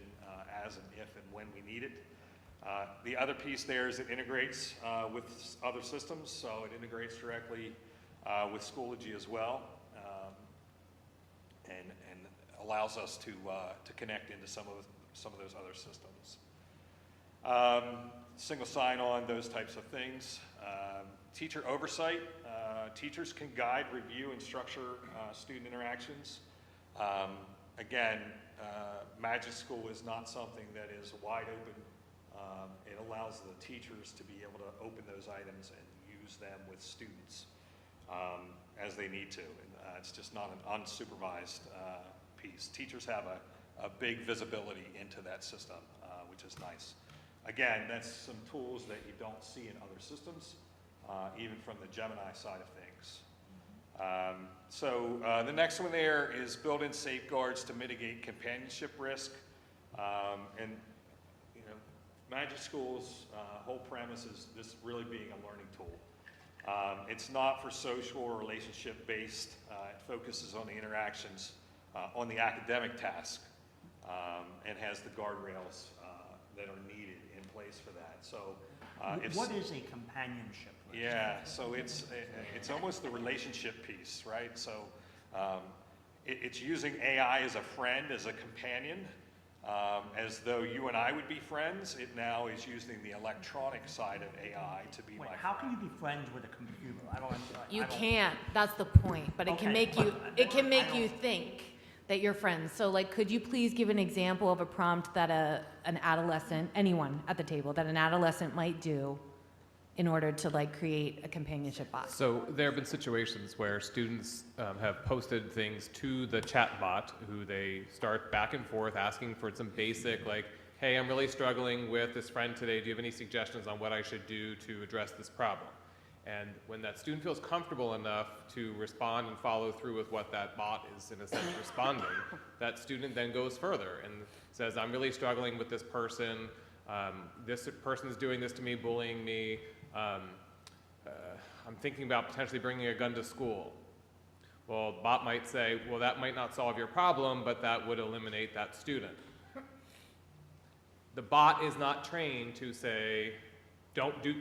Speaker 2: as and if and when we need it. The other piece there is it integrates with other systems, so it integrates directly with Schoology as well, and allows us to connect into some of those other systems. Single sign-on, those types of things. Teacher oversight. Teachers can guide, review, and structure student interactions. Again, Magic School is not something that is wide open. It allows the teachers to be able to open those items and use them with students as they need to. And, it's just not an unsupervised piece. Teachers have a big visibility into that system, which is nice. Again, that's some tools that you don't see in other systems, even from the Gemini side of things. The next one there is built-in safeguards to mitigate companionship risk. And you know, Magic School's whole premise is this really being a learning tool. It's not for social or relationship-based. It focuses on the interactions, on the academic task, and has the guardrails that are needed in place for that. So,
Speaker 6: what is a companionship?
Speaker 2: Yeah, so it's almost the relationship piece, right? So it's using AI as a friend, as a companion, as though you and I would be friends. It now is using the electronic side of AI to be my friend.
Speaker 6: How can you be friends with a computer?
Speaker 4: You can't. That's the point. But it can make you. It can make you think. that your friends, so like, could you please give an example of a prompt that an adolescent, anyone at the table, that an adolescent might do in order to like create a companionship bot?
Speaker 3: So there have been situations where students have posted things to the chat bot who they start back and forth asking for some basic like, hey, I'm really struggling with this friend today. Do you have any suggestions on what I should do to address this problem? And when that student feels comfortable enough to respond and follow through with what that bot is in a sense responding, that student then goes further and says, I'm really struggling with this person. This person is doing this to me, bullying me. I'm thinking about potentially bringing a gun to school. Well, bot might say, well, that might not solve your problem, but that would eliminate that student. The bot is not trained to say, don't do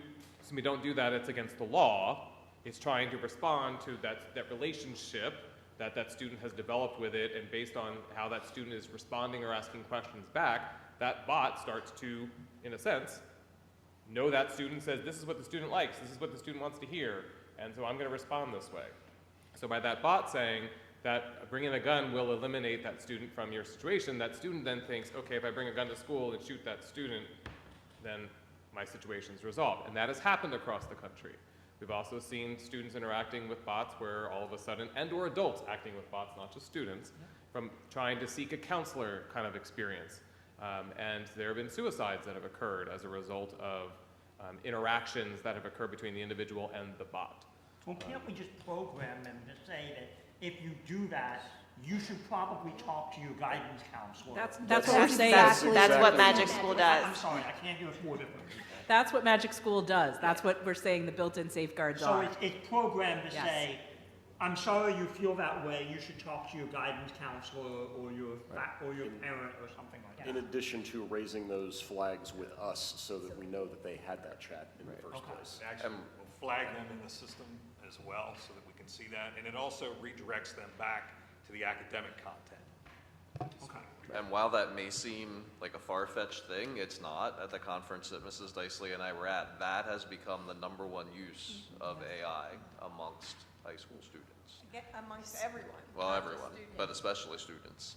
Speaker 3: that, it's against the law. It's trying to respond to that relationship that that student has developed with it, and based on how that student is responding or asking questions back, that bot starts to, in a sense, know that student, says, this is what the student likes, this is what the student wants to hear, and so I'm going to respond this way. So by that bot saying that bringing a gun will eliminate that student from your situation, that student then thinks, okay, if I bring a gun to school and shoot that student, then my situation's resolved. And that has happened across the country. We've also seen students interacting with bots where all of a sudden, and/or adults acting with bots, not just students, from trying to seek a counselor kind of experience. And there have been suicides that have occurred as a result of interactions that have occurred between the individual and the bot.
Speaker 6: Well, can't we just program them to say that if you do that, you should probably talk to your guidance counselor?
Speaker 17: That's what we're saying.
Speaker 16: That's what Magic School does.
Speaker 6: I'm sorry, I can't do it more differently.
Speaker 17: That's what Magic School does. That's what we're saying the built-in safeguards
Speaker 6: So
Speaker 17: are.
Speaker 6: it's programmed to
Speaker 17: Yes.
Speaker 6: say, I'm sorry you feel that way, you should talk to your guidance counselor or your parent or something like that.
Speaker 2: In addition to raising those flags with us so that we know that they had that chat in the first place.
Speaker 18: Actually, we'll flag them in the system as well so that we can see that, and it also redirects them back to the academic content.
Speaker 6: Okay.
Speaker 15: And while that may seem like a far-fetched thing, it's not. At the conference that Mrs. Dicely and I were at, that has become the #1 use of AI amongst high school students.
Speaker 14: Amongst everyone.
Speaker 15: Well, everyone, but especially students.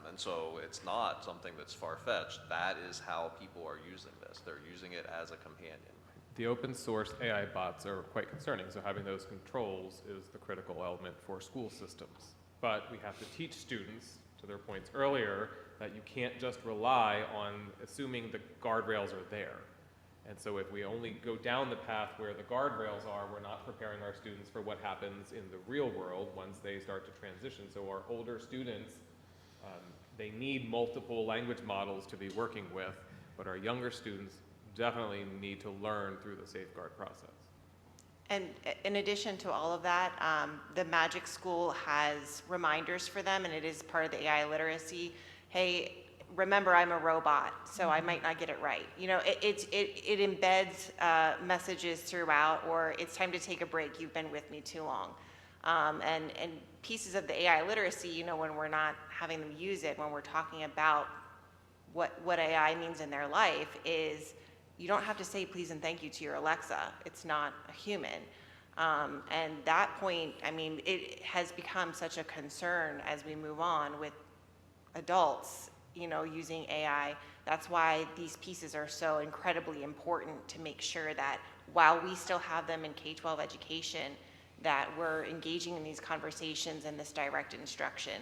Speaker 15: And so it's not something that's far-fetched. That is how people are using this. They're using it as a companion.
Speaker 3: The open source AI bots are quite concerning, so having those controls is the critical element for school systems. But we have to teach students, to their points earlier, that you can't just rely on assuming the guardrails are there. And so if we only go down the path where the guardrails are, we're not preparing our students for what happens in the real world once they start to transition. So our older students, they need multiple language models to be working with, but our younger students definitely need to learn through the safeguard process.
Speaker 16: And in addition to all of that, the Magic School has reminders for them, and it is part of the AI literacy. Hey, remember I'm a robot, so I might not get it right. You know, it embeds messages throughout, or it's time to take a break, you've been with me too long. And pieces of the AI literacy, you know, when we're not having them use it, when we're talking about what AI means in their life, is you don't have to say please and thank you to your Alexa. It's not a human. And that point, I mean, it has become such a concern as we move on with adults, you know, using AI. That's why these pieces are so incredibly important, to make sure that while we still have them in K-12 education, that we're engaging in these conversations and this direct instruction.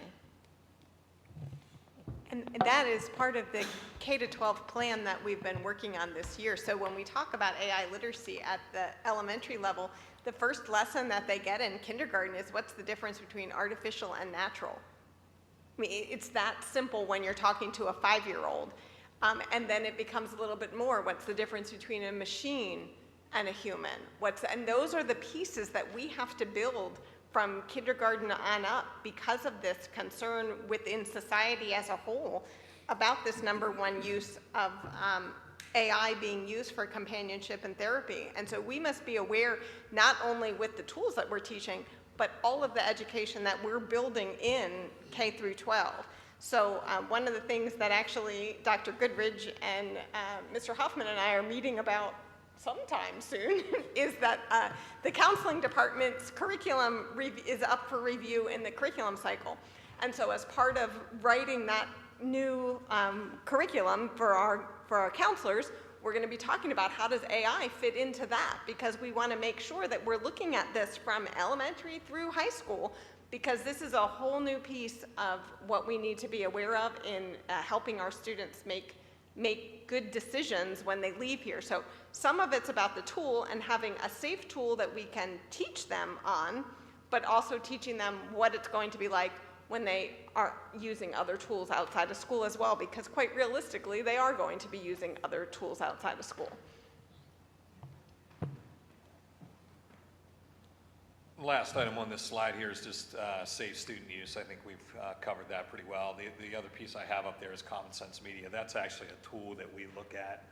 Speaker 14: And that is part of the K-12 plan that we've been working on this year. So when we talk about AI literacy at the elementary level, the first lesson that they get in kindergarten is what's the difference between artificial and natural. I mean, it's that simple when you're talking to a 5-year-old. And then it becomes a little bit more. What's the difference between a machine and a human? And those are the pieces that we have to build from kindergarten on up, because of this concern within society as a whole about this #1 use of AI being used for companionship and therapy. And so we must be aware, not only with the tools that we're teaching, but all of the education that we're building in K through 12. So one of the things that actually Dr. Goodridge and Mr. Hoffman and I are meeting about sometime soon is that the counseling department's curriculum is up for review in the curriculum cycle. And so as part of writing that new curriculum for our counselors, we're going to be talking about how does AI fit into that, because we want to make sure that we're looking at this from elementary through high school, because this is a whole new piece of what we need to be aware of in helping our students make good decisions when they leave here. So some of it's about the tool and having a safe tool that we can teach them on, but also teaching them what it's going to be like when they are using other tools outside of school as well, because quite realistically, they are going to be using other tools outside of school.
Speaker 18: Last item on this slide here is just safe student use. I think we've covered that pretty well. The other piece I have up there is Common Sense Media. That's actually a tool that we look at.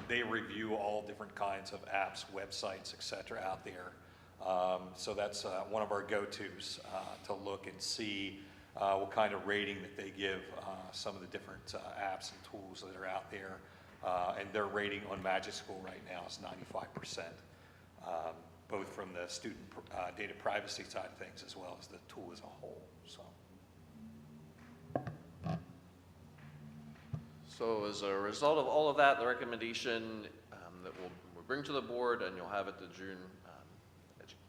Speaker 18: They review all different kinds of apps, websites, et cetera, out there. So that's one of our go-tos to look and see what kind of rating that they give some of the different apps and tools that are out there. And their rating on Magic School right now is 95%, both from the student data privacy side of things as well as the tool as a whole.
Speaker 15: So as a result of all of that, the recommendation that we'll bring to the board, and you'll have at the June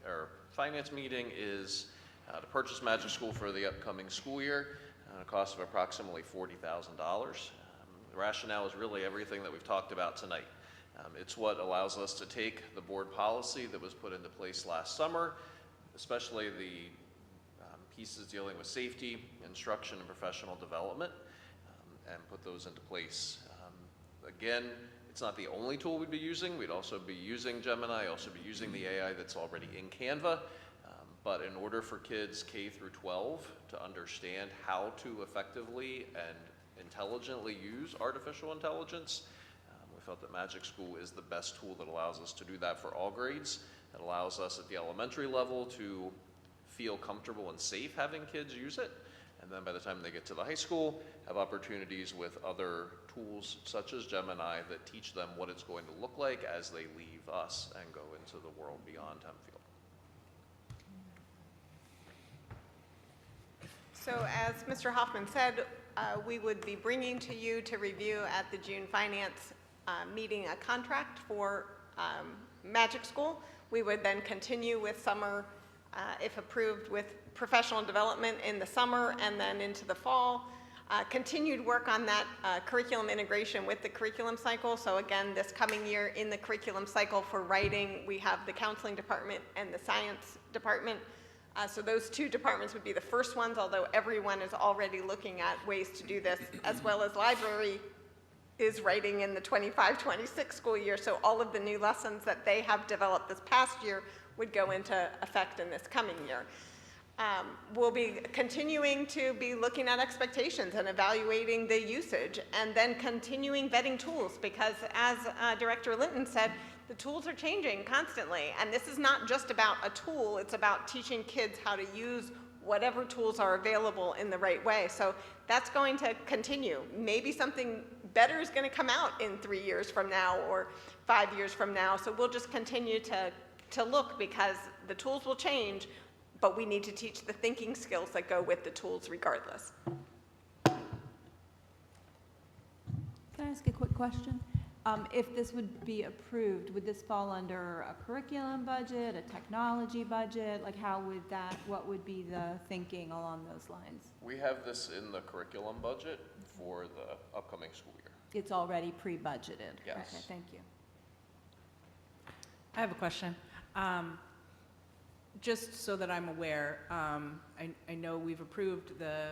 Speaker 15: our finance meeting, is to purchase Magic School for the upcoming school year at a cost of approximately $40,000. The rationale is really everything that we've talked about tonight. It's what allows us to take the board policy that was put into place last summer, especially the pieces dealing with safety, instruction, and professional development, and put those into place. Again, it's not the only tool we'd be using. We'd also be using Gemini, also be using the AI that's already in Canva. But in order for kids K through 12 to understand how to effectively and intelligently use artificial intelligence, we felt that Magic School is the best tool that allows us to do that for all grades. It allows us at the elementary level to feel comfortable and safe having kids use it. And then by the time they get to the high school, have opportunities with other tools such as Gemini that teach them what it's going to look like as they leave us and go into the world beyond Hempfield.
Speaker 14: So as Mr. Hoffman said, we would be bringing to you to review at the June Finance meeting a contract for Magic School. We would then continue with summer, if approved, with professional development in the summer and then into the fall. Continued work on that curriculum integration with the curriculum cycle. So again, this coming year in the curriculum cycle for writing, we have the counseling department and the science department. So those two departments would be the first ones, although everyone is already looking at ways to do this, as well as library is writing in the 25-26 school year. So all of the new lessons that they have developed this past year would go into effect in this coming year. We'll be continuing to be looking at expectations and evaluating the usage, and then continuing vetting tools, because as Director Linton said, the tools are changing constantly, and this is not just about a tool, it's about teaching kids how to use whatever tools are available in the right way. So that's going to continue. Maybe something better is going to come out in 3 years from now or 5 years from now, so we'll just continue to look, because the tools will change, but we need to teach the thinking skills that go with the tools regardless.
Speaker 1: Can I ask a quick question? If this would be approved, would this fall under a curriculum budget, a technology budget? Like what would be the thinking along those lines?
Speaker 15: We have this in the curriculum budget for the upcoming school year.
Speaker 1: It's already pre-budgeted?
Speaker 15: Yes.
Speaker 1: Okay, thank you.
Speaker 17: I have a question. Just so that I'm aware, I know we've approved the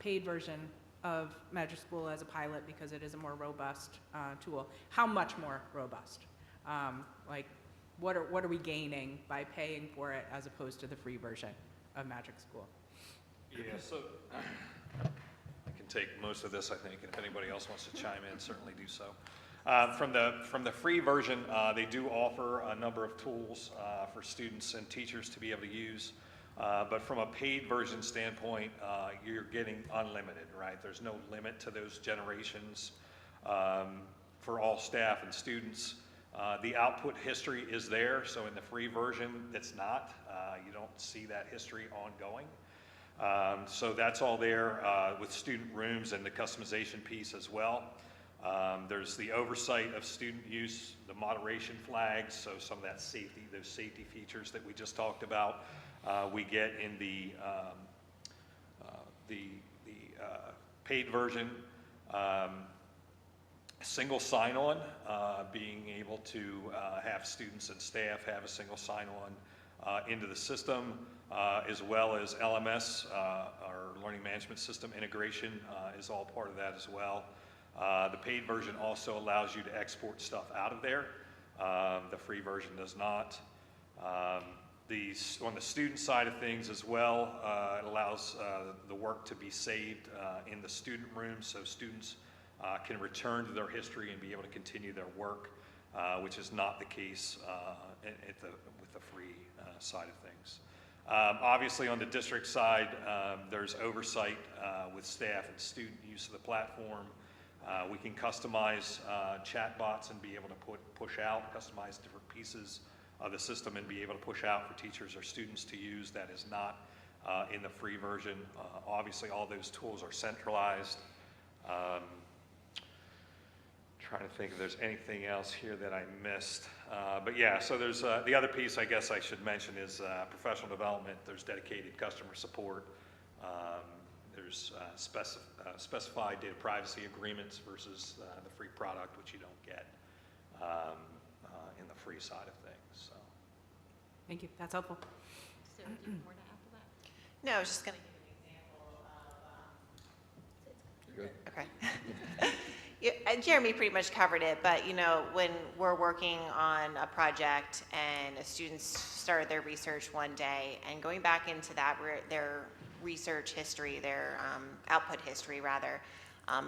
Speaker 17: paid version of Magic School as a pilot because it is a more robust tool. How much more robust? Like, what are we gaining by paying for it as opposed to the free version of Magic School?
Speaker 18: Yeah, so I can take most of this, I think, and if anybody else wants to chime in, certainly do so. From the free version, they do offer a number of tools for students and teachers to be able to use. But from a paid version standpoint, you're getting unlimited, right? There's no limit to those generations for all staff and students. The output history is there, so in the free version, it's not. You don't see that history ongoing. So that's all there with student rooms and the customization piece as well. There's the oversight of student use, the moderation flags, so some of that safety, those safety features that we just talked about, we get in the paid version. Single sign-on, being able to have students and staff have a single sign-on into the system, as well as LMS, our learning management system integration is all part of that as well. The paid version also allows you to export stuff out of there. The free version does not. On the student side of things as well, it allows the work to be saved in the student room, so students can return to their history and be able to continue their work, which is not the case with the free side of things. Obviously, on the district side, there's oversight with staff and student use of the platform. We can customize chat bots and be able to push out, customize different pieces of the system and be able to push out for teachers or students to use that is not in the free version. Obviously, all those tools are centralized. Trying to think if there's anything else here that I missed. But yeah, so there's the other piece I guess I should mention is professional development. There's dedicated customer support. There's specified data privacy agreements versus the free product, which you don't get in the free side of things. So.
Speaker 17: Thank you. That's helpful.
Speaker 5: So, do you have more to add to that?
Speaker 16: No, I was just going to give an example of. Okay. Yeah, Jeremy pretty much covered it, but you know, when we're working on a project and a student started their research one day and going back into that, their research history, their output history rather,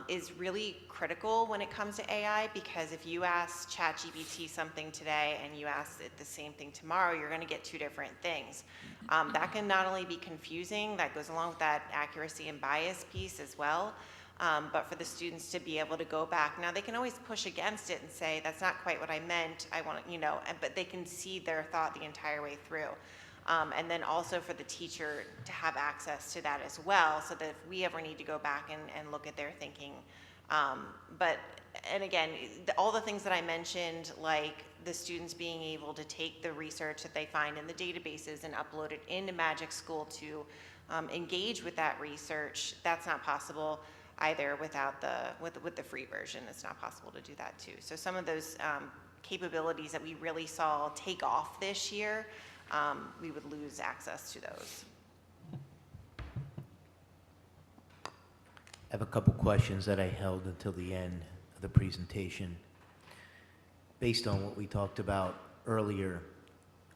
Speaker 16: is really critical when it comes to AI, because if you ask ChatGPT something today and you ask it the same thing tomorrow, you're going to get two different things. That can not only be confusing, that goes along with that accuracy and bias piece as well. But for the students to be able to go back, now they can always push against it and say, that's not quite what I meant, I want to, you know, but they can see their thought the entire way through. And then also for the teacher to have access to that as well, so that if we ever need to go back and look at their thinking. And again, all the things that I mentioned, like the students being able to take the research that they find in the databases and upload it into Magic School to engage with that research, that's not possible either without with the free version. It's not possible to do that too. So some of those capabilities that we really saw take off this year, we would lose access to those.
Speaker 9: I have a couple questions that I held until the end of the presentation. Based on what we talked about earlier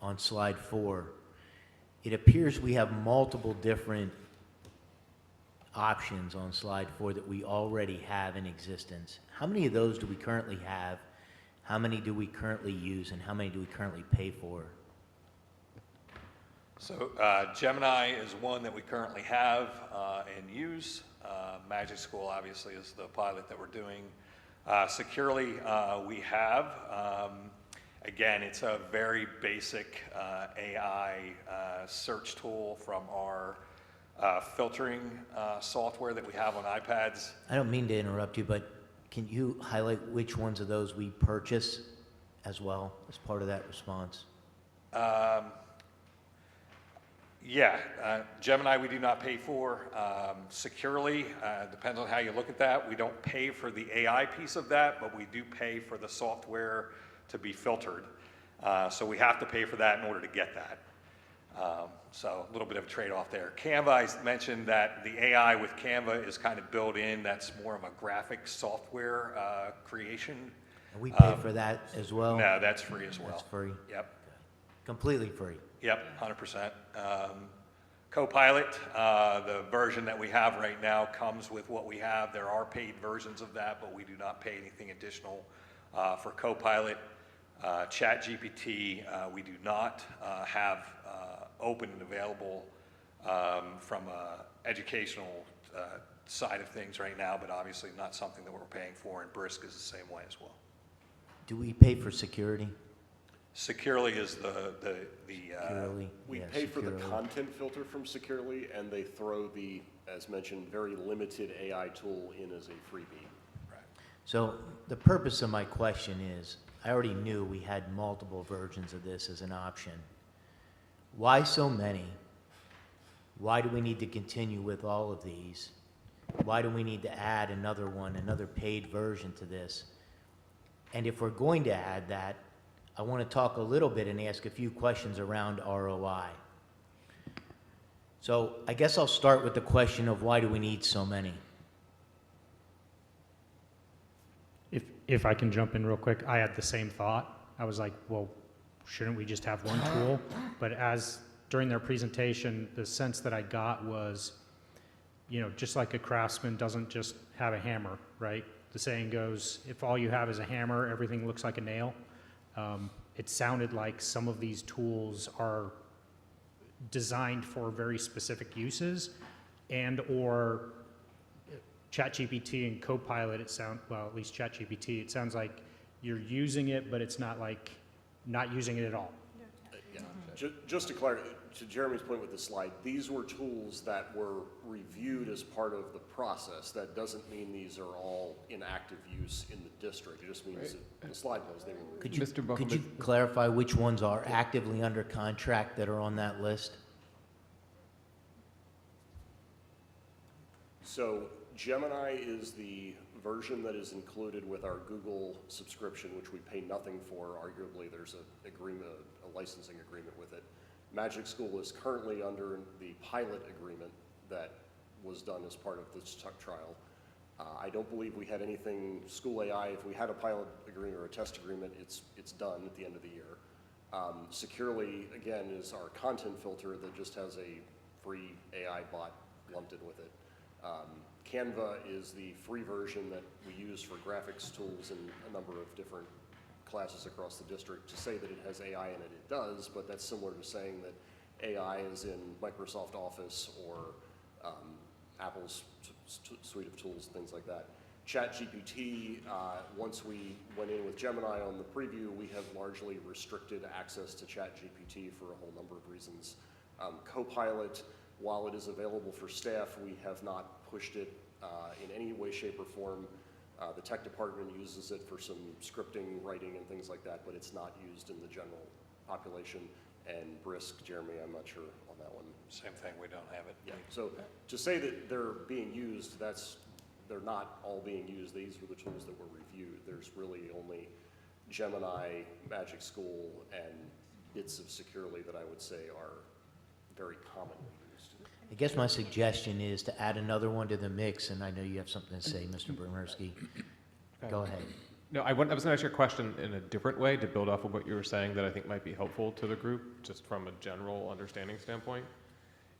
Speaker 9: on slide 4, it appears we have multiple different options on slide 4 that we already have in existence. How many of those do we currently have? How many do we currently use, and how many do we currently pay for?
Speaker 18: So Gemini is one that we currently have and use. Magic School obviously is the pilot that we're doing. Securely we have. Again, it's a very basic AI search tool from our filtering software that we have on iPads.
Speaker 9: I don't mean to interrupt you, but can you highlight which ones of those we purchase as well as part of that response?
Speaker 18: Gemini we do not pay for. Securely, depends on how you look at that. We don't pay for the AI piece of that, but we do pay for the software to be filtered. So we have to pay for that in order to get that. So a little bit of a trade-off there. Canva, I mentioned that the AI with Canva is kind of built in. That's more of a graphic software creation.
Speaker 9: And we pay for that as well?
Speaker 18: No, that's free as well.
Speaker 9: That's free?
Speaker 18: Yep.
Speaker 9: Completely free?
Speaker 18: Yep, 100%. Copilot, the version that we have right now comes with what we have. There are paid versions of that, but we do not pay anything additional for Copilot. ChatGPT, we do not have open and available from an educational side of things right now, but obviously not something that we're paying for, and Brisk is the same way as well.
Speaker 9: Do we pay for security?
Speaker 18: Securely is
Speaker 9: Securely,
Speaker 2: We
Speaker 9: yeah,
Speaker 2: pay for the
Speaker 9: Securely.
Speaker 2: content filter from Securely, and they throw the, as mentioned, very limited AI tool in as a freebie.
Speaker 9: So the purpose of my question is, I already knew we had multiple versions of this as an option. Why so many? Why do we need to continue with all of these? Why do we need to add another one, another paid version to this? And if we're going to add that, I want to talk a little bit and ask a few questions around ROI. So I guess I'll start with the question of why do we need so many?
Speaker 10: If I can jump in real quick, I had the same thought. I was like, well, shouldn't we just have one tool? But during their presentation, the sense that I got was, just like a craftsman doesn't just have a hammer, right? The saying goes, if all you have is a hammer, everything looks like a nail. It sounded like some of these tools are designed for very specific uses, and or ChatGPT and Copilot, at least ChatGPT, it sounds like you're using it, but it's not like not using it at all.
Speaker 2: Just to clarify, to Jeremy's point with the slide, these were tools that were reviewed as part of the process. That doesn't mean these are all in active use in the district. It just means that the slide was they were reviewed.
Speaker 9: Could you clarify which ones are actively under contract that are on that list?
Speaker 2: So Gemini is the version that is included with our Google subscription, which we pay nothing for. Arguably, there's a licensing agreement with it. Magic School is currently under the pilot agreement that was done as part of this trial. I don't believe we had anything, School AI, if we had a pilot agreement or a test agreement, it's done at the end of the year. Securely, again, is our content filter that just has a free AI bot lumped in with it. Canva is the free version that we use for graphics tools in a number of different classes across the district. To say that it has AI in it, it does, but that's similar to saying that AI is in Microsoft Office or Apple's suite of tools, things like that. ChatGPT, once we went in with Gemini on the preview, we have largely restricted access to ChatGPT for a whole number of reasons. Copilot, while it is available for staff, we have not pushed it in any way, shape, or form. The tech department uses it for some scripting, writing, and things like that, but it's not used in the general population. And Brisk, Jeremy, I'm not sure on that one.
Speaker 18: Same thing, we don't have it.
Speaker 2: Yeah, so to say that they're being used, they're not all being used. These were the tools that were reviewed. There's really only Gemini, Magic School, and bits of Securely that I would say are very commonly used.
Speaker 9: I guess my suggestion is to add another one to the mix, and I know you have something to say, Mr. Berners-Ky. Go ahead.
Speaker 3: No, I was going to ask you a question in a different way to build off of what you were saying that I think might be helpful to the group, just from a general understanding standpoint.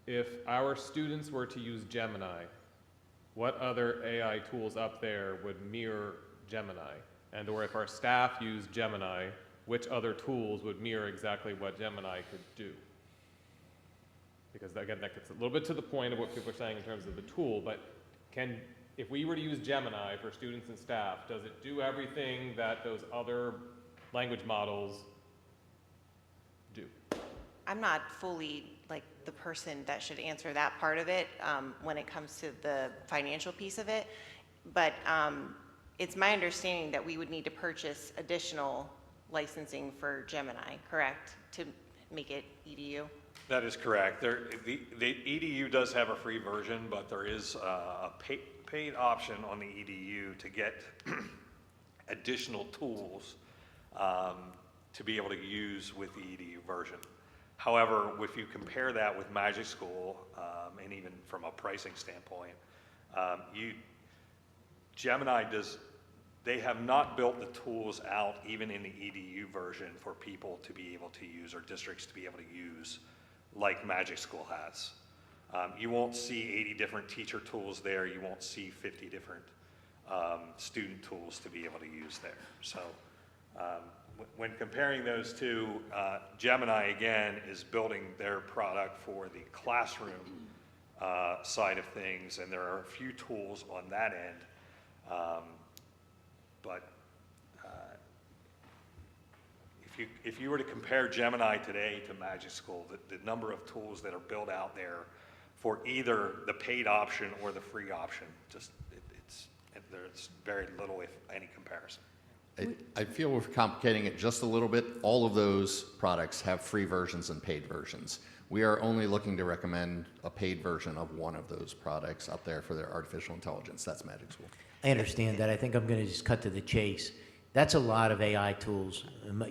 Speaker 3: If our students were to use Gemini, what other AI tools up there would mirror Gemini? And or if our staff used Gemini, which other tools would mirror exactly what Gemini could do? Because again, that gets a little bit to the point of what people are saying in terms of the tool, but if we were to use Gemini for students and staff, does it do everything that those other language models do?
Speaker 16: I'm not fully like the person that should answer that part of it when it comes to the financial piece of it, but it's my understanding that we would need to purchase additional licensing for Gemini, correct, to make it EDU?
Speaker 18: That is correct. The EDU does have a free version, but there is a paid option on the EDU to get additional tools to be able to use with the EDU version. However, if you compare that with Magic School, and even from a pricing standpoint, Gemini they have not built the tools out even in the EDU version for people to be able to use or districts to be able to use like Magic School has. You won't see 80 different teacher tools there. You won't see 50 different student tools to be able to use there. So when comparing those two, Gemini, again, is building their product for the classroom side of things, and there are a few tools on that end. But if if you were to compare Gemini today to Magic School, the number of tools that are built out there for either the paid option or the free option, just there's very little, if any, comparison.
Speaker 13: I feel we're complicating it just a little bit. All of those products have free versions and paid versions. We are only looking to recommend a paid version of one of those products out there for their artificial intelligence. That's Magic School.
Speaker 9: I understand that. I think I'm going to just cut to the chase. That's a lot of AI tools.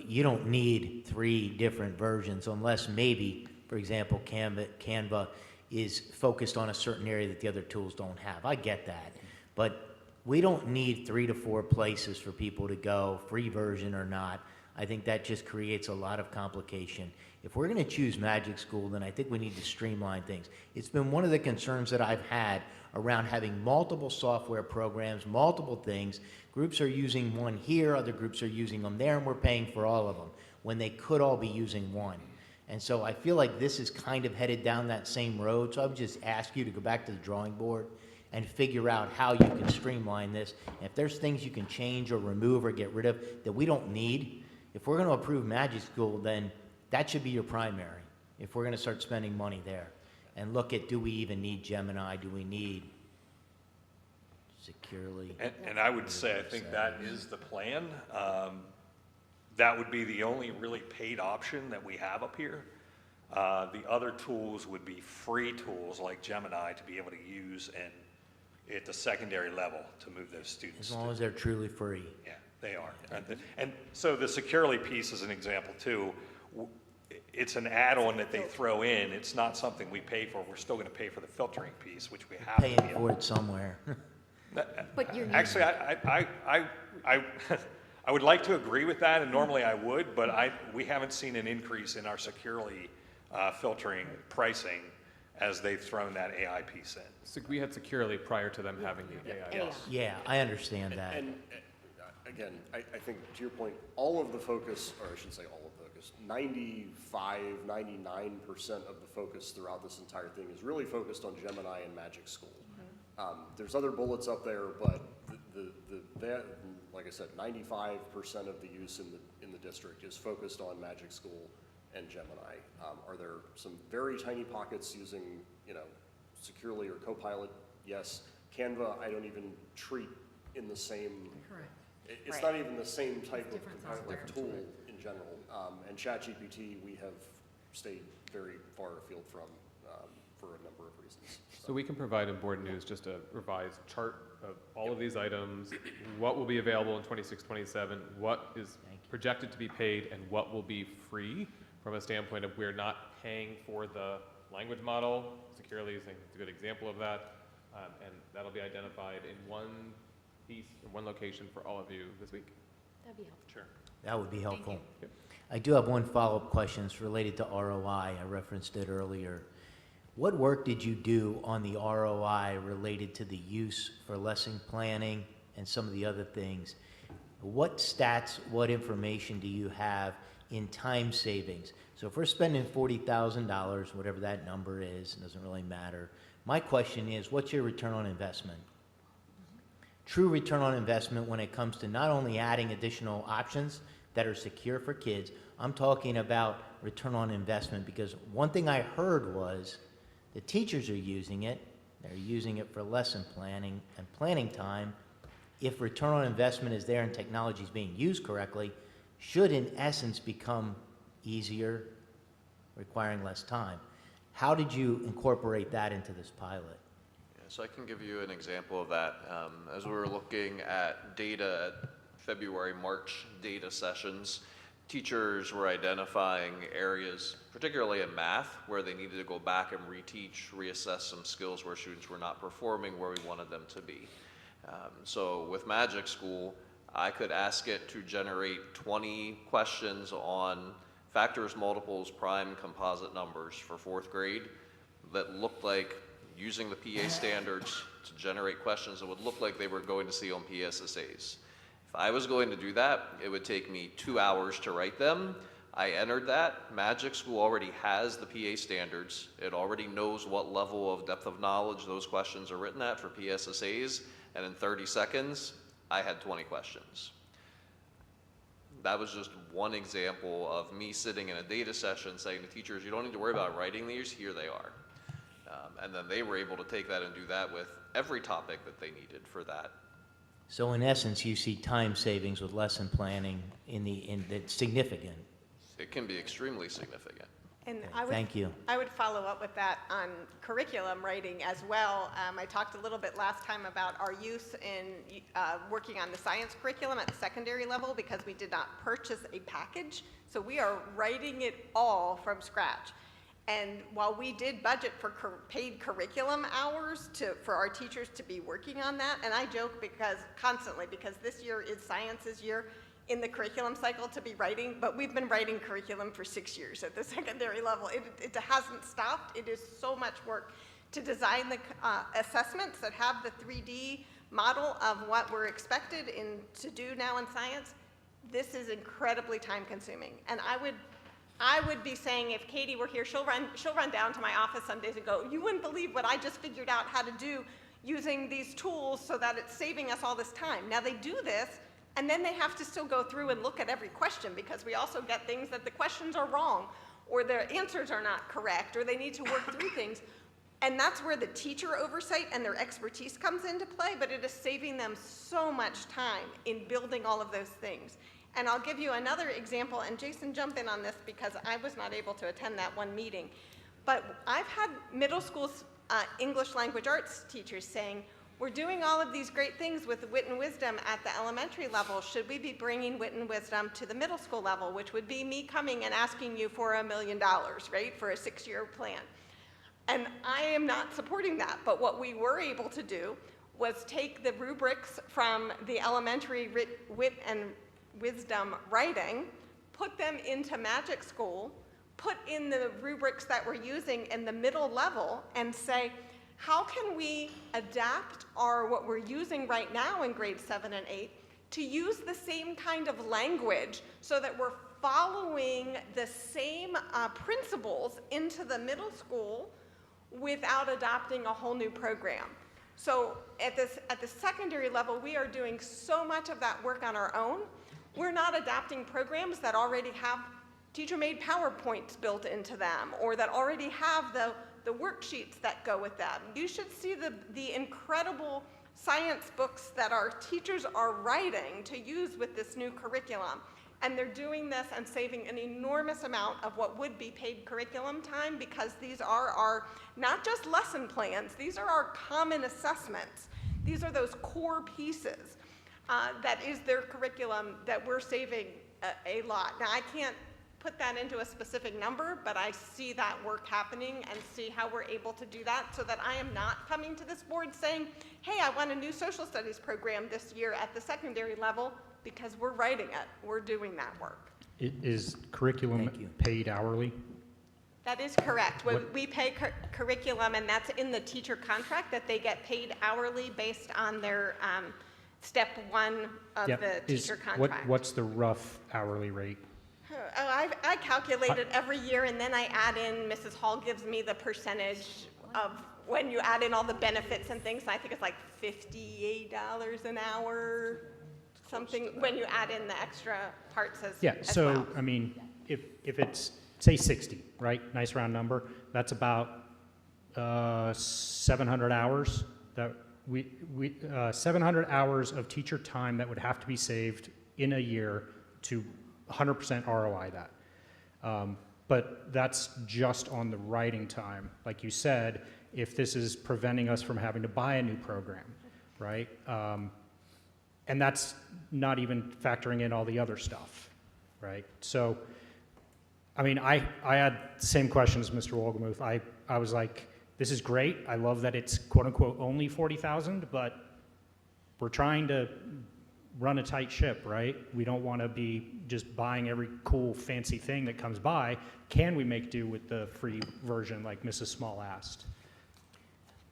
Speaker 9: You don't need 3 different versions unless maybe, for example, Canva is focused on a certain area that the other tools don't have. I get that. But we don't need 3 to 4 places for people to go, free version or not. I think that just creates a lot of complication. If we're going to choose Magic School, then I think we need to streamline things. It's been one of the concerns that I've had around having multiple software programs, multiple things. Groups are using one here, other groups are using them there, and we're paying for all of them, when they could all be using one. And so I feel like this is kind of headed down that same road, so I would just ask you to go back to the drawing board and figure out how you can streamline this. And if there's things you can change or remove or get rid of that we don't need, if we're going to approve Magic School, then that should be your primary, if we're going to start spending money there. And look at, do we even need Gemini? Do we need Securely?
Speaker 18: And I would say, I think that is the plan. That would be the only really paid option that we have up here. The other tools would be free tools like Gemini to be able to use and at the secondary level to move those students.
Speaker 9: As long as they're truly free.
Speaker 18: Yeah, they are. And so the Securely piece is an example too. It's an add-on that they throw in. It's not something we pay for. We're still going to pay for the filtering piece, which we have to
Speaker 9: Paying
Speaker 18: be able
Speaker 9: for it somewhere.
Speaker 5: But you're
Speaker 18: Actually, I would like to agree with that, and normally I would, but we haven't seen an increase in our Securely filtering pricing as they've thrown that AI piece in.
Speaker 3: So we had Securely prior to them having the AI.
Speaker 5: Yes.
Speaker 9: Yeah, I understand that.
Speaker 2: And again, I think to your point, all of the focus, or I should say all of the focus, 95, 99% of the focus throughout this entire thing is really focused on Gemini and Magic School. There's other bullets up there, but that, like I said, 95% of the use in the district is focused on Magic School and Gemini. Are there some very tiny pockets using, Securely or Copilot? Yes. Canva, I don't even treat in the same.
Speaker 4: Correct.
Speaker 2: It's
Speaker 5: Right.
Speaker 2: not even the same type of
Speaker 4: Different
Speaker 2: competitive
Speaker 4: software.
Speaker 2: tool in general. And ChatGPT, we have stayed very far afield from for a number of reasons.
Speaker 3: So we can provide in board news just a revised chart of all of these items, what will be available in 26, 27, what is projected to be paid, and what will be free from a standpoint of we're not paying for the language model. Securely is a good example of that, and that'll be identified in one piece, in one location for all of you this week.
Speaker 5: That'd be helpful.
Speaker 3: Sure.
Speaker 9: That would be helpful.
Speaker 3: Yep.
Speaker 9: I do have one follow-up question. It's related to ROI. I referenced it earlier. What work did you do on the ROI related to the use for lesson planning and some of the other things? What stats, what information do you have in time savings? So if we're spending $40,000, whatever that number is, it doesn't really matter. My question is, what's your return on investment? True return on investment when it comes to not only adding additional options that are secure for kids, I'm talking about return on investment, because one thing I heard was the teachers are using it, they're using it for lesson planning and planning time. If return on investment is there and technology is being used correctly, should in essence become easier, requiring less time. How did you incorporate that into this pilot?
Speaker 15: So I can give you an example of that. As we were looking at data at February, March data sessions, teachers were identifying areas, particularly in math, where they needed to go back and reteach, reassess some skills where students were not performing where we wanted them to be. So with Magic School, I could ask it to generate 20 questions on factors, multiples, prime, composite numbers for 4th grade that looked like, using the PA standards to generate questions that would look like they were going to see on PSSAs. If I was going to do that, it would take me 2 hours to write them. I entered that. Magic School already has the PA standards. It already knows what level of depth of knowledge those questions are written at for PSSAs, and in 30 seconds, I had 20 questions. That was just one example of me sitting in a data session saying to teachers, you don't need to worry about writing these, here they are. And then they were able to take that and do that with every topic that they needed for that.
Speaker 9: So in essence, you see time savings with lesson planning that's significant.
Speaker 15: It can be extremely significant.
Speaker 14: And
Speaker 9: Okay, thank you.
Speaker 14: I would follow up with that on curriculum writing as well. I talked a little bit last time about our use in working on the science curriculum at the secondary level because we did not purchase a package. So we are writing it all from scratch. And while we did budget for paid curriculum hours for our teachers to be working on that, and I joke constantly because this year is science's year in the curriculum cycle to be writing, but we've been writing curriculum for 6 years at the secondary level. It hasn't stopped. It is so much work to design the assessments that have the 3D model of what we're expected to do now in science. This is incredibly time consuming. And I would be saying if Katie were here, she'll run down to my office some days and go, you wouldn't believe what I just figured out how to do using these tools so that it's saving us all this time. Now they do this, and then they have to still go through and look at every question because we also get things that the questions are wrong or their answers are not correct or they need to work through things. And that's where the teacher oversight and their expertise comes into play, but it is saving them so much time in building all of those things. And I'll give you another example, and Jason, jump in on this because I was not able to attend that one meeting. But I've had middle school English language arts teachers saying, we're doing all of these great things with wit and wisdom at the elementary level. Should we be bringing wit and wisdom to the middle school level, which would be me coming and asking you for $1 million, right, for a 6-year plan? And I am not supporting that, but what we were able to do was take the rubrics from the elementary wit and wisdom writing, put them into Magic School, put in the rubrics that we're using in the middle level and say, how can we adapt what we're using right now in grades 7 and 8 to use the same kind of language so that we're following the same principles into the middle school without adopting a whole new program. So at the secondary level, we are doing so much of that work on our own. We're not adapting programs that already have teacher-made PowerPoints built into them or that already have the worksheets that go with them. You should see the incredible science books that our teachers are writing to use with this new curriculum. And they're doing this and saving an enormous amount of what would be paid curriculum time because these are our, not just lesson plans, these are our common assessments. These are those core pieces that is their curriculum that we're saving a lot. Now, I can't put that into a specific number, but I see that work happening and see how we're able to do that so that I am not coming to this board saying, hey, I want a new social studies program this year at the secondary level because we're writing it. We're doing that work.
Speaker 10: Is curriculum paid hourly?
Speaker 14: That is correct. We pay curriculum, and that's in the teacher contract that they get paid hourly based on their step 1 of the teacher contract.
Speaker 10: What's the rough hourly rate?
Speaker 14: Oh, I calculate it every year, and then I add in, Mrs. Hall gives me the percentage of when you add in all the benefits and things, and I think it's like $58 an hour, something, when you add in the extra parts as
Speaker 10: So,
Speaker 14: well.
Speaker 10: I mean, if it's, say 60, right? Nice round number. That's about 700 hours that 700 hours of teacher time that would have to be saved in a year to 100% ROI that. But that's just on the writing time. Like you said, if this is preventing us from having to buy a new program, right? And that's not even factoring in all the other stuff, right? So, I mean, I had the same question as Mr. Wolgemuth. I was like, this is great. I love that it's quote unquote only 40,000, but we're trying to run a tight ship, right? We don't want to be just buying every cool fancy thing that comes by. Can we make do with the free version like Mrs. Small asked?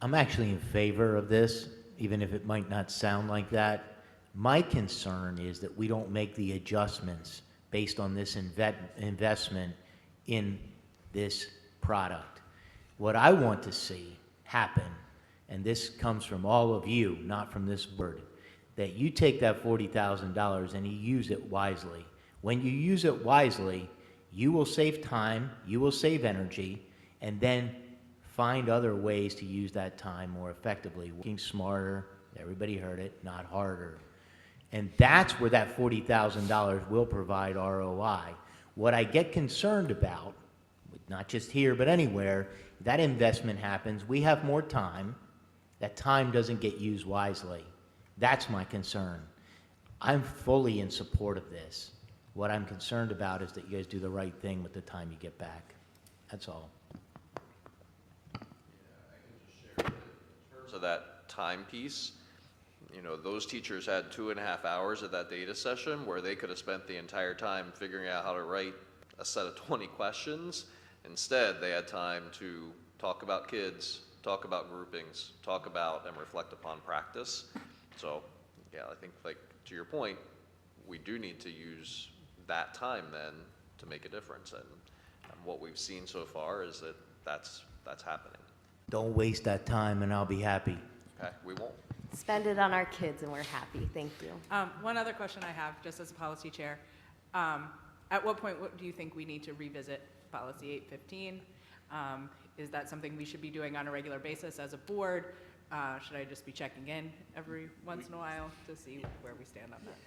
Speaker 9: I'm actually in favor of this, even if it might not sound like that. My concern is that we don't make the adjustments based on this investment in this product. What I want to see happen, and this comes from all of you, not from this board, that you take that $40,000 and you use it wisely. When you use it wisely, you will save time, you will save energy, and then find other ways to use that time more effectively, working smarter, everybody heard it, not harder. And that's where that $40,000 will provide ROI. What I get concerned about, not just here but anywhere, that investment happens, we have more time, that time doesn't get used wisely. That's my concern. I'm fully in support of this. What I'm concerned about is that you guys do the right thing with the time you get back. That's all.
Speaker 15: So that time piece, you know, those teachers had 2.5 hours of that data session where they could have spent the entire time figuring out how to write a set of 20 questions. Instead, they had time to talk about kids, talk about groupings, talk about and reflect upon practice. So, yeah, I think, like, to your point, we do need to use that time then to make a difference. And what we've seen so far is that that's happening.
Speaker 9: Don't waste that time and I'll be happy.
Speaker 15: Okay, we won't.
Speaker 5: Spend it on our kids and we're happy. Thank you.
Speaker 17: One other question I have, just as a policy chair. At what point do you think we need to revisit policy 815? Is that something we should be doing on a regular basis as a board? Should I just be checking in every once in a while to see where we stand on that?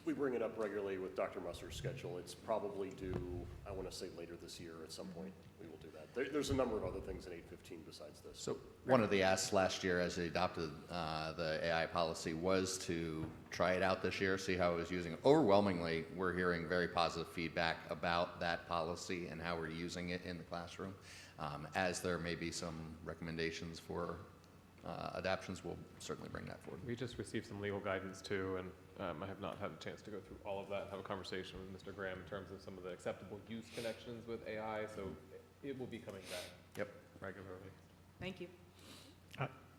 Speaker 2: We bring it up regularly with Dr. Musser's schedule. It's probably due, I want to say later this year at some point. We will do that. There's a number of other things in 815 besides this.
Speaker 13: So one of the asks last year as they adopted the AI policy was to try it out this year, see how it was using it. Overwhelmingly, we're hearing very positive feedback about that policy and how we're using it in the classroom. As there may be some recommendations for adaptions, we'll certainly bring that forward.
Speaker 3: We just received some legal guidance too, and I have not had a chance to go through all of that and have a conversation with Mr. Graham in terms of some of the acceptable use connections with AI, so it will be coming back regularly.
Speaker 17: Thank you.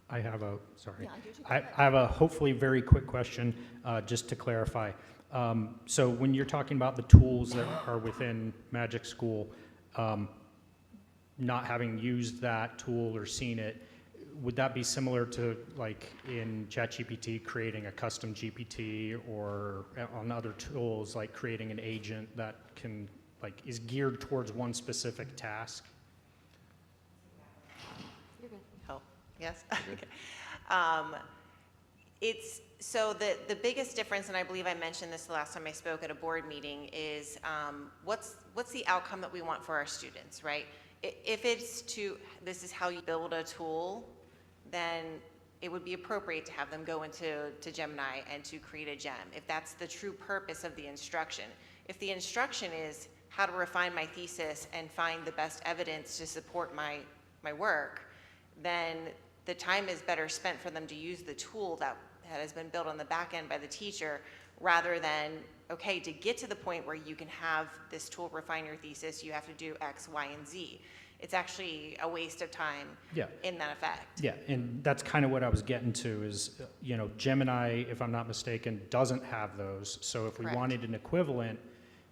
Speaker 10: I have a, sorry.
Speaker 1: Yeah, you should go
Speaker 10: I
Speaker 1: ahead.
Speaker 10: have a hopefully very quick question, just to clarify. So when you're talking about the tools that are within Magic School, not having used that tool or seen it, would that be similar to, like, in ChatGPT, creating a custom GPT, or on other tools, like creating an agent that can, like, is geared towards one specific task?
Speaker 5: You're good.
Speaker 16: Oh, yes? Okay. It's, so the biggest difference, and I believe I mentioned this the last time I spoke at a board meeting, is what's the outcome that we want for our students, right? If it's this is how you build a tool, then it would be appropriate to have them go into Gemini and to create a gem, if that's the true purpose of the instruction. If the instruction is how to refine my thesis and find the best evidence to support my work, then the time is better spent for them to use the tool that has been built on the back end by the teacher, rather than, okay, to get to the point where you can have this tool refine your thesis, you have to do X, Y, and Z. It's actually a waste of time in that effect.
Speaker 10: Yeah, and that's kind of what I was getting to is, you know, Gemini, if I'm not mistaken, doesn't have those. So if we
Speaker 16: Correct.
Speaker 10: wanted an equivalent,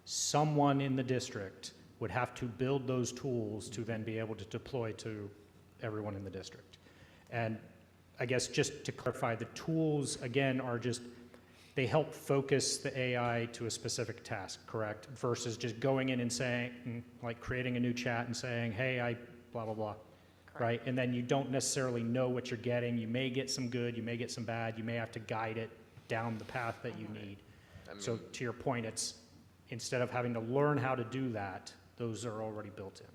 Speaker 10: someone in the district would have to build those tools to then be able to deploy to everyone in the district. And I guess just to clarify, the tools, again, are just, they help focus the AI to a specific task, correct? Versus just going in and saying, like creating a new chat and saying, hey, I blah, blah, blah, right? And then you don't necessarily know what you're getting. You may get some good, you may get some bad, you may have to guide it down the path that you need. So to your point, it's, instead of having to learn how to do that, those are already built in.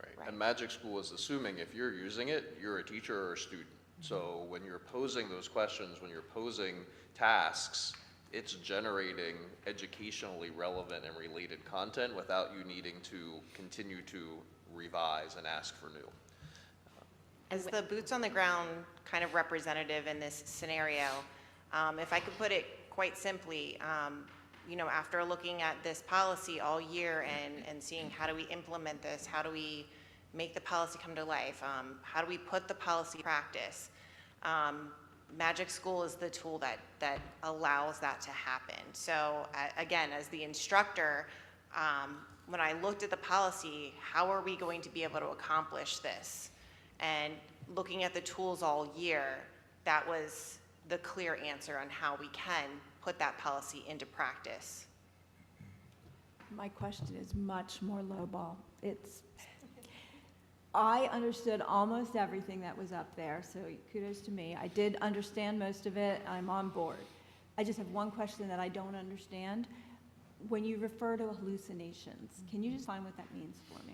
Speaker 15: Right. And Magic School is assuming if you're using it, you're a teacher or a student. So when you're posing those questions, when you're posing tasks, it's generating educationally relevant and related content without you needing to continue to revise and ask for new.
Speaker 16: As the boots on the ground kind of representative in this scenario, if I could put it quite simply, you know, after looking at this policy all year and seeing how do we implement this, how do we make the policy come to life, how do we put the policy in practice, Magic School is the tool that allows that to happen. So again, as the instructor, when I looked at the policy, how are we going to be able to accomplish this? And looking at the tools all year, that was the clear answer on how we can put that policy into practice.
Speaker 1: My question is much more lowball. I understood almost everything that was up there, so kudos to me. I did understand most of it. I'm on board. I just have one question that I don't understand. When you refer to hallucinations, can you just define what that means for me?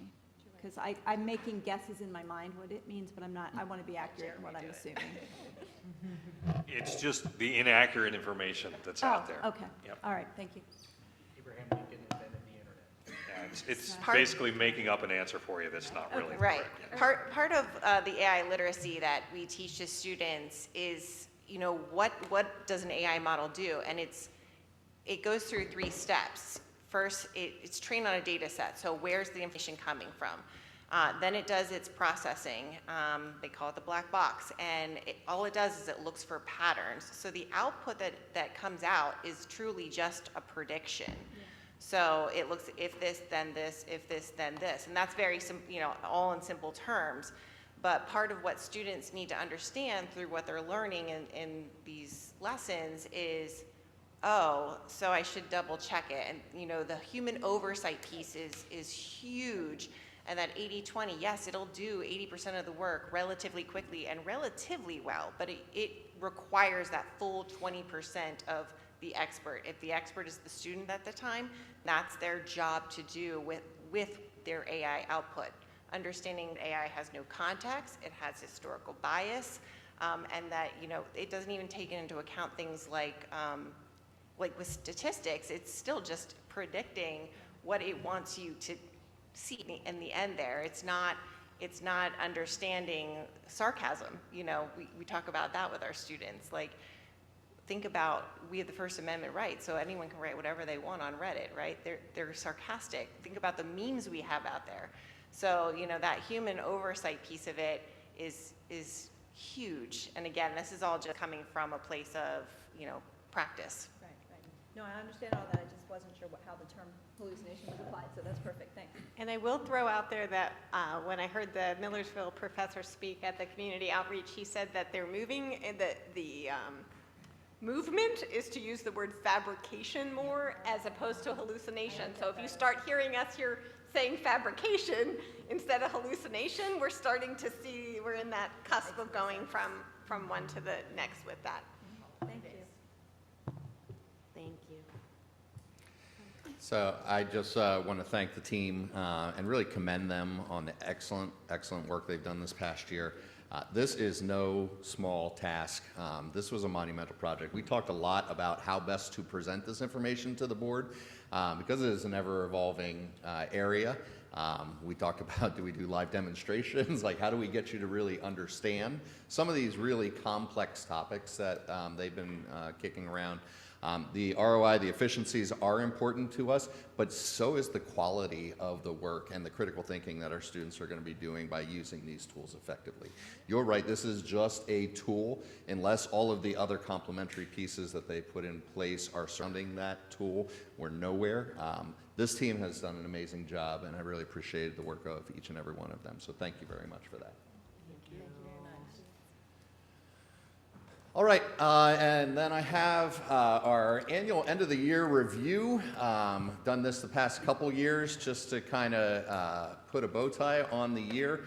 Speaker 1: Because I'm making guesses in my mind what it means, but I want to be accurate in what I'm assuming.
Speaker 18: It's just the inaccurate information that's out there.
Speaker 1: Oh, okay.
Speaker 18: Yep.
Speaker 1: All right, thank you.
Speaker 10: Abraham Lincoln invented the internet.
Speaker 18: Yeah, it's basically making up an answer for you that's not really
Speaker 16: Right.
Speaker 18: correct.
Speaker 16: Part of the AI literacy that we teach to students is, what does an AI model do? And it goes through 3 steps. First, it's trained on a data set. So where's the information coming from? Then it does its processing. They call it the black box. And all it does is it looks for patterns. So the output that comes out is truly just a prediction. Yeah. So it looks, if this, then this, if this, then this. And that's very, all in simple terms. But part of what students need to understand through what they're learning in these lessons is, oh, so I should double check it. And, the human oversight piece is huge. And that 80-20, yes, it'll do 80% of the work relatively quickly and relatively well, but it requires that full 20% of the expert. If the expert is the student at the time, that's their job to do with their AI output. Understanding that AI has no context, it has historical bias, and that, it doesn't even take into account things like with statistics, it's still just predicting what it wants you to see in the end there. It's not understanding sarcasm. We talk about that with our students. Like, think about, we have the First Amendment right, so anyone can write whatever they want on Reddit, right? They're sarcastic. Think about the memes we have out there. So, that human oversight piece of it is huge. And again, this is all just coming from a place of, practice.
Speaker 1: Right. No, I understand all that. I just wasn't sure how the term hallucination was applied, so that's perfect. Thanks.
Speaker 14: And I will throw out there that when I heard the Millersville professor speak at the community outreach, he said that they're moving, the movement is to use the word fabrication more as opposed to hallucination. So if you start hearing us here saying fabrication instead of hallucination, we're starting to see we're in that cusp of going from one to the next with that.
Speaker 1: Thank you.
Speaker 5: Thank you.
Speaker 13: So I just want to thank the team and really commend them on the excellent work they've done this past year. This is no small task. This was a monumental project. We talked a lot about how best to present this information to the board because it is an ever-evolving area. We talked about, do we do live demonstrations? Like, how do we get you to really understand some of these really complex topics that they've been kicking around? The ROI, the efficiencies are important to us, but so is the quality of the work and the critical thinking that our students are going to be doing by using these tools effectively. You're right, this is just a tool. Unless all of the other complementary pieces that they put in place are surrounding that tool, we're nowhere. This team has done an amazing job, and I really appreciated the work of each and every one of them. So thank you very much for that. All right, and then I have our annual end of the year review. Done this the past couple years just to kind of put a bow tie on the year.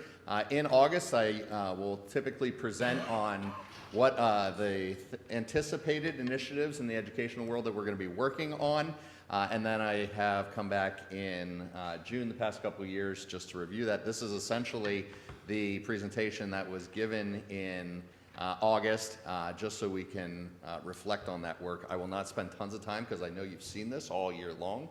Speaker 13: In August, I will typically present on what the anticipated initiatives in the educational world that we're going to be working on. And then I have come back in June the past couple of years just to review that. This is essentially the presentation that was given in August, just so we can reflect on that work. I will not spend tons of time because I know you've seen this all year long.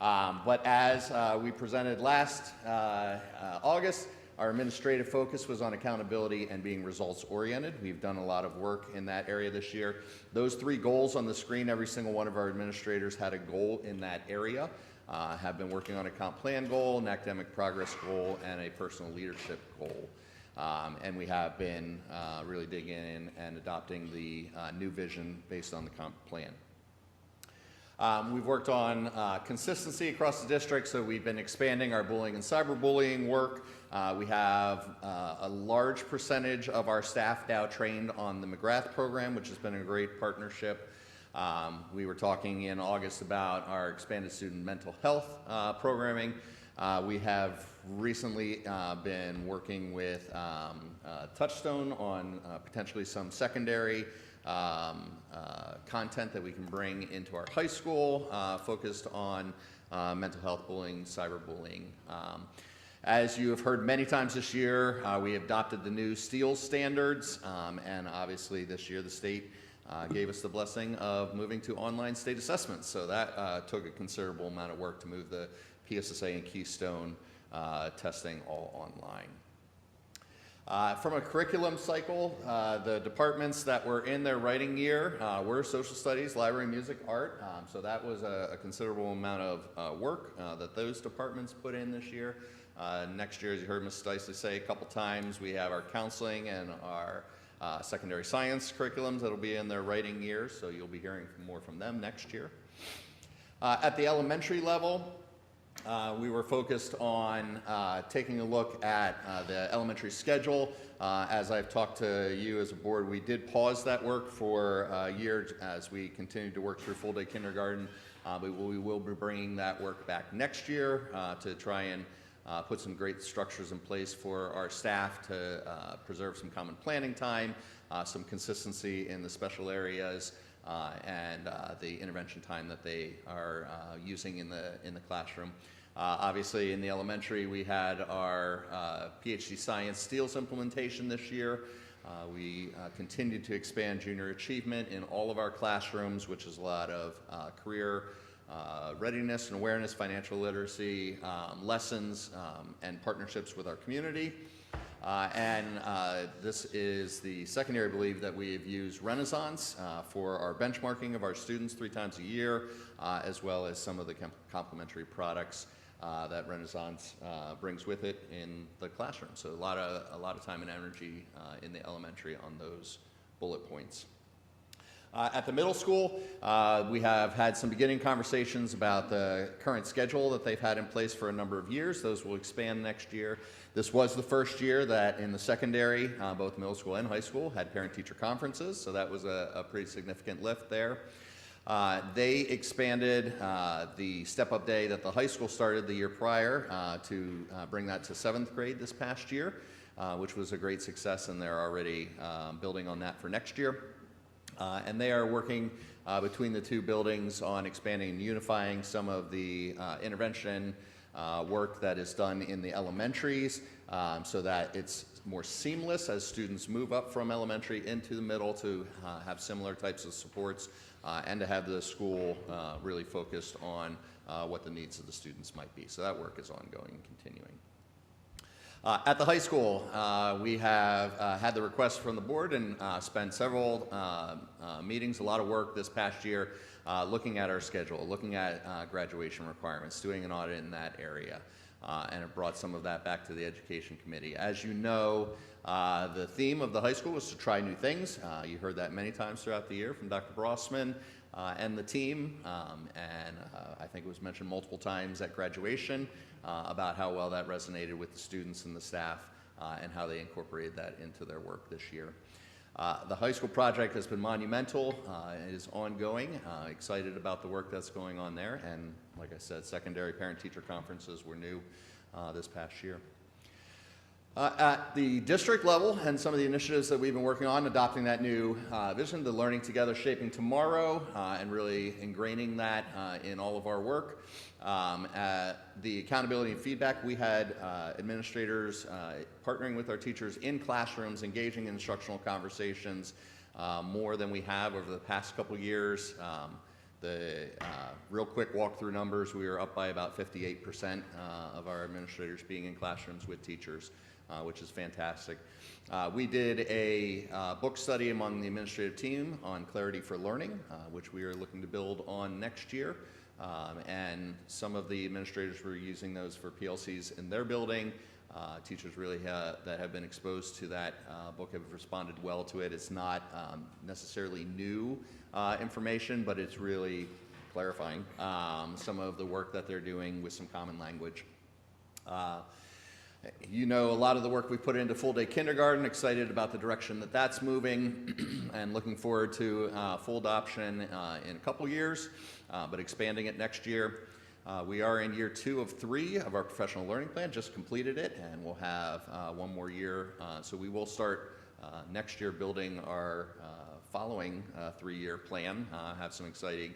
Speaker 13: But as we presented last August, our administrative focus was on accountability and being results-oriented. We've done a lot of work in that area this year. Those 3 goals on the screen, every single one of our administrators had a goal in that area. Have been working on a comp plan goal, an academic progress goal, and a personal leadership goal. And we have been really digging in and adopting the new vision based on the comp plan. We've worked on consistency across the district, so we've been expanding our bullying and cyberbullying work. We have a large percentage of our staff now trained on the McGrath program, which has been a great partnership. We were talking in August about our expanded student mental health programming. We have recently been working with Touchstone on potentially some secondary content that we can bring into our high school, focused on mental health, bullying, cyberbullying. As you have heard many times this year, we adopted the new STEEL standards, and obviously this year the state gave us the blessing of moving to online state assessments. So that took a considerable amount of work to move the PSSA and Keystone testing all online. From a curriculum cycle, the departments that were in their writing year were social studies, library, music, art. So that was a considerable amount of work that those departments put in this year. Next year, as you heard Ms. Steisley say a couple times, we have our counseling and our secondary science curriculums that will be in their writing years, so you'll be hearing more from them next year. At the elementary level, we were focused on taking a look at the elementary schedule. As I've talked to you as a board, we did pause that work for a year as we continued to work through full-day kindergarten, but we will be bringing that work back next year to try and put some great structures in place for our staff to preserve some common planning time, some consistency in the special areas, and the intervention time that they are using in the classroom. Obviously, in the elementary, we had our PhD Science STEELS implementation this year. We continued to expand junior achievement in all of our classrooms, which is a lot of career readiness and awareness, financial literacy, lessons, and partnerships with our community. This is the second year, I believe, that we've used Renaissance for our benchmarking of our students 3 times a year, as well as some of the complementary products that Renaissance brings with it in the classroom. So a lot of time and energy in the elementary on those bullet points. At the middle school, we have had some beginning conversations about the current schedule that they've had in place for a number of years. Those will expand next year. This was the first year that in the secondary, both middle school and high school, had parent-teacher conferences, so that was a pretty significant lift there. They expanded the step-up day that the high school started the year prior to bring that to 7th grade this past year, which was a great success, and they're already building on that for next year. And they are working between the two buildings on expanding and unifying some of the intervention work that is done in the elementaries so that it's more seamless as students move up from elementary into the middle to have similar types of supports and to have the school really focused on what the needs of the students might be. So that work is ongoing and continuing. At the high school, we have had the request from the board and spent several meetings, a lot of work this past year looking at our schedule, looking at graduation requirements, doing an audit in that area, and it brought some of that back to the education committee. As you know, the theme of the high school was to try new things. You heard that many times throughout the year from Dr. Brossman and the team, and I think it was mentioned multiple times at graduation about how well that resonated with the students and the staff and how they incorporated that into their work this year. The high school project has been monumental. It is ongoing. Excited about the work that's going on there, and like I said, secondary parent-teacher conferences were new this past year. At the district level and some of the initiatives that we've been working on, adopting that new vision, the Learning Together, Shaping Tomorrow, and really ingraining that in all of our work. At the accountability and feedback, we had administrators partnering with our teachers in classrooms, engaging in instructional conversations more than we have over the past couple years. The real quick walkthrough numbers, we are up by about 58% of our administrators being in classrooms with teachers, which is fantastic. We did a book study among the administrative team on Clarity for Learning, which we are looking to build on next year. And some of the administrators were using those for PLCs in their building. Teachers really that have been exposed to that book have responded well to it. It's not necessarily new information, but it's really clarifying some of the work that they're doing with some common language. You know a lot of the work we put into full-day kindergarten, excited about the direction that that's moving, and looking forward to full adoption in a couple years, but expanding it next year. We are in year 2 of 3 of our professional learning plan, just completed it, and we'll have 1 more year. So we will start next year building our following 3-year plan, have some exciting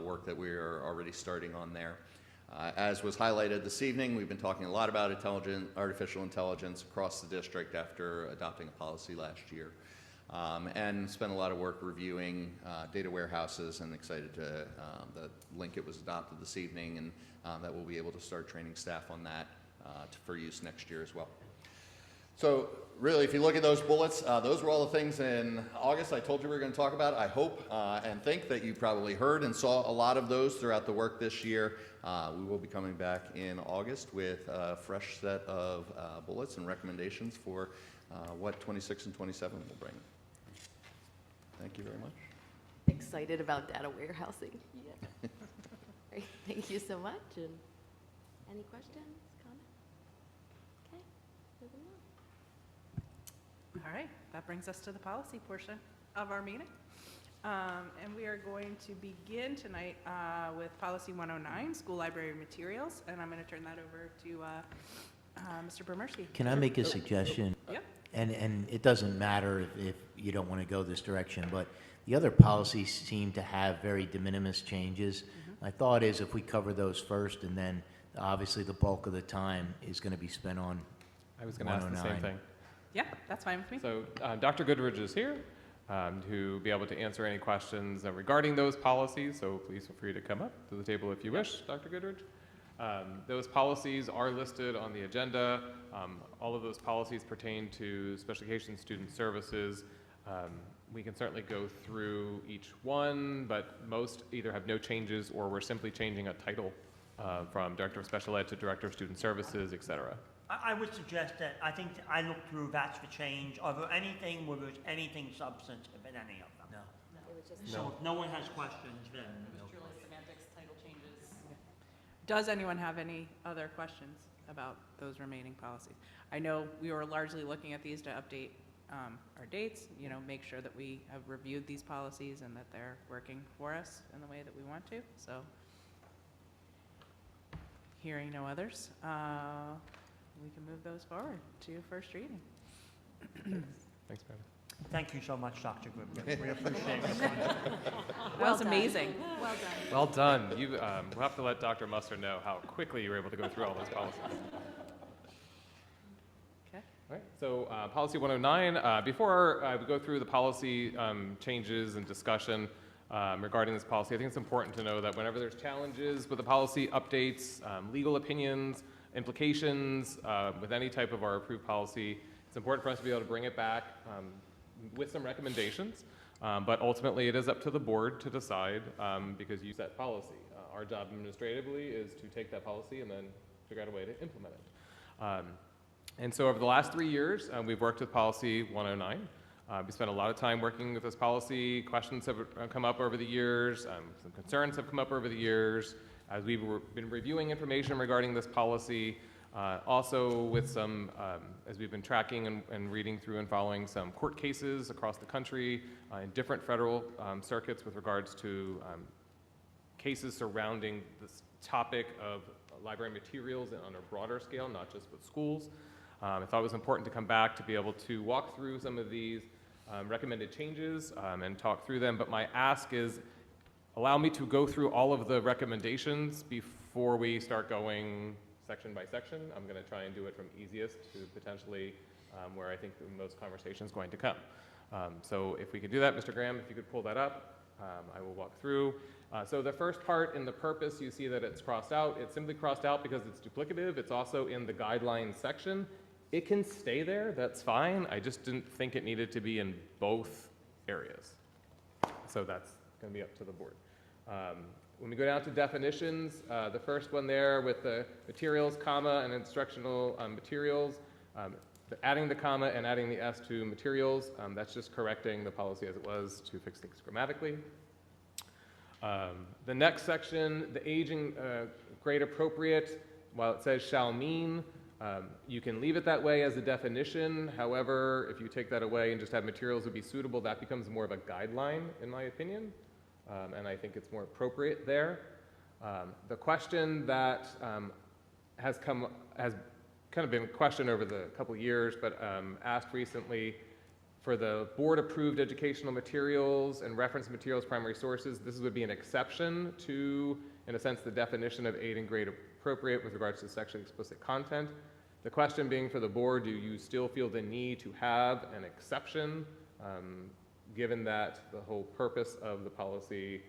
Speaker 13: work that we are already starting on there. As was highlighted this evening, we've been talking a lot about artificial intelligence across the district after adopting a policy last year, and spent a lot of work reviewing data warehouses, and excited to that Linkit was adopted this evening, and that we'll be able to start training staff on that for use next year as well. So really, if you look at those bullets, those were all the things in August I told you we were going to talk about. I hope and think that you probably heard and saw a lot of those throughout the work this year. We will be coming back in August with a fresh set of bullets and recommendations for what 26 and 27 will bring. Thank you very much.
Speaker 5: Excited about data warehousing. Yeah. Great. Thank you so much. And any questions, comments? Okay, moving on.
Speaker 17: All right, that brings us to the policy portion of our meeting. And we are going to begin tonight with Policy 109, School Library Materials, and I'm going to turn that over to Mr. Bremerski.
Speaker 9: Can I make a suggestion?
Speaker 17: Yep.
Speaker 9: And it doesn't matter if you don't want to go this direction, but the other policies seem to have very de minimis changes. My thought is if we cover those first, and then obviously the bulk of the time is going to be spent on
Speaker 3: I was going to ask the same thing.
Speaker 17: Yeah, that's fine with me.
Speaker 3: So Dr. Goodridge is here to be able to answer any questions regarding those policies, so please feel free to come up to the table if you wish, Dr. Goodridge. Those policies are listed on the agenda. All of those policies pertain to special education student services. We can certainly go through each one, but most either have no changes or we're simply changing a title from Director of Special Ed to Director of Student Services, et cetera.
Speaker 6: I would suggest that, I think I looked through that's for change. Are there anything where there's anything substantive in any of them? No. So if no one has questions, then.
Speaker 17: Purely semantics, title changes. Does anyone have any other questions about those remaining policies? I know we were largely looking at these to update our dates, make sure that we have reviewed these policies and that they're working for us in the way that we want to. So, hearing no others, we can move those forward to first reading.
Speaker 3: Thanks, Brandon.
Speaker 6: Thank you so much, Dr. Goodwin. We appreciate it.
Speaker 17: That was amazing.
Speaker 5: Well done.
Speaker 3: Well done. We'll have to let Dr. Musser know how quickly you were able to go through all those policies.
Speaker 17: Okay.
Speaker 3: All right, so Policy 109, before we go through the policy changes and discussion regarding this policy, I think it's important to know that whenever there's challenges with the policy updates, legal opinions, implications with any type of our approved policy, it's important for us to be able to bring it back with some recommendations, but ultimately it is up to the board to decide because you set policy. Our job administratively is to take that policy and then figure out a way to implement it. And so over the last 3 years, we've worked with Policy 109. We spent a lot of time working with this policy. Questions have come up over the years. Some concerns have come up over the years. As we've been reviewing information regarding this policy, also with some, as we've been tracking and reading through and following some court cases across the country in different federal circuits with regards to cases surrounding this topic of library materials on a broader scale, not just with schools. I thought it was important to come back to be able to walk through some of these recommended changes and talk through them, but my ask is allow me to go through all of the recommendations before we start going section by section. I'm going to try and do it from easiest to potentially where I think the most conversation is going to come. So if we could do that, Mr. Graham, if you could pull that up, I will walk through. So the first part in the purpose, you see that it's crossed out. It's simply crossed out because it's duplicative. It's also in the guidelines section. It can stay there, that's fine. I just didn't think it needed to be in both areas. So that's going to be up to the board. When we go down to definitions, the first one there with the materials, comma, and instructional materials, adding the comma and adding the S to materials, that's just correcting the policy as it was to fix things grammatically. The next section, the age and grade appropriate, while it says shall mean, You can leave it that way as a definition. However, if you take that away and just have materials would be suitable, that becomes more of a guideline, in my opinion, and I think it's more appropriate there. The question that has kind of been questioned over the couple years, but asked recently for the board-approved educational materials and reference materials primary sources, this would be an exception to, in a sense, the definition of aid and grade appropriate with regards to sexually explicit content. The question being for the board, do you still feel the need to have an exception, given that the whole purpose of the policy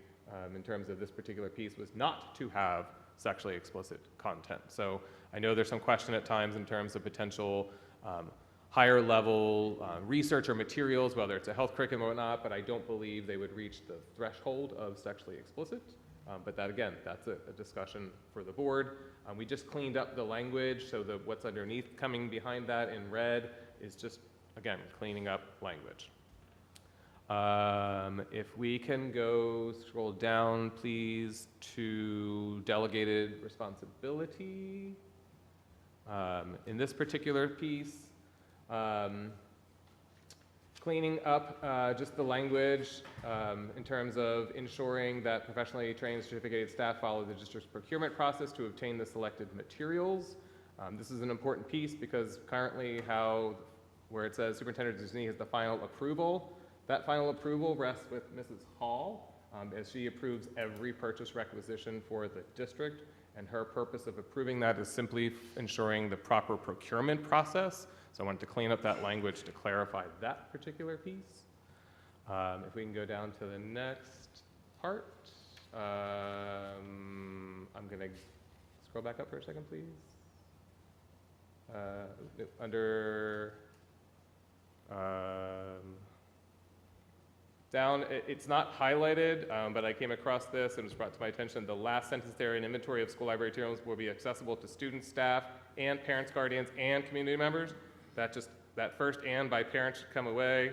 Speaker 3: in terms of this particular piece was not to have sexually explicit content? So I know there's some question at times in terms of potential higher level research or materials, whether it's a health curriculum or not, but I don't believe they would reach the threshold of sexually explicit. But that, again, that's a discussion for the board. We just cleaned up the language, so what's underneath coming behind that in red is just, again, cleaning up language. If we can scroll down, please, to delegated responsibility. In this particular piece, cleaning up just the language in terms of ensuring that professionally trained certificated staff follow the district's procurement process to obtain the selected materials. This is an important piece because currently where it says Superintendent Disney has the final approval, that final approval rests with Mrs. Hall as she approves every purchase requisition for the district, and her purpose of approving that is simply ensuring the proper procurement process. So I wanted to clean up that language to clarify that particular piece. If we can go down to the next part. I'm going to scroll back up for a second, please. Under down, it's not highlighted, but I came across this and it was brought to my attention. The last sentence there, an inventory of school library materials will be accessible to students, staff, and parents, guardians, and community members. That first "and" by parents should come away.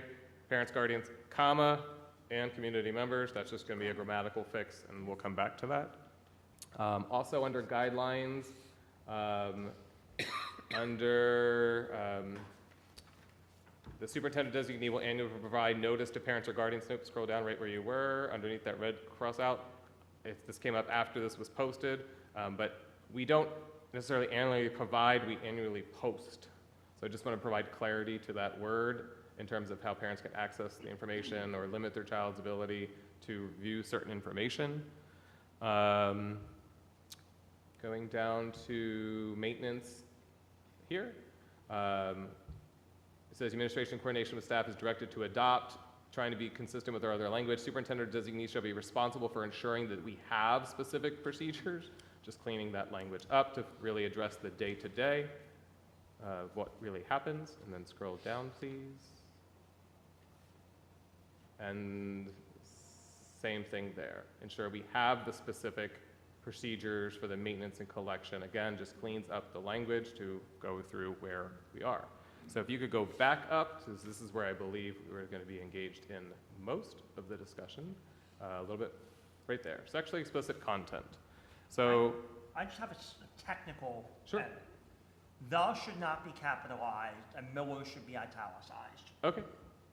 Speaker 3: Parents, guardians, comma, and community members. That's just going to be a grammatical fix, and we'll come back to that. Also under guidelines, the superintendent designee will annually provide notice to parents or guardians. Nope, scroll down right where you were, underneath that red cross out. If this came up after this was posted, but we don't necessarily annually provide, we annually post. So I just want to provide clarity to that word in terms of how parents can access the information or limit their child's ability to view certain information. Going down to maintenance here. It says administration coordination with staff is directed to adopt, trying to be consistent with our other language. Superintendent designee shall be responsible for ensuring that we have specific procedures, just cleaning that language up to really address the day-to-day of what really happens. And then scroll down, please. And same thing there. Ensure we have the specific procedures for the maintenance and collection. Again, just cleans up the language to go through where we are. So if you could go back up, because this is where I believe we're going to be engaged in most of the discussion, a little bit right there, sexually explicit content. So
Speaker 6: I just have a technical.
Speaker 3: Sure.
Speaker 6: edit. The should not be capitalized, and Miller should be italicized.
Speaker 3: Okay.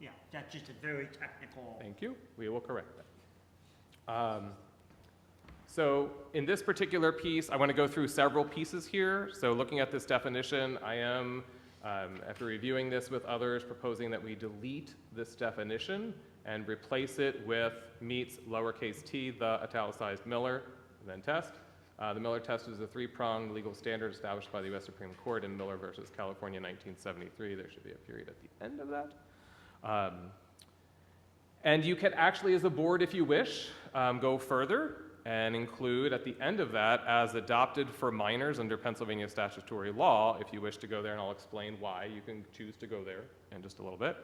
Speaker 6: Yeah, that's just a very technical.
Speaker 3: Thank you. We will correct that. So in this particular piece, I want to go through several pieces here. So looking at this definition, I am, after reviewing this with others, proposing that we delete this definition and replace it with meets lowercase t, the italicized Miller, and then test. The Miller test is a three-pronged legal standard established by the U.S. Supreme Court in Miller versus California, 1973. There should be a period at the end of that. And you can actually, as a board, if you wish, go further and include at the end of that as adopted for minors under Pennsylvania statutory law, if you wish to go there, and I'll explain why you can choose to go there in just a little bit.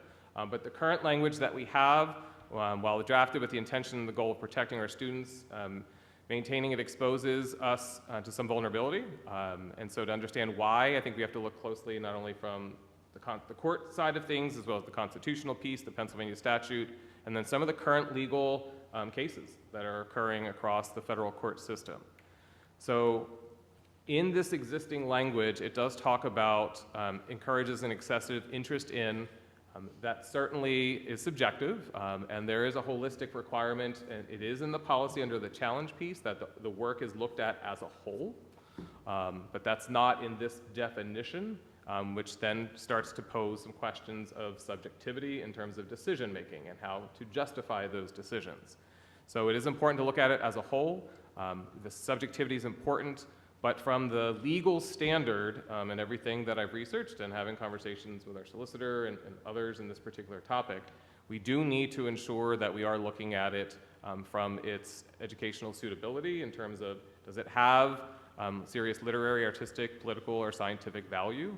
Speaker 3: But the current language that we have, while drafted with the intention and the goal of protecting our students, maintaining it exposes us to some vulnerability. And so to understand why, I think we have to look closely not only from the court side of things, as well as the constitutional piece, the Pennsylvania statute, and then some of the current legal cases that are occurring across the federal court system. So in this existing language, it does talk about encourages an excessive interest in. That certainly is subjective, and there is a holistic requirement, and it is in the policy under the challenge piece that the work is looked at as a whole, but that's not in this definition, which then starts to pose some questions of subjectivity in terms of decision making and how to justify those decisions. So it is important to look at it as a whole. The subjectivity is important, but from the legal standard and everything that I've researched and having conversations with our solicitor and others in this particular topic, we do need to ensure that we are looking at it from its educational suitability in terms of, does it have serious literary, artistic, political, or scientific value?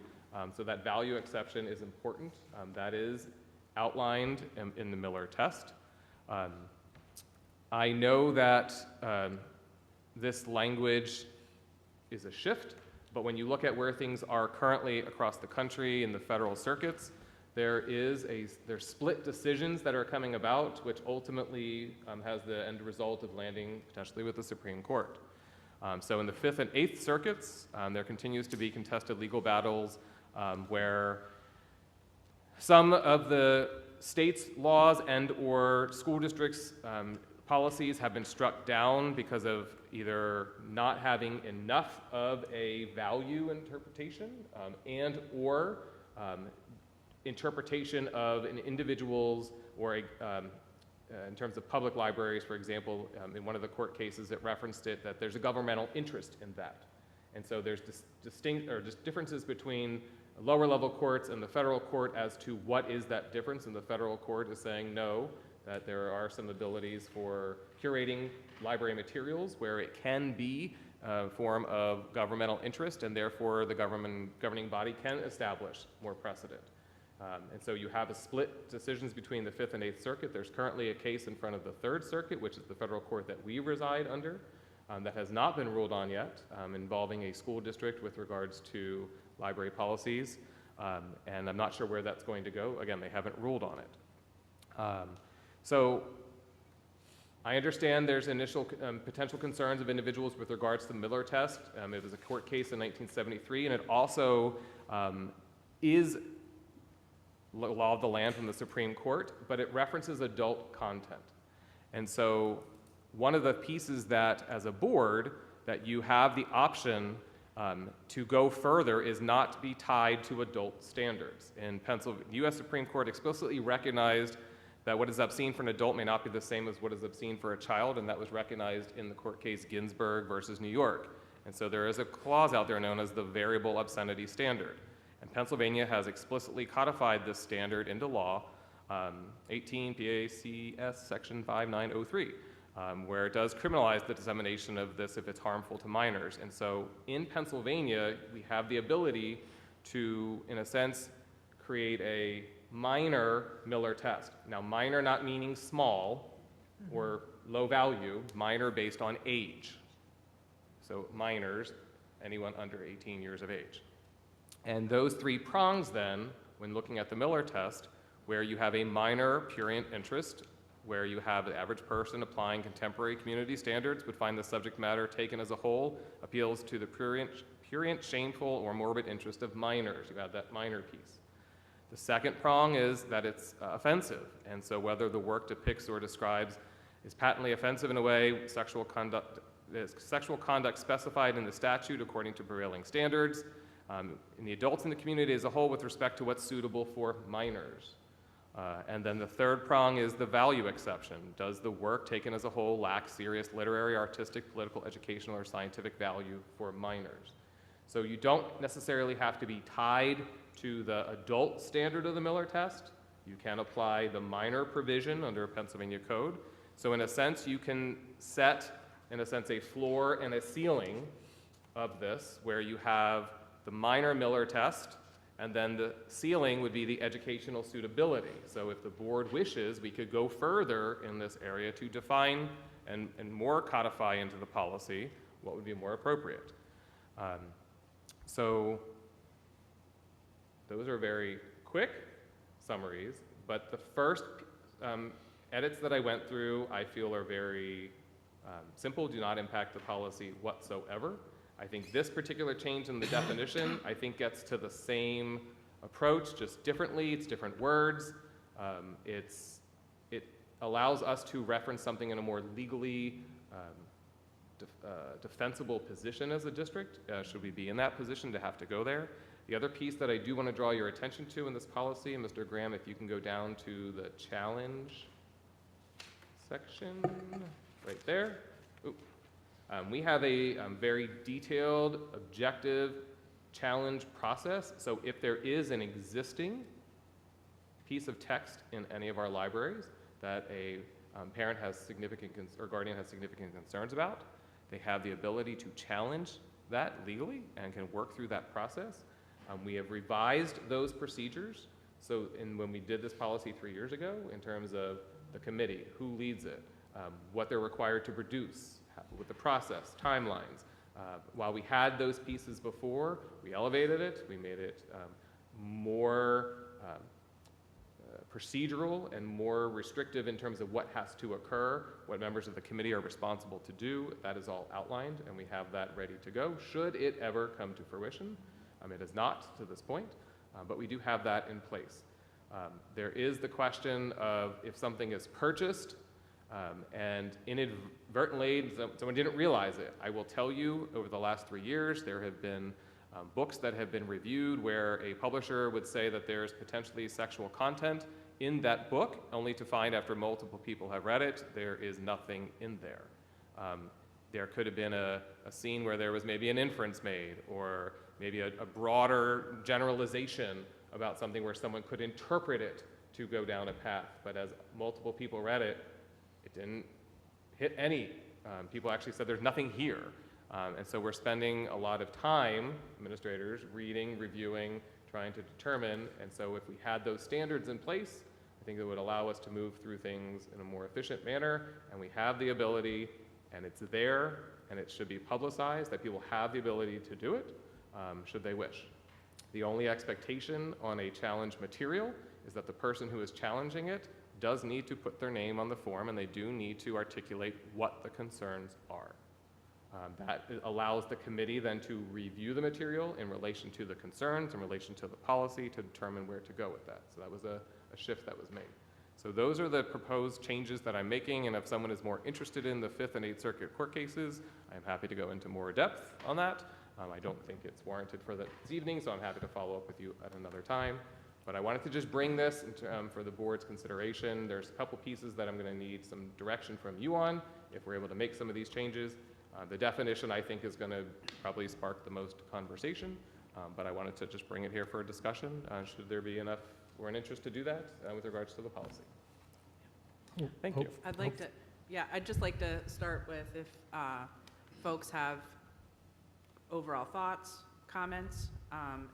Speaker 3: So that value exception is important. That is outlined in the Miller test. I know that this language is a shift, but when you look at where things are currently across the country in the federal circuits, there's split decisions that are coming about, which ultimately has the end result of landing potentially with the Supreme Court. So in the Fifth and Eighth Circuits, there continues to be contested legal battles where some of the state's laws and/or school districts' policies have been struck down because of either not having enough of a value interpretation and/or interpretation of an individual's or in terms of public libraries, for example, in one of the court cases it referenced it that there's a governmental interest in that. And so there's just differences between lower level courts and the federal court as to what is that difference, and the federal court is saying no, that there are some abilities for curating library materials where it can be a form of governmental interest, and therefore the governing body can establish more precedent. And so you have a split decisions between the Fifth and Eighth Circuit. There's currently a case in front of the Third Circuit, which is the federal court that we reside under, that has not been ruled on yet, involving a school district with regards to library policies. And I'm not sure where that's going to go. Again, they haven't ruled on it. So I understand there's initial potential concerns of individuals with regards to the Miller test. It was a court case in 1973, and it also is law of the land from the Supreme Court, but it references adult content. And so one of the pieces that, as a board, that you have the option to go further is not to be tied to adult standards. In Pennsylvania, the U.S. Supreme Court explicitly recognized that what is obscene for an adult may not be the same as what is obscene for a child, and that was recognized in the court case Ginsburg versus New York. And so there is a clause out there known as the variable obscenity standard. And Pennsylvania has explicitly codified this standard into law, 18 PACS section 5903, where it does criminalize the dissemination of this if it's harmful to minors. And so in Pennsylvania, we have the ability to, in a sense, create a minor Miller test. Now, minor not meaning small or low value, minor based on age. So minors, anyone under 18 years of age. And those three prongs then, when looking at the Miller test, where you have a minor prurient interest, where you have the average person applying contemporary community standards would find the subject matter taken as a whole appeals to the prurient, shameful, or morbid interest of minors. You have that minor piece. The second prong is that it's offensive, and so whether the work depicts or describes is patently offensive in a way, sexual conduct specified in the statute according to prevailing standards, in the adults in the community as a whole with respect to what's suitable for minors. And then the third prong is the value exception. Does the work taken as a whole lack serious literary, artistic, political, educational, or scientific value for minors? So you don't necessarily have to be tied to the adult standard of the Miller test. You can apply the minor provision under Pennsylvania code. So in a sense, you can set, in a sense, a floor and a ceiling of this, where you have the minor Miller test, and then the ceiling would be the educational suitability. So if the board wishes, we could go further in this area to define and more codify into the policy what would be more appropriate. So those are very quick summaries, but the first edits that I went through I feel are very simple, do not impact the policy whatsoever. I think this particular change in the definition, I think gets to the same approach, just differently. It's different words. It allows us to reference something in a more legally defensible position as a district, should we be in that position to have to go there. The other piece that I do want to draw your attention to in this policy, and Mr. Graham, if you can go down to the challenge section, right there. Oop. We have a very detailed, objective challenge process. So if there is an existing piece of text in any of our libraries that a parent has significant or guardian has significant concerns about, they have the ability to challenge that legally and can work through that process. We have revised those procedures. So when we did this policy 3 years ago, in terms of the committee, who leads it, what they're required to produce, with the process, timelines. While we had those pieces before, we elevated it, we made it more procedural and more restrictive in terms of what has to occur, what members of the committee are responsible to do. That is all outlined, and we have that ready to go should it ever come to fruition. It has not to this point, but we do have that in place. There is the question of if something is purchased and inadvertently someone didn't realize it. I will tell you, over the last 3 years, there have been books that have been reviewed where a publisher would say that there's potentially sexual content in that book, only to find after multiple people have read it, there is nothing in there. There could have been a scene where there was maybe an inference made, or maybe a broader generalization about something where someone could interpret it to go down a path. But as multiple people read it, it didn't hit any. People actually said there's nothing here. And so we're spending a lot of time, administrators, reading, reviewing, trying to determine. And so if we had those standards in place, I think it would allow us to move through things in a more efficient manner. And we have the ability, and it's there, and it should be publicized, that people have the ability to do it, should they wish. The only expectation on a challenge material is that the person who is challenging it does need to put their name on the form, and they do need to articulate what the concerns are. That allows the committee then to review the material in relation to the concerns, in relation to the policy, to determine where to go with that. So that was a shift that was made. So those are the proposed changes that I'm making, and if someone is more interested in the 5th and 8th Circuit court cases, I'm happy to go into more depth on that. I don't think it's warranted for this evening, so I'm happy to follow up with you at another time. But I wanted to just bring this for the board's consideration. There's a couple pieces that I'm going to need some direction from you on if we're able to make some of these changes. The definition, I think, is going to probably spark the most conversation, but I wanted to just bring it here for a discussion. Should there be enough or an interest to do that with regards to the policy? Thank you.
Speaker 17: I'd just like to start with if folks have overall thoughts, comments,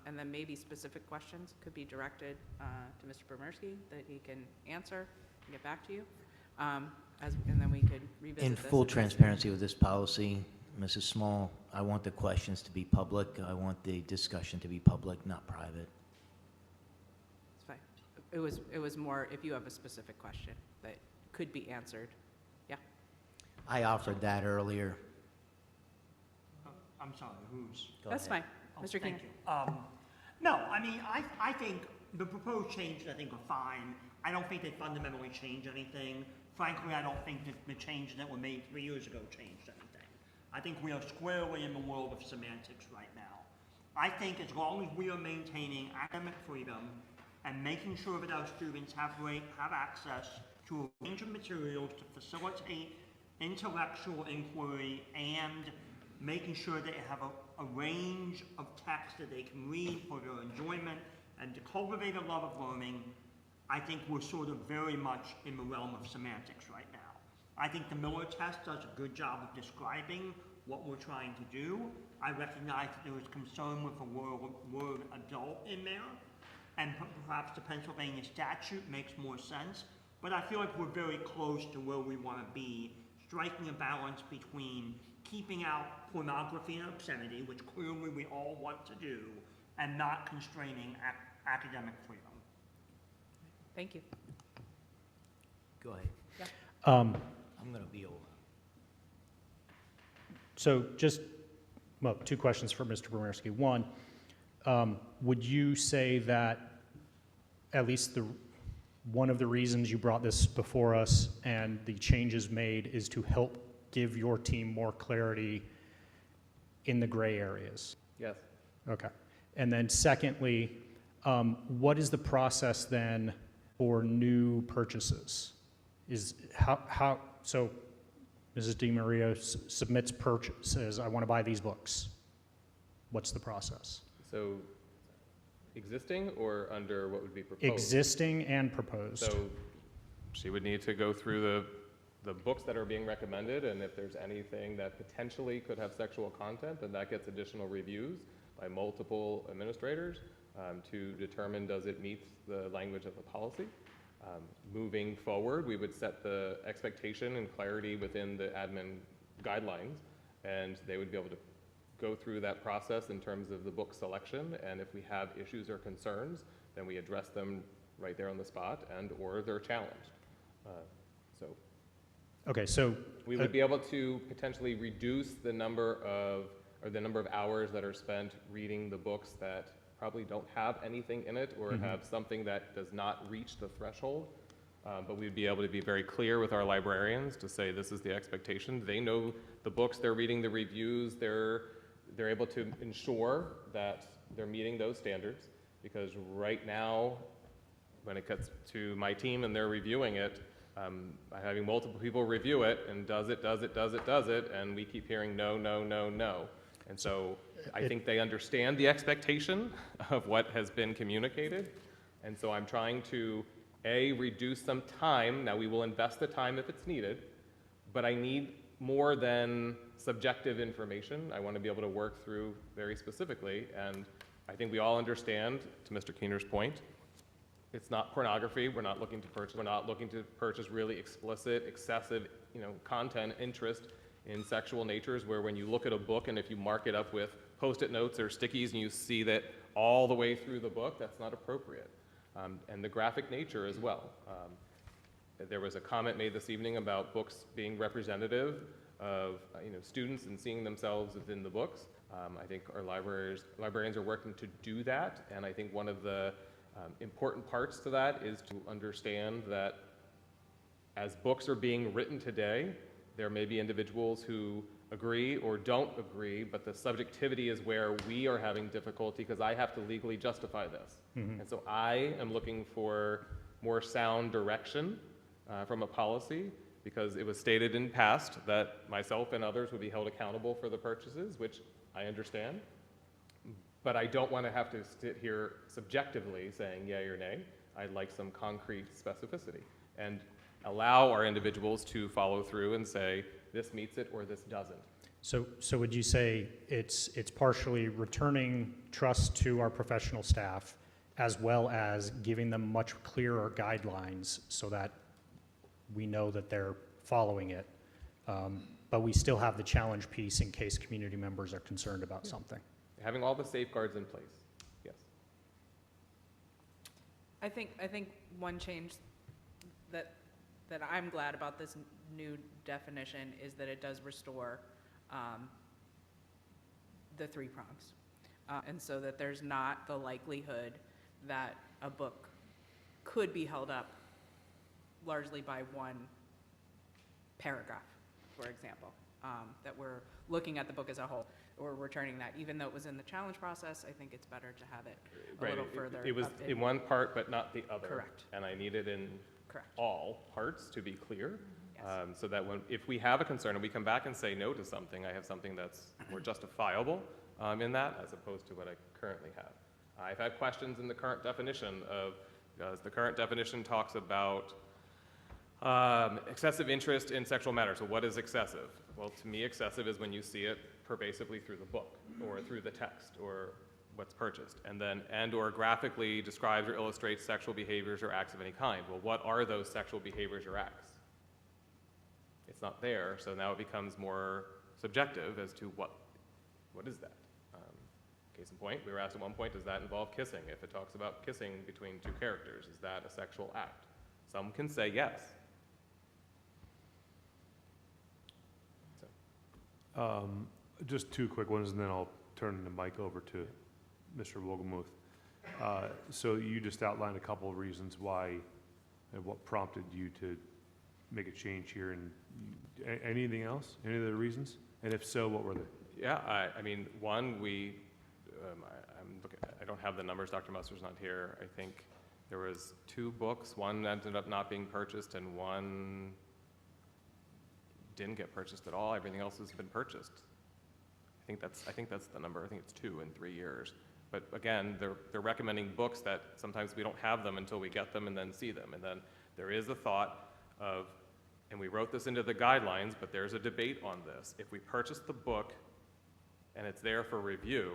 Speaker 17: and then maybe specific questions could be directed to Mr. Bomerski that he can answer and get back to you. And then we could revisit
Speaker 9: In
Speaker 17: this.
Speaker 9: full transparency with this policy, Mrs. Small, I want the questions to be public. I want the discussion to be public, not private.
Speaker 17: It's fine. It was more if you have a specific question that could be answered. Yeah.
Speaker 9: I offered that earlier.
Speaker 6: I'm sorry, who's?
Speaker 9: Go
Speaker 17: That's
Speaker 9: ahead.
Speaker 17: fine. Mr. King.
Speaker 6: Thank you. No, I mean, I think the proposed changes, I think, are fine. I don't think they fundamentally change anything. Frankly, I don't think that the changes that were made 3 years ago changed anything. I think we are squarely in the world of semantics right now. I think as long as we are maintaining academic freedom and making sure that our students have access to a range of materials to facilitate intellectual inquiry and making sure they have a range of text that they can read for their enjoyment and to cultivate a love of learning, I think we're sort of very much in the realm of semantics right now. I think the Miller test does a good job of describing what we're trying to do. I recognize that there is concern with the word adult in there, and perhaps the Pennsylvania statute makes more sense, but I feel like we're very close to where we want to be, striking a balance between keeping out pornography and obscenity, which clearly we all want to do, and not constraining academic freedom.
Speaker 17: Thank you.
Speaker 9: Go ahead.
Speaker 17: Yeah.
Speaker 9: I'm going to be over.
Speaker 10: So just well, two questions for Mr. Bomerski. One, would you say that at least one of the reasons you brought this before us and the changes made is to help give your team more clarity in the gray areas?
Speaker 3: Yes.
Speaker 10: Okay. And then secondly, what is the process then for new purchases? So Mrs. DiMaria submits purchases, I want to buy these books. What's the process?
Speaker 3: So existing or under what would be proposed?
Speaker 10: Existing and proposed.
Speaker 3: So she would need to go through the books that are being recommended, and if there's anything that potentially could have sexual content, then that gets additional reviews by multiple administrators to determine does it meet the language of the policy. Moving forward, we would set the expectation and clarity within the admin guidelines, and they would be able to go through that process in terms of the book selection, and if we have issues or concerns, then we address them right there on the spot, and or they're challenged.
Speaker 10: Okay, so
Speaker 3: we would be able to potentially reduce the number of hours that are spent reading the books that probably don't have anything in it or have something that does not reach the threshold. But we'd be able to be very clear with our librarians to say this is the expectation. They know the books, they're reading the reviews, they're able to ensure that they're meeting those standards, because right now, when it gets to my team and they're reviewing it, having multiple people review it and does it, and we keep hearing no, no, no, no. And so I think they understand the expectation of what has been communicated. And so I'm trying to, A, reduce some time. Now, we will invest the time if it's needed, but I need more than subjective information. I want to be able to work through very specifically. And I think we all understand, to Mr. Keener's point, it's not pornography. We're not looking to purchase really explicit, excessive, content, interest in sexual natures, where when you look at a book and if you mark it up with Post-it notes or stickies and you see that all the way through the book, that's not appropriate. And the graphic nature as well. There was a comment made this evening about books being representative of students and seeing themselves within the books. I think our librarians are working to do that, and I think one of the important parts to that is to understand that as books are being written today, there may be individuals who agree or don't agree, but the subjectivity is where we are having difficulty because I have to legally justify this. And so I am looking for more sound direction from a policy, because it was stated in past that myself and others would be held accountable for the purchases, which I understand. But I don't want to have to sit here subjectively saying yay or nay. I'd like some concrete specificity and allow our individuals to follow through and say this meets it or this doesn't.
Speaker 10: So would you say it's partially returning trust to our professional staff as well as giving them much clearer guidelines so that we know that they're following it, but we still have the challenge piece in case community members are concerned about something?
Speaker 3: Having all the safeguards in place, yes.
Speaker 17: I think one change that I'm glad about this new definition is that it does restore the three prongs. And so that there's not the likelihood that a book could be held up largely by one paragraph, for example, that we're looking at the book as a whole, or returning that. Even though it was in the challenge process, I think it's better to have it a little further.
Speaker 3: It was
Speaker 17: up
Speaker 3: in one part, but not the other.
Speaker 17: Correct.
Speaker 3: And I need it in
Speaker 17: Correct.
Speaker 3: all parts to be clear.
Speaker 17: Yes.
Speaker 3: So that if we have a concern and we come back and say no to something, I have something that's more justifiable in that, as opposed to what I currently have. I've had questions in the current definition does the current definition talks about excessive interest in sexual matters. So what is excessive? Well, to me, excessive is when you see it pervasively through the book or through the text or what's purchased, and or graphically describes or illustrates sexual behaviors or acts of any kind. Well, what are those sexual behaviors or acts? It's not there, so now it becomes more subjective as to what is that? Case in point, we were asked at one point, does that involve kissing? If it talks about kissing between two characters, is that a sexual act? Some can say yes.
Speaker 7: Just two quick ones, and then I'll turn the mic over to Mr. Wogelmuth. So you just outlined a couple of reasons why, and what prompted you to make a change here, and anything else? Any other reasons? And if so, what were they?
Speaker 3: Yeah, I mean, one, I'm looking, I don't have the numbers, Dr. Muster's not here. I think there was 2 books, one ended up not being purchased and one didn't get purchased at all. Everything else has been purchased. I think that's the number. I think it's 2 in 3 years. But again, they're recommending books that sometimes we don't have them until we get them and then see them. And then there is a thought of, and we wrote this into the guidelines, but there's a debate on this. If we purchase the book and it's there for review,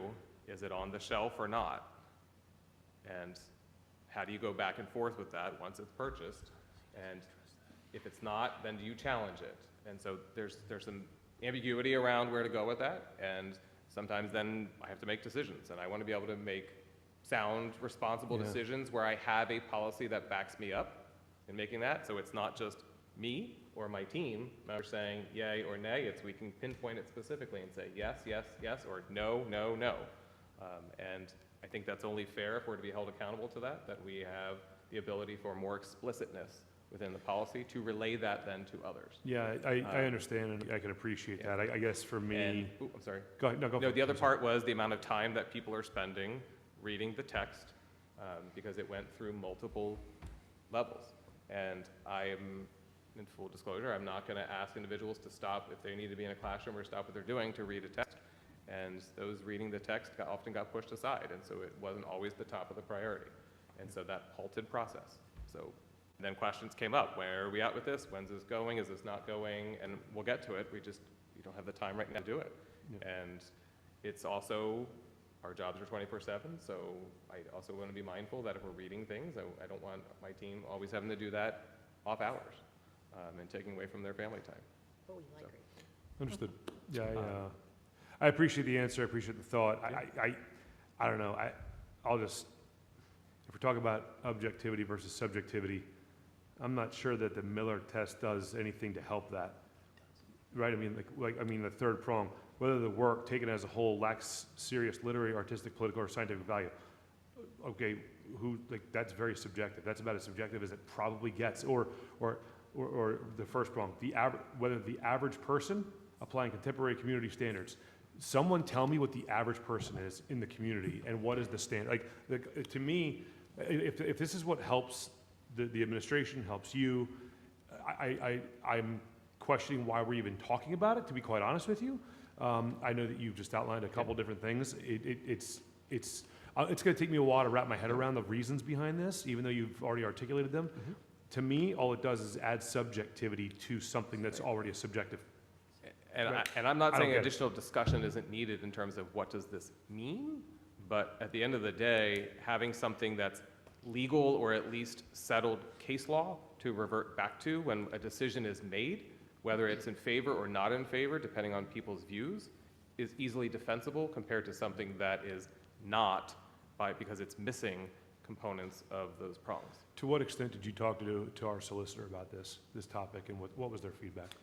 Speaker 3: is it on the shelf or not? And how do you go back and forth with that once it's purchased? And if it's not, then do you challenge it? And so there's some ambiguity around where to go with that, and sometimes then I have to make decisions, and I want to be able to make sound, responsible decisions where I have a policy that backs me up in making that, so it's not just me or my team members saying yay or nay, it's we can pinpoint it specifically and say yes, yes, yes, or no, no, no. And I think that's only fair if we're to be held accountable to that we have the ability for more explicitness within the policy to relay that then to others.
Speaker 7: Yeah, I understand, and I can appreciate that. I guess for me...
Speaker 3: I'm sorry.
Speaker 7: Go ahead. No, go for it.
Speaker 3: The other part was the amount of time that people are spending reading the text, because it went through multiple levels. And I am, in full disclosure, I'm not going to ask individuals to stop if they need to be in a classroom or stop what they're doing to read a text. And those reading the text often got pushed aside, and so it wasn't always the top of the priority. And so that halted process. So then questions came up. Where are we at with this? When's this going? Is this not going? And we'll get to it. We don't have the time right now to do it. Yeah. And it's also, our jobs are 24/7, so I also want to be mindful that if we're reading things, I don't want my team always having to do that off hours and taking away from their family time.
Speaker 5: But we like reading.
Speaker 7: Understood. Yeah, I appreciate the answer. I appreciate the thought. I don't know. I'll just, if we're talking about objectivity versus subjectivity, I'm not sure that the Miller test does anything to help that. Right? I mean, the third prong, whether the work taken as a whole lacks serious literary, artistic, political, or scientific value. Okay, that's very subjective. That's about as subjective as it probably gets. Or the first prong, whether the average person applying contemporary community standards. Someone tell me what the average person is in the community and what is the standard. To me, if this is what helps the administration, helps you, I'm questioning why we're even talking about it, to be quite honest with you. I know that you've just outlined a couple different things. It's going to take me a while to wrap my head around the reasons behind this, even though you've already articulated them. Mm-hmm. To me, all it does is add subjectivity to something that's already a subjective.
Speaker 3: And I'm not saying additional discussion isn't needed in terms of what does this mean, but at the end of the day, having something that's legal or at least settled case law to revert back to when a decision is made, whether it's in favor or not in favor, depending on people's views, is easily defensible compared to something that is not, because it's missing components of those prongs.
Speaker 7: To what extent did you talk to our solicitor about this topic, and what was their feedback?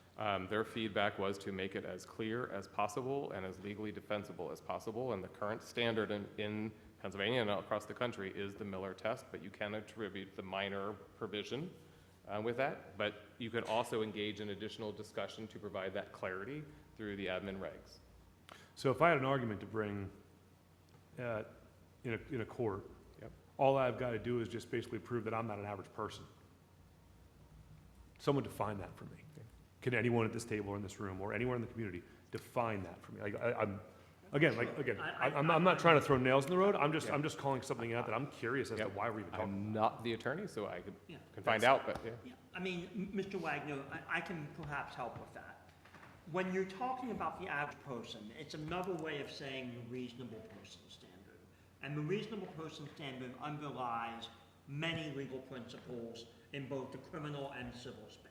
Speaker 3: Their feedback was to make it as clear as possible and as legally defensible as possible, and the current standard in Pennsylvania and across the country is the Miller test, but you can attribute the minor provision with that, but you can also engage in additional discussion to provide that clarity through the admin regs.
Speaker 7: So if I had an argument to bring in a court,
Speaker 3: yep,
Speaker 7: all I've got to do is just basically prove that I'm not an average person. Someone define that for me. Can anyone at this table or in this room or anywhere in the community define that for me? I'm not trying to throw nails in the road. I'm just calling something out that I'm curious as to why we're even talking.
Speaker 3: I'm not the attorney, so I can find out. But yeah.
Speaker 6: I mean, Mr. Wagner, I can perhaps help with that. When you're talking about the average person, it's another way of saying the reasonable person standard, and the reasonable person standard underlies many legal principles in both the criminal and civil space.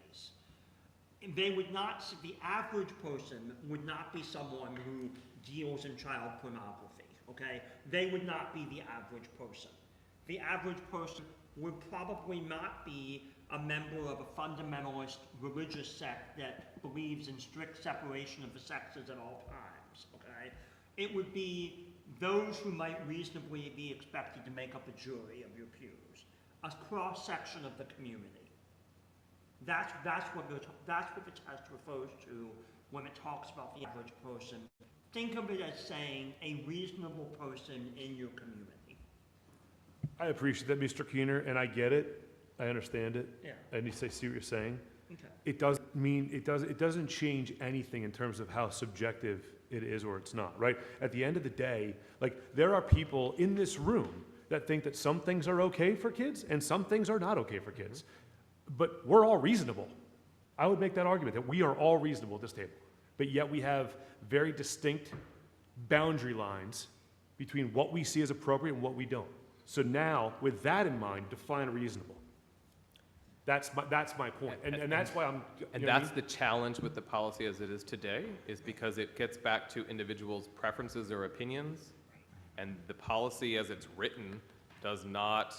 Speaker 6: The average person would not be someone who deals in child pornography, okay? They would not be the average person. The average person would probably not be a member of a fundamentalist religious sect that believes in strict separation of the sexes at all times. times, okay? It would be those who might reasonably be expected to make up a jury of your peers, a cross-section of the community. That's what the test refers to when it talks about the average person. Think of it as saying a reasonable person in your community.
Speaker 7: I appreciate that, Mr. Keener, and I get it. I understand it.
Speaker 6: Yeah.
Speaker 7: And I see what you're saying.
Speaker 6: Okay.
Speaker 7: It doesn't change anything in terms of how subjective it is or it's not, right? At the end of the day, like, there are people in this room that think that some things are okay for kids and some things are not okay for kids. But we're all reasonable. I would make that argument that we are all reasonable at this table. But yet we have very distinct boundary lines between what we see as appropriate and what we don't. So now, with that in mind, define reasonable. That's my point. And that's why I'm...
Speaker 3: And that's the challenge with the policy as it is today, is because it gets back to individuals' preferences or opinions, and the policy as it's written does not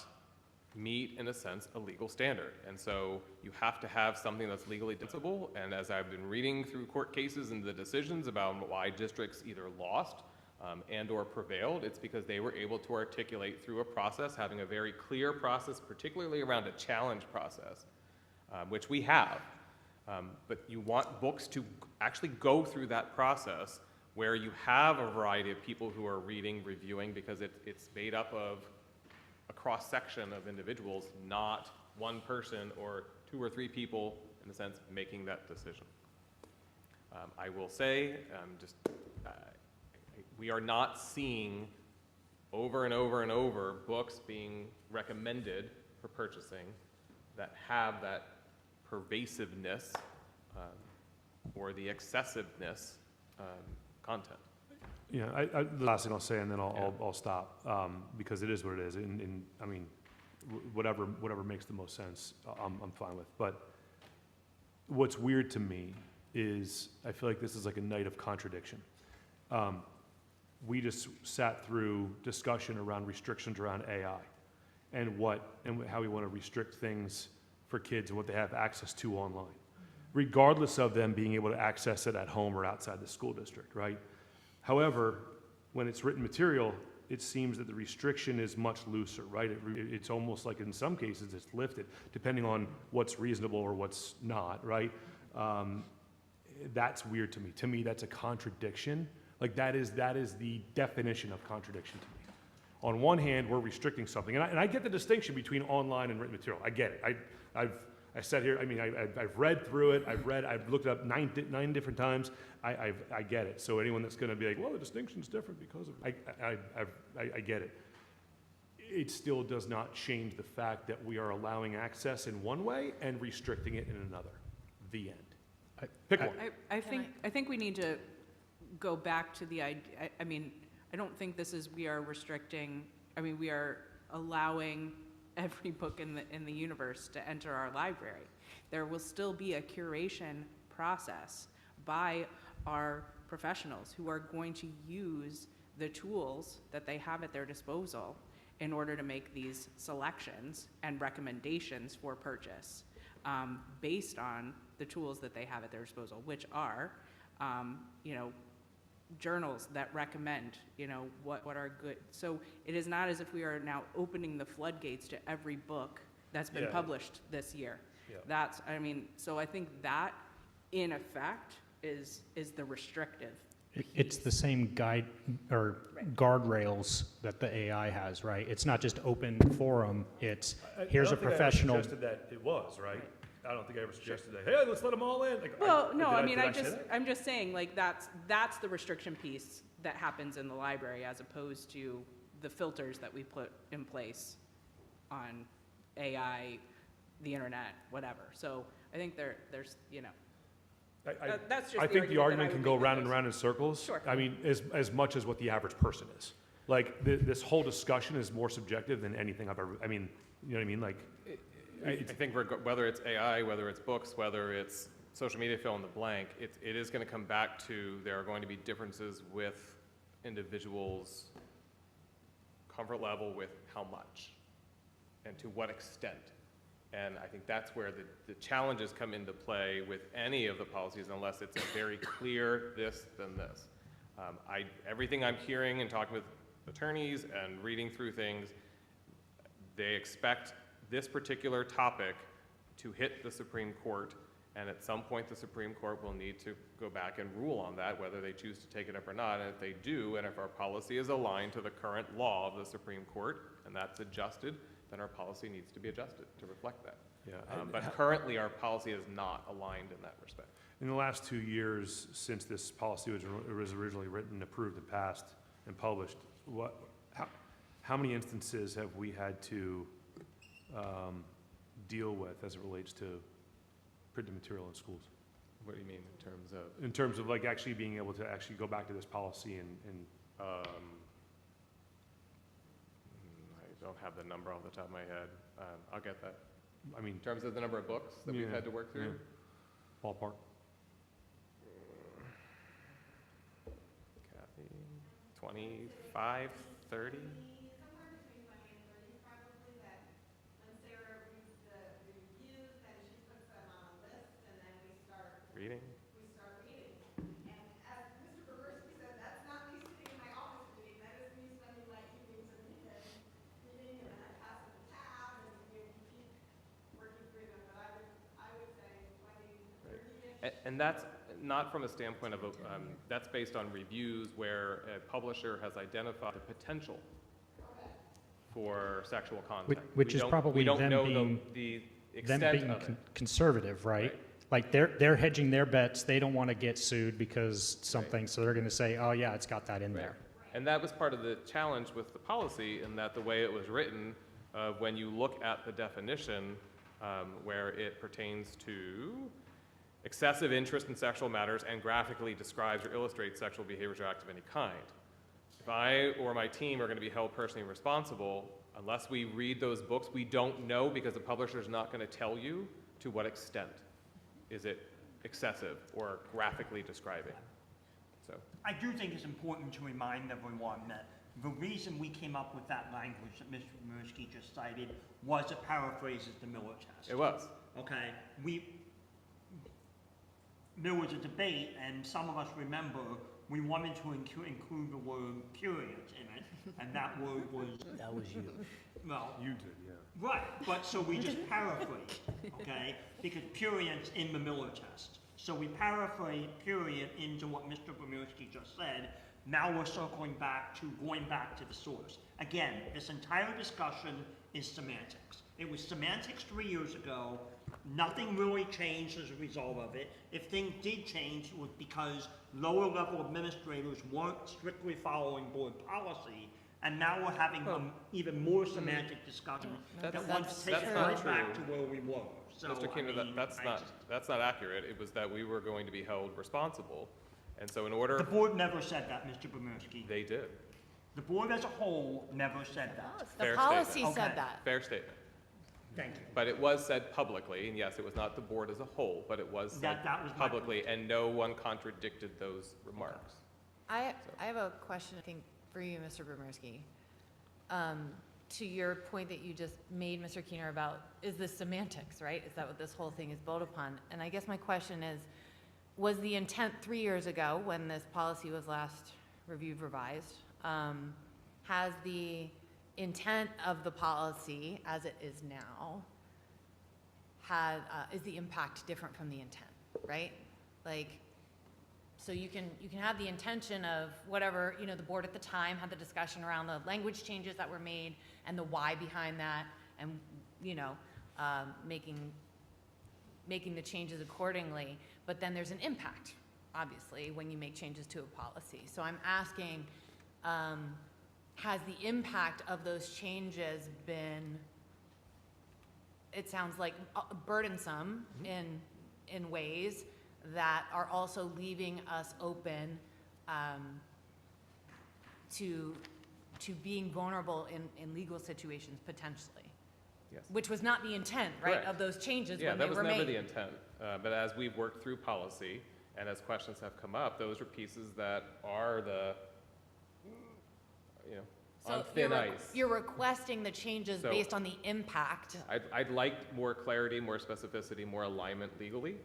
Speaker 3: meet, in a sense, a legal standard. And so you have to have something that's legally defensible, and as I've been reading through court cases and the decisions about why districts either lost and or prevailed, it's because they were able to articulate through a process, having a very clear process, particularly around a challenge process, which we have. But you want books to actually go through that process where you have a variety of people who are reading, reviewing, because it's made up of a cross-section of individuals, not one person or two or three people, in a sense, making that decision. I will say, we are not seeing over and over and over books being recommended for purchasing that have that pervasiveness or the excessiveness content.
Speaker 7: Yeah, the last thing I'll say, and then I'll stop, because it is what it is, and I mean, whatever makes the most sense, I'm fine with. But what's weird to me is I feel like this is like a night of contradiction. We just sat through discussion around restrictions around AI, and how we want to restrict things for kids and what they have access to online, regardless of them being able to access it at home or outside the school district, right? However, when it's written material, it seems that the restriction is much looser, right? It's almost like in some cases it's lifted, depending on what's reasonable or what's not, right? That's weird to me. To me, that's a contradiction. Like that is the definition of contradiction to me. On one hand, we're restricting something, and I get the distinction between online and written material. I get it. I sat here. I mean, I've read through it. I've looked it up nine different times. I get it. So anyone that's going to be like, well, the distinction's different because of I get it. It still does not change the fact that we are allowing access in one way and restricting it in another. The end. Pick one.
Speaker 17: I think we need to go back to the idea. I mean, I don't think this is we are restricting. I mean, we are allowing every book in the universe to enter our library. There will still be a curation process by our professionals who are going to use the tools that they have at their disposal in order to make these selections and recommendations for purchase based on the tools that they have at their disposal, which are, journals that recommend, what are good. So it is not as if we are now opening the floodgates to every book that's been published this year.
Speaker 7: Yeah.
Speaker 17: So I think that, in effect, is the restrictive.
Speaker 10: It's the same guide or guardrails that the AI has, right? It's not just open forum. It's here's a professional.
Speaker 7: I suggested that it was, right? I don't think I ever suggested that. Hey, let's let them all in. Like,
Speaker 17: Well, no,
Speaker 7: did
Speaker 17: I'm just saying, like, that's the restriction piece that happens in the library as opposed to the filters that we put in place on AI, the internet, whatever. So I think there's. That's just
Speaker 7: I think the argument can go round and round in circles.
Speaker 17: Sure.
Speaker 7: I mean, as much as what the average person is. Like, this whole discussion is more subjective than anything I've ever, I mean, you know what I mean? Like,
Speaker 3: I think whether it's AI, whether it's books, whether it's social media, fill in the blank, it is going to come back to there are going to be differences with individuals' comfort level with how much and to what extent. And I think that's where the challenges come into play with any of the policies, unless it's a very clear this, then this. Everything I'm hearing and talking with attorneys and reading through things, they expect this particular topic to hit the Supreme Court, and at some point the Supreme Court will need to go back and rule on that, whether they choose to take it up or not. And if they do, and if our policy is aligned to the current law of the Supreme Court, and that's adjusted, then our policy needs to be adjusted to reflect that.
Speaker 7: Yeah,
Speaker 3: But currently, our policy is not aligned in that respect.
Speaker 7: In the last 2 years, since this policy was originally written, approved, and passed, and published, how many instances have we had to deal with as it relates to printed material in schools?
Speaker 3: What do you mean in terms of?
Speaker 7: In terms of like actually being able to actually go back to this policy and
Speaker 3: I don't have the number off the top of my head. I'll get that.
Speaker 7: I mean,
Speaker 3: In terms of the number of books that we've
Speaker 7: Yeah,
Speaker 3: had to work through,
Speaker 7: ballpark.
Speaker 3: Kathy, 25, 30? Reading? And that's not from a standpoint of, that's based on reviews where a publisher has identified the potential for sexual content.
Speaker 10: Which is probably
Speaker 3: We don't
Speaker 10: them
Speaker 3: know
Speaker 10: being,
Speaker 3: the
Speaker 10: them
Speaker 3: extent
Speaker 10: being
Speaker 3: of it.
Speaker 10: conservative, right? Like they're hedging their bets. They don't want to get sued because something, so they're going to say, oh yeah, it's got that in there.
Speaker 3: And that was part of the challenge with the policy, in that the way it was written, when you look at the definition, where it pertains to excessive interest in sexual matters and graphically describes or illustrates sexual behaviors or acts of any kind. If I or my team are going to be held personally responsible, unless we read those books, we don't know, because the publisher is not going to tell you to what extent is it excessive or graphically describing. So,
Speaker 6: I do think it's important to remind everyone that the reason we came up with that language that Mr. Mirsky just cited was it paraphrases the Miller test.
Speaker 3: it was.
Speaker 6: Okay, there was a debate, and some of us remember we wanted to include the word period in it, and that word was.
Speaker 9: That was you.
Speaker 6: Well,
Speaker 7: You did, yeah.
Speaker 6: right, but so we just paraphrased, okay? Because period's in the Miller test. So we paraphrase period into what Mr. Bomirski just said. Now we're circling back to going back to the source. Again, this entire discussion is semantics. It was semantics 3 years ago. Nothing really changed as a result of it. If things did change, it was because lower level administrators weren't strictly following board policy, and now we're having an even more semantic discussion that wants to take us right back to where we were. So,
Speaker 3: Mr. Keener, that's not accurate. It was that we were going to be held responsible. And so in order.
Speaker 6: The board never said that, Mr. Bomirski.
Speaker 3: They did.
Speaker 6: The board as a whole never said that.
Speaker 4: The
Speaker 3: Fair
Speaker 4: policy
Speaker 3: statement.
Speaker 4: said
Speaker 6: Okay.
Speaker 4: that.
Speaker 3: Fair statement.
Speaker 6: Thank you.
Speaker 3: But it was said publicly, and yes, it was not the board as a whole, but it was said
Speaker 6: That was my
Speaker 3: publicly, and no one contradicted those remarks.
Speaker 4: I have a question, I think, for you, Mr. Bomirski. To your point that you just made, Mr. Keener, about, is this semantics, right? Is that what this whole thing is built upon? And I guess my question is, was the intent 3 years ago, when this policy was last reviewed, revised, has the intent of the policy as it is now, is the impact different from the intent, right? Like, so you can have the intention of whatever, the board at the time had the discussion around the language changes that were made and the why behind that, and, making the changes accordingly. But then there's an impact, obviously, when you make changes to a policy. So I'm asking, has the impact of those changes been, it sounds like burdensome in ways that are also leaving us open to being vulnerable in legal situations potentially?
Speaker 3: Yes.
Speaker 4: Which was not the intent, right,
Speaker 3: Correct.
Speaker 4: of those changes
Speaker 3: Yeah,
Speaker 4: when they
Speaker 3: that was
Speaker 4: were made.
Speaker 3: never the intent. But as we've worked through policy, and as questions have come up, those are pieces that are on thin ice.
Speaker 4: You're requesting the changes
Speaker 3: So-
Speaker 4: based on the impact.
Speaker 3: I'd like more clarity, more specificity, more alignment legally,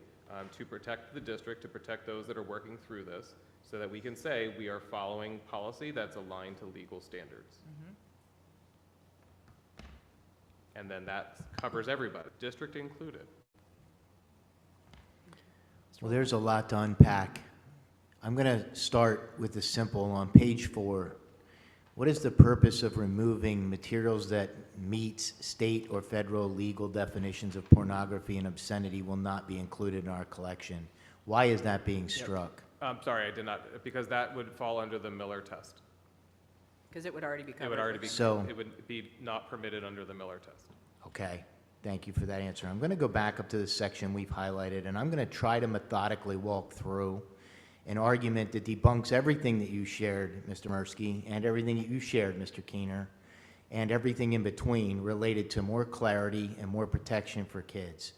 Speaker 3: to protect the district, to protect those that are working through this, so that we can say we are following policy that's aligned to legal standards. And then that covers everybody, district included.
Speaker 9: Well, there's a lot to unpack. I'm going to start with the simple. On page 4, what is the purpose of removing materials that meets state or federal legal definitions of pornography and obscenity will not be included in our collection? Why is that being struck?
Speaker 3: I'm sorry, I did not, because that would fall under the Miller test.
Speaker 17: Because it would already be covered.
Speaker 3: It would already be,
Speaker 9: So-
Speaker 3: it would be not permitted under the Miller test.
Speaker 9: Okay, thank you for that answer. I'm going to go back up to the section we've highlighted, and I'm going to try to methodically walk through an argument that debunks everything that you shared, Mr. Mursky, and everything that you shared, Mr. Keener, and everything in between related to more clarity and more protection for kids.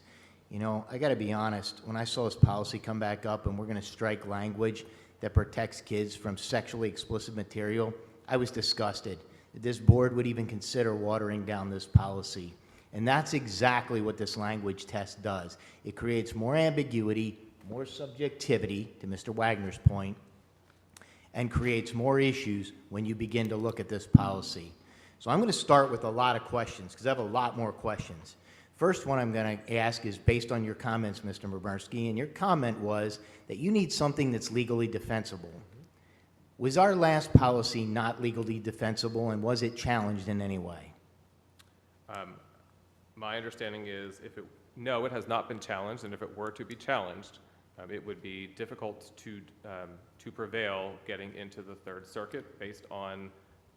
Speaker 9: You know, I got to be honest, when I saw this policy come back up and we're going to strike language that protects kids from sexually explicit material, I was disgusted that this board would even consider watering down this policy. And that's exactly what this language test does. It creates more ambiguity, more subjectivity, to Mr. Wagner's point, and creates more issues when you begin to look at this policy. So I'm going to start with a lot of questions, because I have a lot more questions. First one I'm going to ask is based on your comments, Mr. Boberski, and your comment was that you need something that's legally defensible. Was our last policy not legally defensible, and was it challenged in any way?
Speaker 3: My understanding is no, it has not been challenged, and if it were to be challenged, it would be difficult to prevail getting into the Third Circuit based on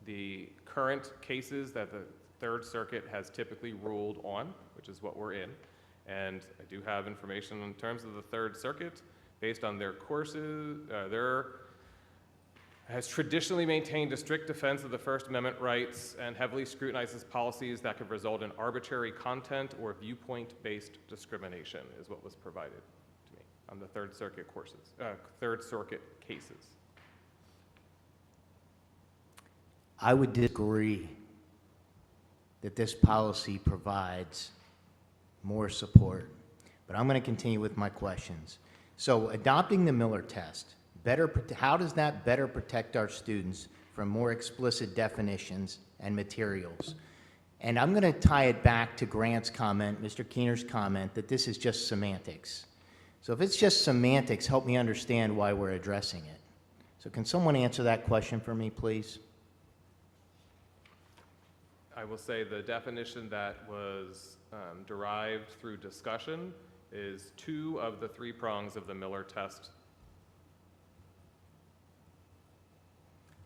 Speaker 3: the current cases that the Third Circuit has typically ruled on, which is what we're in. And I do have information in terms of the Third Circuit based on their courses, has traditionally maintained a strict defense of the First Amendment rights and heavily scrutinizes policies that could result in arbitrary content or viewpoint-based discrimination, is what was provided to me on the Third Circuit courses, Third Circuit cases.
Speaker 9: I would disagree that this policy provides more support, but I'm going to continue with my questions. So adopting the Miller test, how does that better protect our students from more explicit definitions and materials? And I'm going to tie it back to Grant's comment, Mr. Keener's comment, that this is just semantics. So if it's just semantics, help me understand why we're addressing it. So can someone answer that question for me, please?
Speaker 3: I will say the definition that was derived through discussion is 2 of the 3 prongs of the Miller test.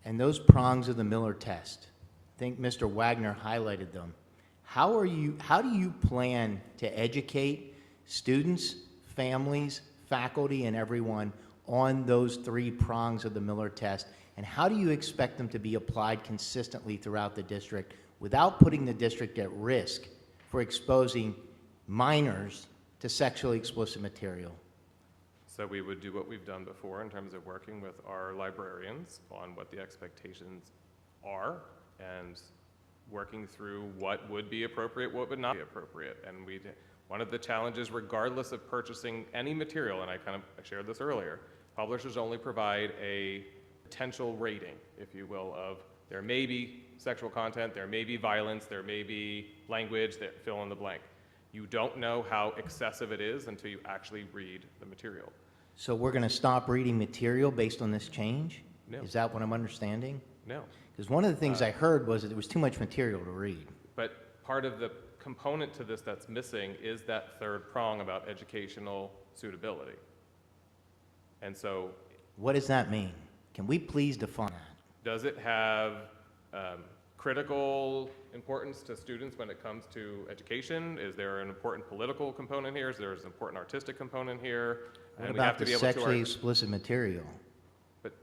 Speaker 9: And those prongs of the Miller test, I think Mr. Wagner highlighted them. How do you plan to educate students, families, faculty, and everyone on those 3 prongs of the Miller test? And how do you expect them to be applied consistently throughout the district without putting the district at risk for exposing minors to sexually explicit material?
Speaker 3: So we would do what we've done before in terms of working with our librarians on what the expectations are and working through what would be appropriate, what would not be appropriate. And one of the challenges, regardless of purchasing any material, and I shared this earlier, publishers only provide a potential rating, if you will, of there may be sexual content, there may be violence, there may be language that fill in the blank. You don't know how excessive it is until you actually read the material.
Speaker 9: So we're going to stop reading material based on this change?
Speaker 3: No.
Speaker 9: Is that what I'm understanding?
Speaker 3: No.
Speaker 9: Because one of the things I heard was that there was too much material to read.
Speaker 3: But part of the component to this that's missing is that 3rd prong about educational suitability. And so,
Speaker 9: What does that mean? Can we please define that?
Speaker 3: does it have critical importance to students when it comes to education? Is there an important political component here? Is there an important artistic component here?
Speaker 9: What
Speaker 3: And we
Speaker 9: about
Speaker 3: have to
Speaker 9: the
Speaker 3: be able
Speaker 9: sexually
Speaker 3: to
Speaker 9: explicit material?
Speaker 3: But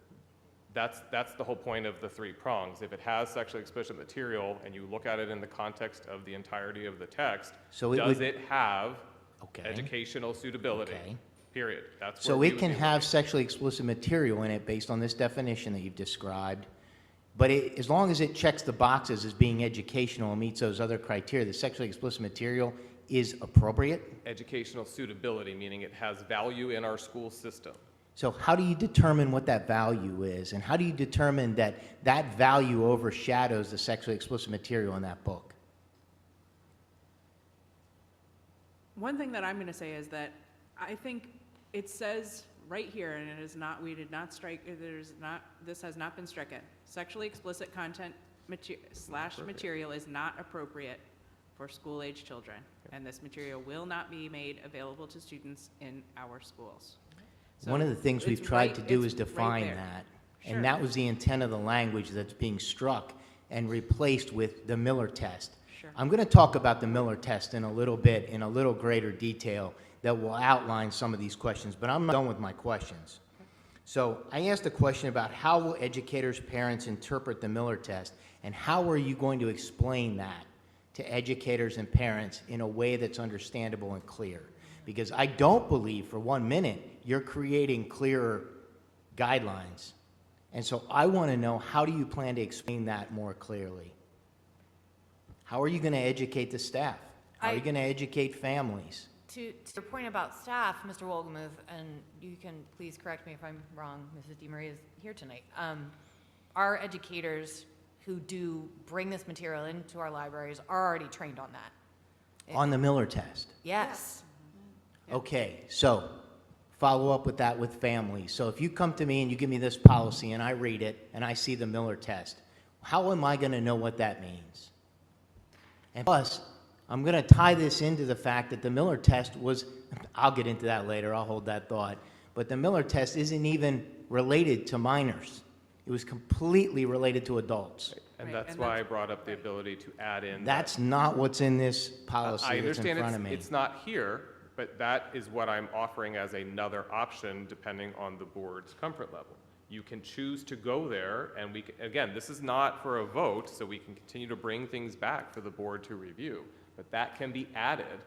Speaker 3: that's the whole point of the 3 prongs. If it has sexually explicit material and you look at it in the context of the entirety of the text,
Speaker 9: So it
Speaker 3: does
Speaker 9: would-
Speaker 3: it have
Speaker 9: Okay.
Speaker 3: educational suitability?
Speaker 9: Okay.
Speaker 3: Period. That's
Speaker 9: So
Speaker 3: where we
Speaker 9: it
Speaker 3: would
Speaker 9: can
Speaker 3: be
Speaker 9: have
Speaker 3: looking.
Speaker 9: sexually explicit material in it based on this definition that you've described, but as long as it checks the boxes as being educational and meets those other criteria, the sexually explicit material is appropriate?
Speaker 3: Educational suitability, meaning it has value in our school system.
Speaker 9: So how do you determine what that value is? And how do you determine that that value overshadows the sexually explicit material in that book?
Speaker 17: One thing that I'm going to say is that I think it says right here, and it is not, we did not strike, there's not, this has not been stricken. Sexually explicit content material is not appropriate for school-age children, and this material will not be made available to students in our schools. So
Speaker 9: One of the things we've
Speaker 17: it's
Speaker 9: tried
Speaker 17: right-
Speaker 9: to do
Speaker 17: it's
Speaker 9: is
Speaker 17: right
Speaker 9: define
Speaker 17: there.
Speaker 9: that.
Speaker 17: Sure.
Speaker 9: And that was the intent of the language that's being struck and replaced with the Miller test.
Speaker 17: Sure.
Speaker 9: I'm going to talk about the Miller test in a little bit, in a little greater detail, that will outline some of these questions, but I'm not done with my questions. So I asked a question about how will educators, parents interpret the Miller test, and how are you going to explain that to educators and parents in a way that's understandable and clear? Because I don't believe for 1 minute you're creating clearer guidelines. And so I want to know, how do you plan to explain that more clearly? How are you going to educate the staff? How are you going to educate families?
Speaker 4: To your point about staff, Mr. Wolgemuth, and you can please correct me if I'm wrong, Mrs. DeMaria is here tonight. Our educators who do bring this material into our libraries are already trained on that.
Speaker 9: On the Miller test?
Speaker 4: Yes.
Speaker 9: Okay, so follow up with that with families. So if you come to me and you give me this policy and I read it and I see the Miller test, how am I going to know what that means? And plus, I'm going to tie this into the fact that the Miller test was, I'll get into that later, I'll hold that thought, but the Miller test isn't even related to minors. It was completely related to adults.
Speaker 3: And
Speaker 17: Right,
Speaker 3: that's
Speaker 17: and
Speaker 3: why
Speaker 17: that's-
Speaker 3: I brought up the ability to add in.
Speaker 9: That's not what's in this policy
Speaker 3: I
Speaker 9: that's in
Speaker 3: understand
Speaker 9: front of me.
Speaker 3: it's not here, but that is what I'm offering as another option depending on the board's comfort level. You can choose to go there, and we, again, this is not for a vote, so we can continue to bring things back for the board to review. But that can be added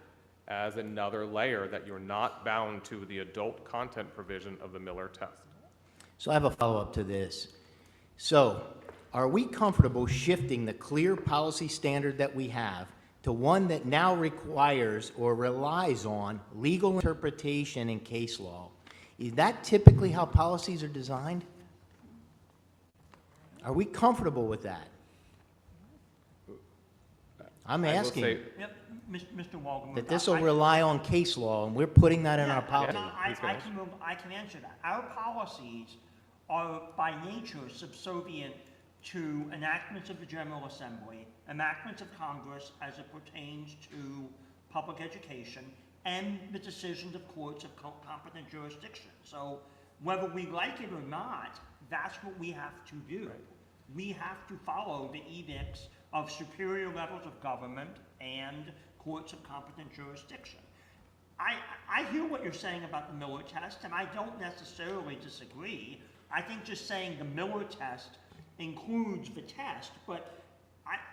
Speaker 3: as another layer that you're not bound to the adult content provision of the Miller test.
Speaker 9: So I have a follow-up to this. So, are we comfortable shifting the clear policy standard that we have to one that now requires or relies on legal interpretation and case law? Is that typically how policies are designed? Are we comfortable with that? I'm
Speaker 3: I will
Speaker 9: asking
Speaker 3: say-
Speaker 6: Yep, Mr. Walden.
Speaker 9: that this will rely on case law, and we're putting that in our policy.
Speaker 6: I can answer that. Our policies are by nature subservient to enactments of the General Assembly, enactments of Congress as it pertains to public education, and the decisions of courts of competent jurisdiction. So whether we like it or not, that's what we have to do. We have to follow the edicts of superior levels of government and courts of competent jurisdiction. I hear what you're saying about the Miller test, and I don't necessarily disagree. I think just saying the Miller test includes the test, but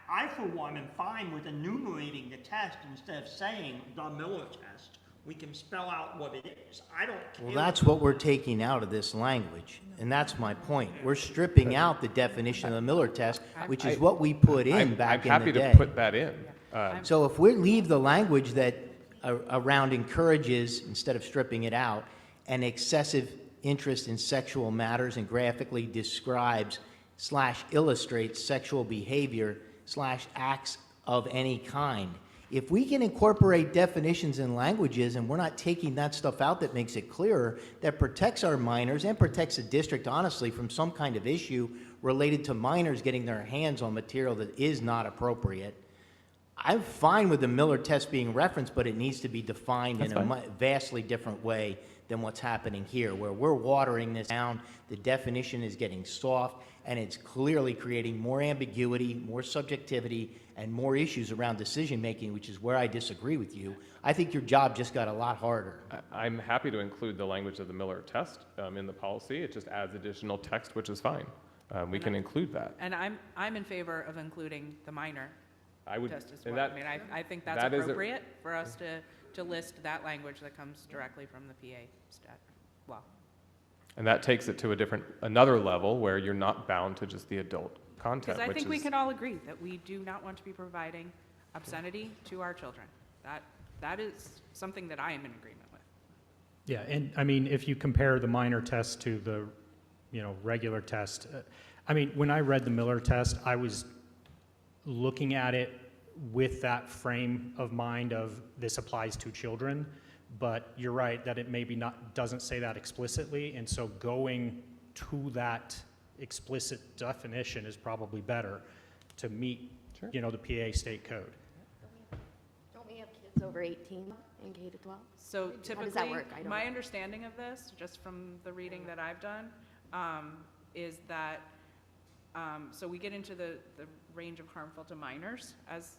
Speaker 6: I for one, am fine with enumerating the test instead of saying the Miller test. We can spell out what it is. I don't care.
Speaker 9: Well, that's what we're taking out of this language, and that's my point. We're stripping out the definition of the Miller test, which is what we put in back in the day.
Speaker 3: I'm happy to put that in.
Speaker 9: So if we leave the language that around encourages, instead of stripping it out, an excessive interest in sexual matters and graphically describes / illustrates sexual behavior / acts of any kind. If we can incorporate definitions and languages, and we're not taking that stuff out that makes it clearer, that protects our minors and protects the district, honestly, from some kind of issue related to minors getting their hands on material that is not appropriate, I'm fine with the Miller test being referenced, but it needs to be defined in a vastly different way than what's happening here, where we're watering this down, the definition is getting soft, and it's clearly creating more ambiguity, more subjectivity, and more issues around decision-making, which is where I disagree with you. I think your job just got a lot harder.
Speaker 3: I'm happy to include the language of the Miller test in the policy. It just adds additional text, which is fine. We can include that.
Speaker 17: And I'm in favor of including the minor
Speaker 3: I would,
Speaker 17: test as
Speaker 3: and
Speaker 17: well.
Speaker 3: that-
Speaker 17: I mean, I think that's
Speaker 3: that is
Speaker 17: appropriate for us to list that language that comes directly from the PA stat. Well,
Speaker 3: And that takes it to another level where you're not bound to just the adult content.
Speaker 17: because I
Speaker 3: which
Speaker 17: think we
Speaker 3: is-
Speaker 17: can all agree that we do not want to be providing obscenity to our children. That is something that I am in agreement with.
Speaker 10: Yeah, and I mean, if you compare the minor test to the, regular test, I mean, when I read the Miller test, I was looking at it with that frame of mind of this applies to children, but you're right that it maybe doesn't say that explicitly, and so going to that explicit definition is probably better to meet, the PA state code.
Speaker 5: Don't we have kids over 18 in K to 12?
Speaker 17: So
Speaker 5: How does that
Speaker 17: typically,
Speaker 5: work? I don't
Speaker 17: my
Speaker 5: know.
Speaker 17: understanding of this, just from the reading that I've done, is that, so we get into the range of harmful to minors, as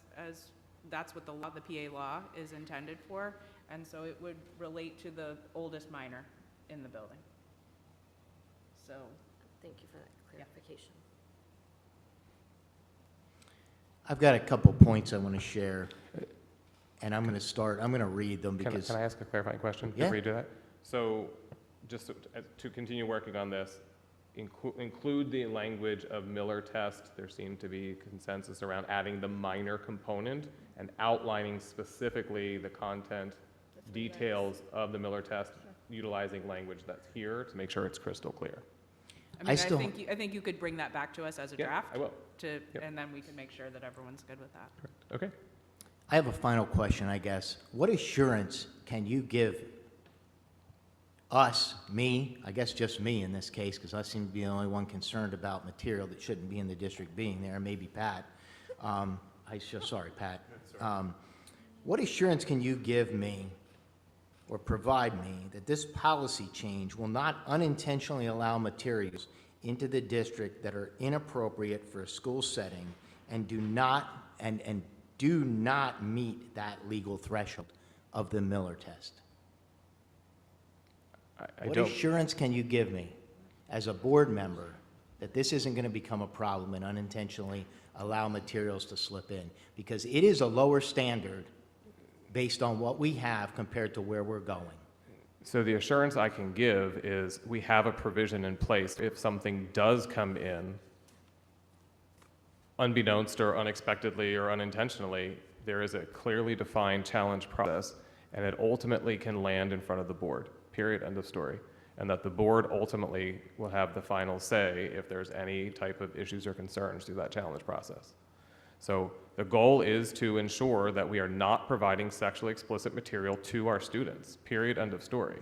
Speaker 17: that's what the PA law is intended for, and so it would relate to the oldest minor in the building. So,
Speaker 5: Thank you for that clarification.
Speaker 9: I've got a couple points I want to share, and I'm going to read them because...
Speaker 3: Can I ask a clarifying question
Speaker 9: Yeah.
Speaker 3: before you do that? So just to continue working on this, include the language of Miller test. There seemed to be consensus around adding the minor component and outlining specifically the content details of the Miller test, utilizing language that's here to make sure it's crystal clear.
Speaker 17: I think you could bring that back to us as a
Speaker 3: Yeah,
Speaker 17: draft.
Speaker 3: I will.
Speaker 17: And then we can make sure that everyone's good with that.
Speaker 3: Okay.
Speaker 9: I have a final question, I guess. What assurance can you give us, me, I guess just me in this case, because I seem to be the only one concerned about material that shouldn't be in the district being there, maybe Pat. Sorry, Pat. What assurance can you give me or provide me that this policy change will not unintentionally allow materials into the district that are inappropriate for a school setting and do not meet that legal threshold of the Miller test? What assurance can you give me as a board member that this isn't going to become a problem and unintentionally allow materials to slip in? Because it is a lower standard based on what we have compared to where we're going.
Speaker 3: So the assurance I can give is we have a provision in place. If something does come in, unbeknownst or unexpectedly or unintentionally, there is a clearly defined challenge process, and it ultimately can land in front of the board, period, end of story. And that the board ultimately will have the final say if there's any type of issues or concerns through that challenge process. So the goal is to ensure that we are not providing sexually explicit material to our students, period, end of story.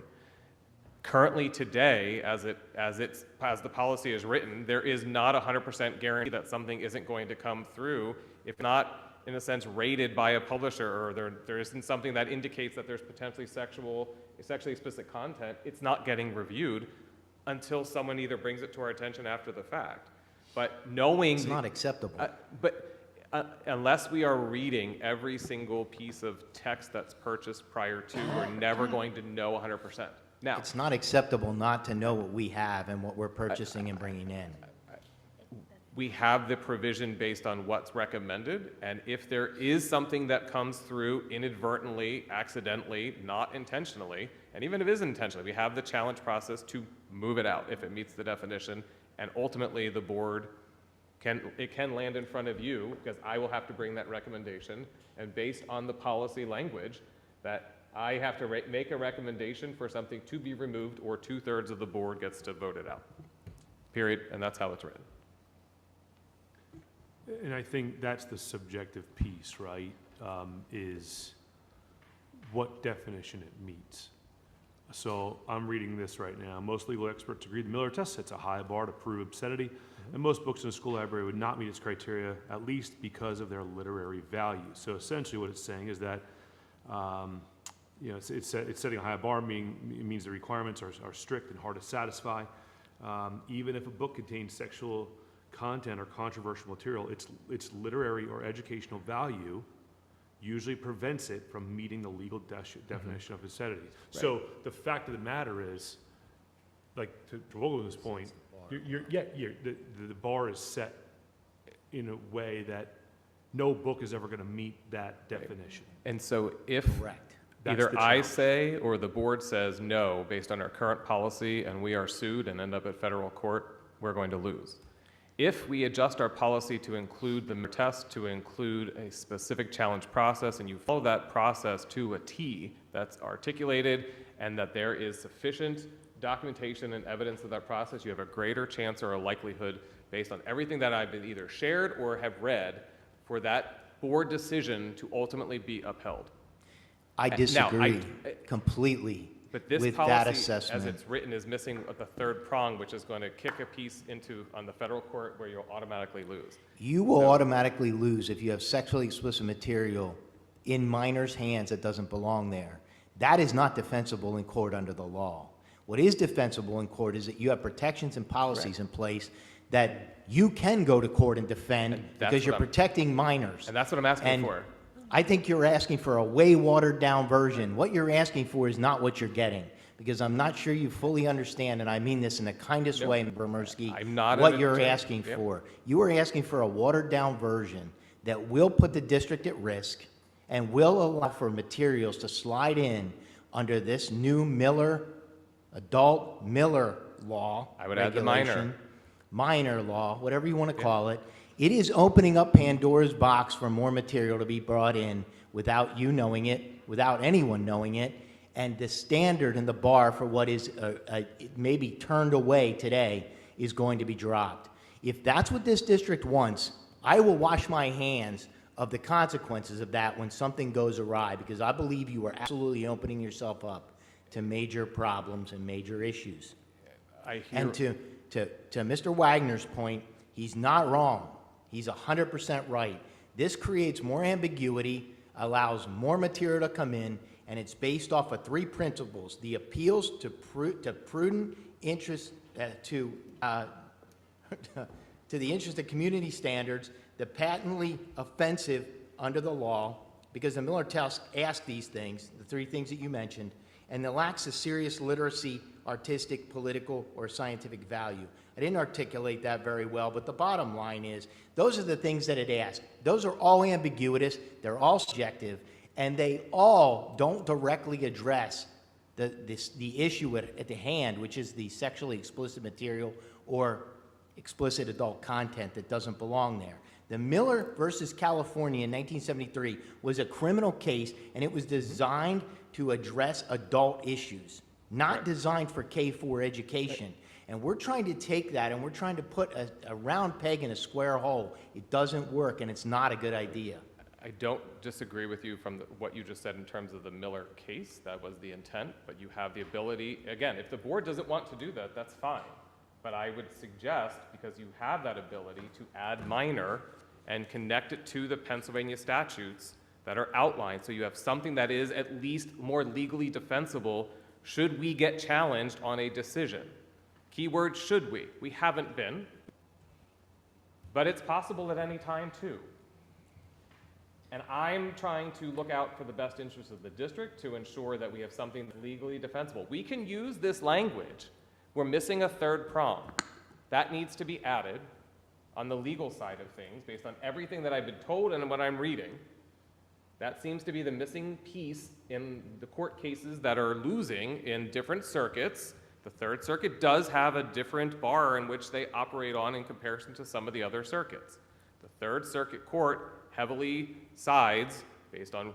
Speaker 3: Currently today, as the policy is written, there is not 100% guarantee that something isn't going to come through, if not, in a sense, rated by a publisher, or there isn't something that indicates that there's potentially sexually explicit content. It's not getting reviewed until someone either brings it to our attention after the fact. But knowing...
Speaker 9: It's not acceptable.
Speaker 3: Unless we are reading every single piece of text that's purchased prior to, we're never going to know 100%. Now,
Speaker 9: It's not acceptable not to know what we have and what we're purchasing and bringing in.
Speaker 3: we have the provision based on what's recommended, and if there is something that comes through inadvertently, accidentally, not intentionally, and even if it is intentionally, we have the challenge process to move it out if it meets the definition, and ultimately the board can land in front of you, because I will have to bring that recommendation, and based on the policy language, that I have to make a recommendation for something to be removed, or 2/3 of the board gets to vote it out. Period, and that's how it's written.
Speaker 7: And I think that's the subjective piece, right, is what definition it meets. So I'm reading this right now. Most legal experts agree the Miller test sets a high bar to prove obscenity, and most books in a school library would not meet its criteria, at least because of their literary value. So essentially what it's saying is that, it's setting a high bar, meaning it means the requirements are strict and hard to satisfy. Even if a book contains sexual content or controversial material, its literary or educational value usually prevents it from meeting the legal definition of obscenity. Right. So the fact of the matter is, like to Wogelman's point, the bar is set in a way that no book is ever going to meet that definition.
Speaker 3: Right. And so if
Speaker 7: That's
Speaker 3: either
Speaker 7: the
Speaker 3: I
Speaker 7: challenge.
Speaker 3: say or the board says no, based on our current policy, and we are sued and end up at federal court, we're going to lose. If we adjust our policy to include the test, to include a specific challenge process, and you follow that process to a T that's articulated and that there is sufficient documentation and evidence of that process, you have a greater chance or a likelihood, based on everything that I've been either shared or have read, for that board decision to ultimately be upheld.
Speaker 9: I
Speaker 3: Now,
Speaker 9: disagree completely
Speaker 3: But this
Speaker 9: with that
Speaker 3: policy, as
Speaker 9: assessment.
Speaker 3: it's written, is missing the third prong, which is going to kick a piece into on the federal court where you'll automatically lose.
Speaker 9: You will automatically lose if you have sexually explicit material in minors' hands that doesn't belong there. That is not defensible in court under the law. What is defensible in court is that you have protections and policies in place that you can go to court and defend because you're protecting minors.
Speaker 3: And that's what I'm asking
Speaker 9: And
Speaker 3: for.
Speaker 9: I think you're asking for a way watered down version. What you're asking for is not what you're getting, because I'm not sure you fully understand, and I mean this in the kindest way, Bremersky,
Speaker 3: I'm not
Speaker 9: what
Speaker 3: an
Speaker 9: you're
Speaker 3: attorney.
Speaker 9: asking
Speaker 3: Yep.
Speaker 9: for. You are asking for a watered down version that will put the district at risk and will allow for materials to slide in under this new adult Miller law.
Speaker 3: I would add the minor.
Speaker 9: regulation, minor law, whatever you want to call it. It is opening up Pandora's box for more material to be brought in without you knowing it, without anyone knowing it, and the standard and the bar for what is maybe turned away today is going to be dropped. If that's what this district wants, I will wash my hands of the consequences of that when something goes awry, because I believe you are absolutely opening yourself up to major problems and major issues.
Speaker 3: I hear.
Speaker 9: And to Mr. Wagner's point, he's not wrong. He's 100% right. This creates more ambiguity, allows more material to come in, and it's based off of three principles: the appeals to prudent interest, to the interest of community standards, the patently offensive under the law, because the Miller test asked these things, the three things that you mentioned, and the lacks of serious literacy, artistic, political, or scientific value. I didn't articulate that very well, but the bottom line is those are the things that it asked. Those are all ambiguous, they're all subjective, and they all don't directly address the issue at the hand, which is the sexually explicit material or explicit adult content that doesn't belong there. The Miller versus California in 1973 was a criminal case, and it was designed to address adult issues, not designed for K-4 education. And we're trying to take that and we're trying to put a round peg in a square hole. It doesn't work, and it's not a good idea.
Speaker 3: I don't disagree with you from what you just said in terms of the Miller case. That was the intent, but you have the ability, again, if the board doesn't want to do that, that's fine. But I would suggest, because you have that ability, to add minor and connect it to the Pennsylvania statutes that are outlined, so you have something that is at least more legally defensible should we get challenged on a decision. Keyword, should we? We haven't been, but it's possible at any time too. And I'm trying to look out for the best interests of the district to ensure that we have something legally defensible. We can use this language. We're missing a third prong. That needs to be added on the legal side of things based on everything that I've been told and what I'm reading. That seems to be the missing piece in the court cases that are losing in different circuits. The Third Circuit does have a different bar in which they operate on in comparison to some of the other circuits. The Third Circuit Court heavily sides, based on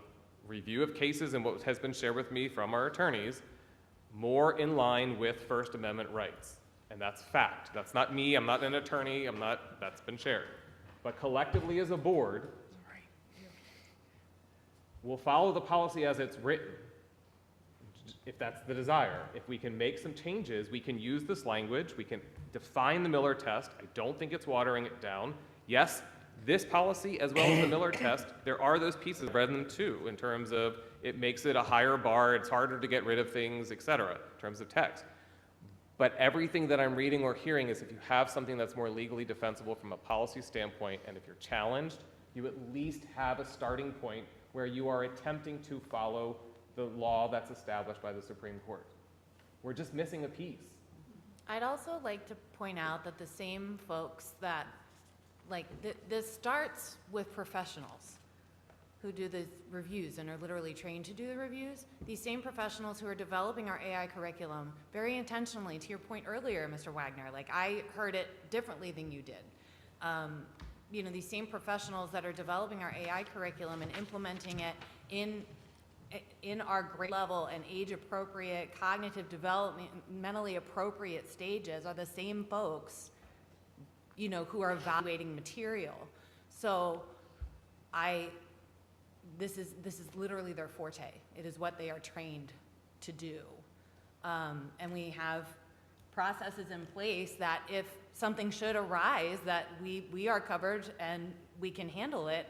Speaker 3: review of cases and what has been shared with me from our attorneys, more in line with First Amendment rights. And that's fact. That's not me. I'm not an attorney. That's been shared. But collectively as a board, we'll follow the policy as it's written, if that's the desire. If we can make some changes, we can use this language, we can define the Miller test. I don't think it's watering it down. Yes, this policy as well as the Miller test, there are those pieces of them too, in terms of it makes it a higher bar, it's harder to get rid of things, et cetera, in terms of text. But everything that I'm reading or hearing is if you have something that's more legally defensible from a policy standpoint, and if you're challenged, you at least have a starting point where you are attempting to follow the law that's established by the Supreme Court. We're just missing a piece.
Speaker 4: I'd also like to point out that the same folks that, this starts with professionals who do the reviews and are literally trained to do the reviews. These same professionals who are developing our AI curriculum very intentionally, to your point earlier, Mr. Wagner, I heard it differently than you did. These same professionals that are developing our AI curriculum and implementing it in in our grade level and age-appropriate, cognitive developmentally appropriate stages are the same folks, you know, who are evaluating material. So this is literally their forte. It is what they are trained to do. And we have processes in place that if something should arise, that we are covered and we can handle it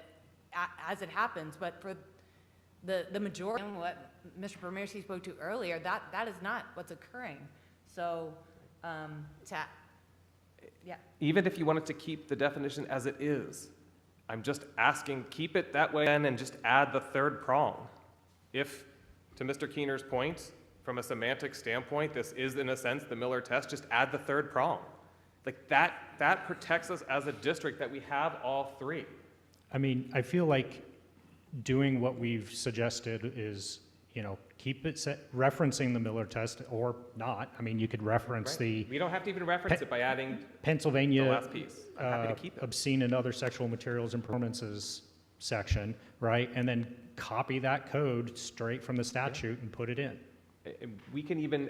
Speaker 4: as it happens. But for the majority, and what Mr. Bremerski spoke to earlier, that is not what's occurring. So, yeah.
Speaker 3: Even if you wanted to keep the definition as it is, I'm just asking, keep it that way and just add the third prong. If, to Mr. Keener's point, from a semantic standpoint, this is in a sense the Miller test, just add the third prong. Like that protects us as a district that we have all three.
Speaker 10: I mean, I feel like doing what we've suggested is, you know, keep it referencing the Miller test or not. I mean, you could reference the
Speaker 3: We don't have to even reference it by adding
Speaker 10: Pennsylvania
Speaker 3: the last piece. I'm happy to keep it.
Speaker 10: obscene and other sexual materials and performances section, right? And then copy that code straight from the statute and put it in.
Speaker 3: We can even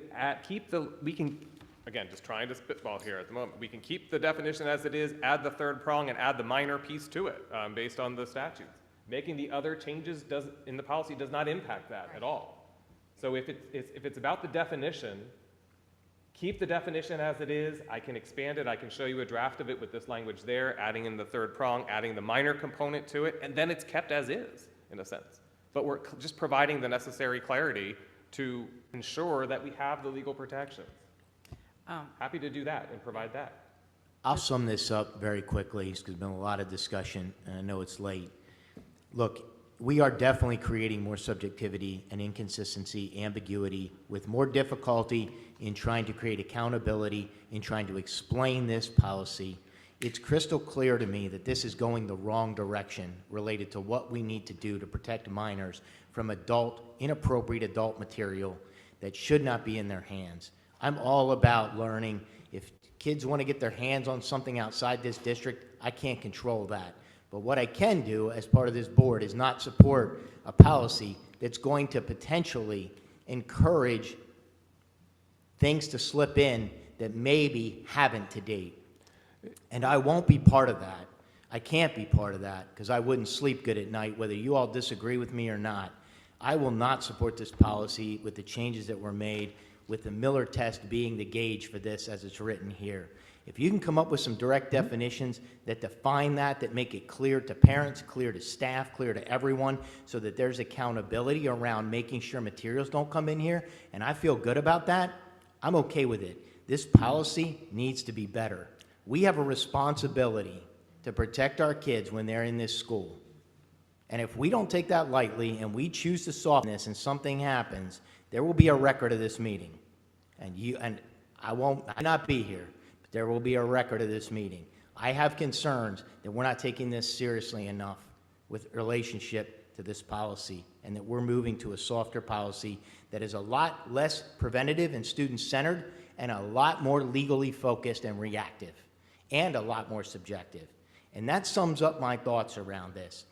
Speaker 3: again, just trying to spitball here at the moment, we can keep the definition as it is, add the third prong, and add the minor piece to it based on the statutes. Making the other changes in the policy does not impact that at all. So if it's about the definition, keep the definition as it is. I can expand it. I can show you a draft of it with this language there, adding in the third prong, adding the minor component to it, and then it's kept as is, in a sense. But we're just providing the necessary clarity to ensure that we have the legal protections. Happy to do that and provide that.
Speaker 9: I'll sum this up very quickly because there's been a lot of discussion, and I know it's late. Look, we are definitely creating more subjectivity and inconsistency, ambiguity, with more difficulty in trying to create accountability, in trying to explain this policy. It's crystal clear to me that this is going the wrong direction related to what we need to do to protect minors from inappropriate adult material that should not be in their hands. I'm all about learning. If kids want to get their hands on something outside this district, I can't control that. But what I can do as part of this board is not support a policy that's going to potentially encourage things to slip in that maybe haven't to date. And I won't be part of that. I can't be part of that because I wouldn't sleep good at night, whether you all disagree with me or not. I will not support this policy with the changes that were made, with the Miller test being the gauge for this as it's written here. If you can come up with some direct definitions that define that make it clear to parents, clear to staff, clear to everyone, so that there's accountability around making sure materials don't come in here, and I feel good about that, I'm okay with it. This policy needs to be better. We have a responsibility to protect our kids when they're in this school. And if we don't take that lightly and we choose to soften this and something happens, there will be a record of this meeting. And I will not be here, but there will be a record of this meeting. I have concerns that we're not taking this seriously enough with relationship to this policy, and that we're moving to a softer policy that is a lot less preventative and student-centered and a lot more legally focused and reactive and a lot more subjective. And that sums up my thoughts around this.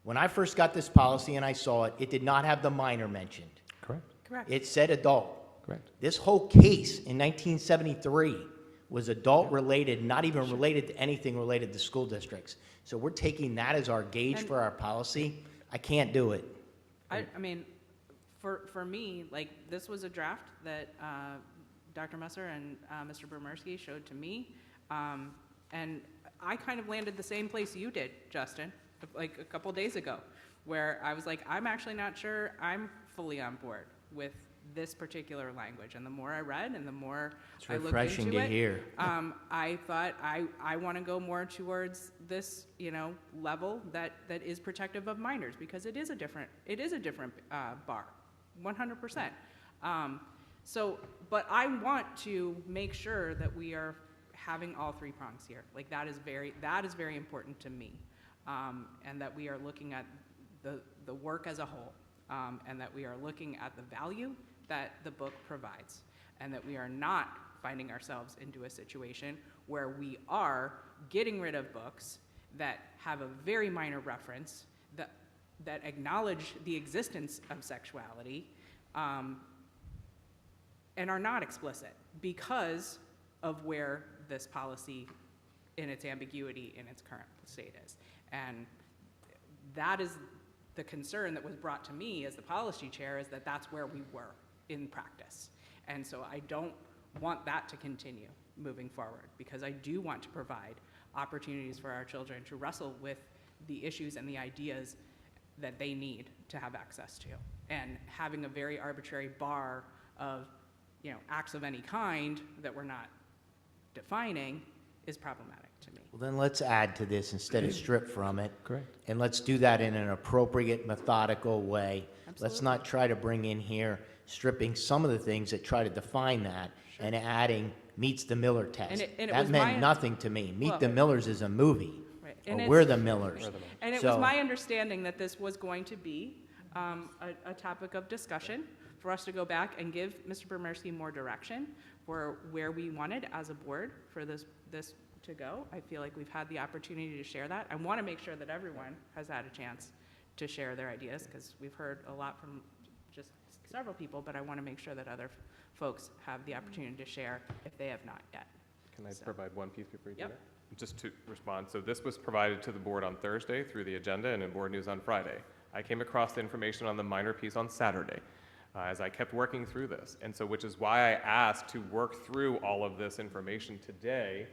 Speaker 9: When I first got this policy and I saw it, it did not have the minor mentioned.
Speaker 17: Correct.
Speaker 9: It said adult.
Speaker 3: Correct.
Speaker 9: This whole case in 1973 was adult-related, not even related to anything related to school districts. So we're taking that as our gauge for our policy. I can't do it.
Speaker 17: I mean, for me, like, this was a draft that Dr. Messer and Mr. Bremerski showed to me, and I kind of landed the same place you did, Justin, like a couple days ago, where I was like, I'm actually not sure I'm fully on board with this particular language. And the more I read and the more I looked into it,
Speaker 9: refreshing to hear.
Speaker 17: I thought I want to go more towards this, level that is protective of minors, because it is a different bar, 100%. But I want to make sure that we are having all three prongs here. Like, that is very important to me, and that we are looking at the work as a whole, and that we are looking at the value that the book provides, and that we are not finding ourselves into a situation where we are getting rid of books that have a very minor reference, that that acknowledge the existence of sexuality and are not explicit because of where this policy in its ambiguity in its current state is. And that is the concern that was brought to me as the policy chair, is that that's where we were in practice. And so I don't want that to continue moving forward, because I do want to provide opportunities for our children to wrestle with the issues and the ideas that they need to have access to. And having a very arbitrary bar of, acts of any kind that we're not defining is problematic to me.
Speaker 9: Well, then let's add to this instead of strip from it.
Speaker 10: Correct.
Speaker 9: And let's do that in an appropriate, methodical way. Let's
Speaker 17: Absolutely.
Speaker 9: not try to bring in here stripping some of the things that try to define that and adding meets the Miller test.
Speaker 17: And it
Speaker 9: That
Speaker 17: was
Speaker 9: meant
Speaker 17: my-
Speaker 9: nothing to me. Meet
Speaker 17: Well-
Speaker 9: the Millers is a movie.
Speaker 17: Right.
Speaker 9: Or
Speaker 17: And
Speaker 9: We're
Speaker 17: it's-
Speaker 9: the Millers.
Speaker 17: And it
Speaker 9: So-
Speaker 17: was my understanding that this was going to be a topic of discussion for us to go back and give Mr. Bermersky more direction for where we wanted as a board for this to go. I feel like we've had the opportunity to share that. I want to make sure that everyone has had a chance to share their ideas, because we've heard a lot from just several people, but I want to make sure that other folks have the opportunity to share if they have not yet.
Speaker 3: Can I
Speaker 17: So-
Speaker 3: provide one piece before you do
Speaker 17: Yep.
Speaker 3: that? Just to respond, so this was provided to the board on Thursday through the agenda and in board news on Friday. I came across the information on the minor piece on Saturday as I kept working through this. And so, which is why I asked to work through all of this information today,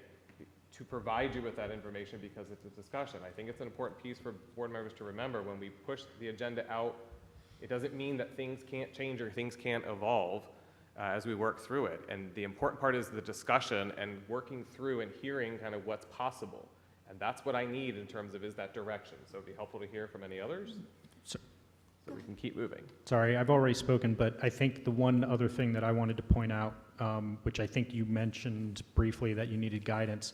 Speaker 3: to provide you with that information, because it's a discussion. I think it's an important piece for board members to remember. When we push the agenda out, it doesn't mean that things can't change or things can't evolve as we work through it. And the important part is the discussion and working through and hearing kind of what's possible. And that's what I need in terms of, is that direction. So it'd be helpful to hear from any others,
Speaker 10: So-
Speaker 3: so we can keep moving.
Speaker 10: Sorry, I've already spoken, but I think the one other thing that I wanted to point out, which I think you mentioned briefly, that you needed guidance,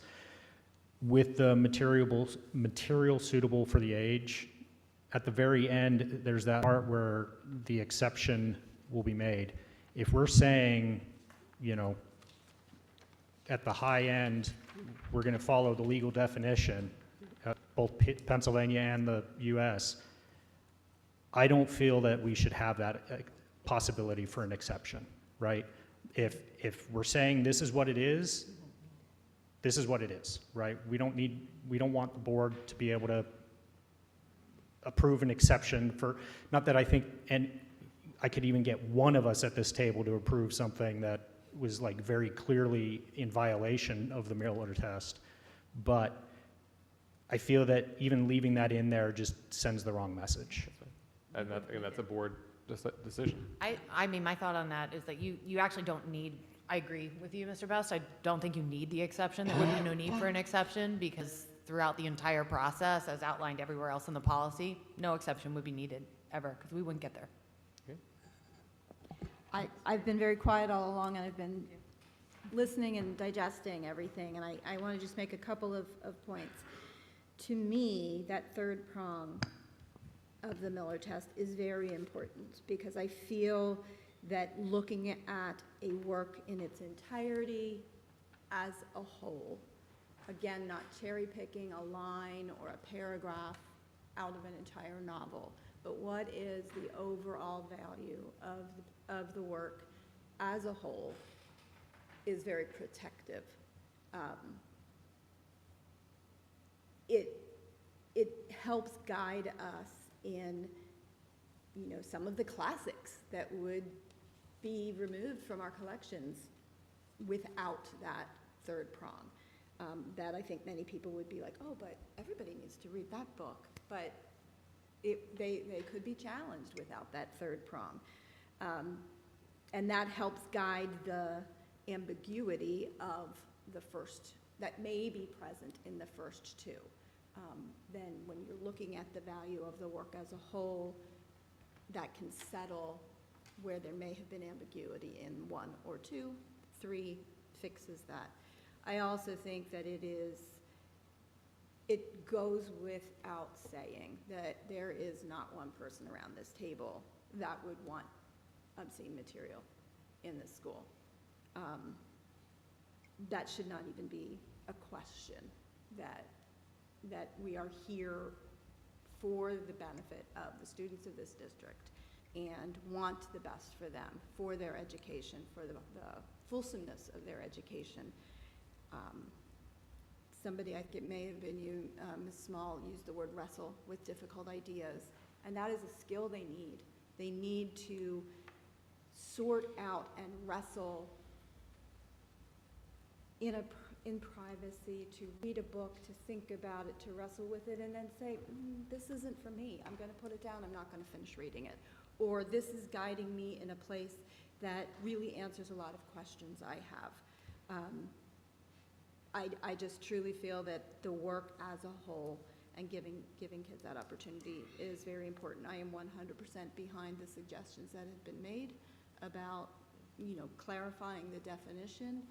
Speaker 10: with the material suitable for the age, at the very end, there's that part where the exception will be made. If we're saying, at the high end, we're going to follow the legal definition, both Pennsylvania and the US, I don't feel that we should have that possibility for an exception, right? If we're saying this is what it is, this is what it is, right? We don't want the board to be able to approve an exception for, not that I think, and I could even get one of us at this table to approve something that was like very clearly in violation of the Miller test, but I feel that even leaving that in there just sends the wrong message.
Speaker 3: And that's a board decision.
Speaker 4: I mean, my thought on that is that you actually don't need, I agree with you, Mr. Best. I don't think you need the exception. There would be no need for an exception, because throughout the entire process, as outlined everywhere else in the policy, no exception would be needed ever, because we wouldn't get there.
Speaker 1: I've been very quiet all along, and I've been listening and digesting everything, and I want to just make a couple of points. To me, that third prong of the Miller test is very important, because I feel that looking at a work in its entirety as a whole, again, not cherry picking a line or a paragraph out of an entire novel, but what is the overall value of the work as a whole, is very protective. It helps guide us in, some of the classics that would be removed from our collections without that third prong. That I think many people would be like, oh, but everybody needs to read that book. But they could be challenged without that third prong. And that helps guide the ambiguity of the first, that may be present in the first two. Then when you're looking at the value of the work as a whole, that can settle where there may have been ambiguity in 1 or 2. 3 fixes that. I also think that it goes without saying that there is not one person around this table that would want obscene material in this school. That should not even be a question, that we are here for the benefit of the students of this district and want the best for them, for their education, for the fulsomeness of their education. Somebody, I think it may have been you, Ms. Small, used the word wrestle with difficult ideas, and that is a skill they need. They need to sort out and wrestle in privacy, to read a book, to think about it, to wrestle with it, and then say, this isn't for me. I'm going to put it down. I'm not going to finish reading it. Or this is guiding me in a place that really answers a lot of questions I have. I just truly feel that the work as a whole and giving kids that opportunity is very important. I am 100% behind the suggestions that have been made about, clarifying the definition.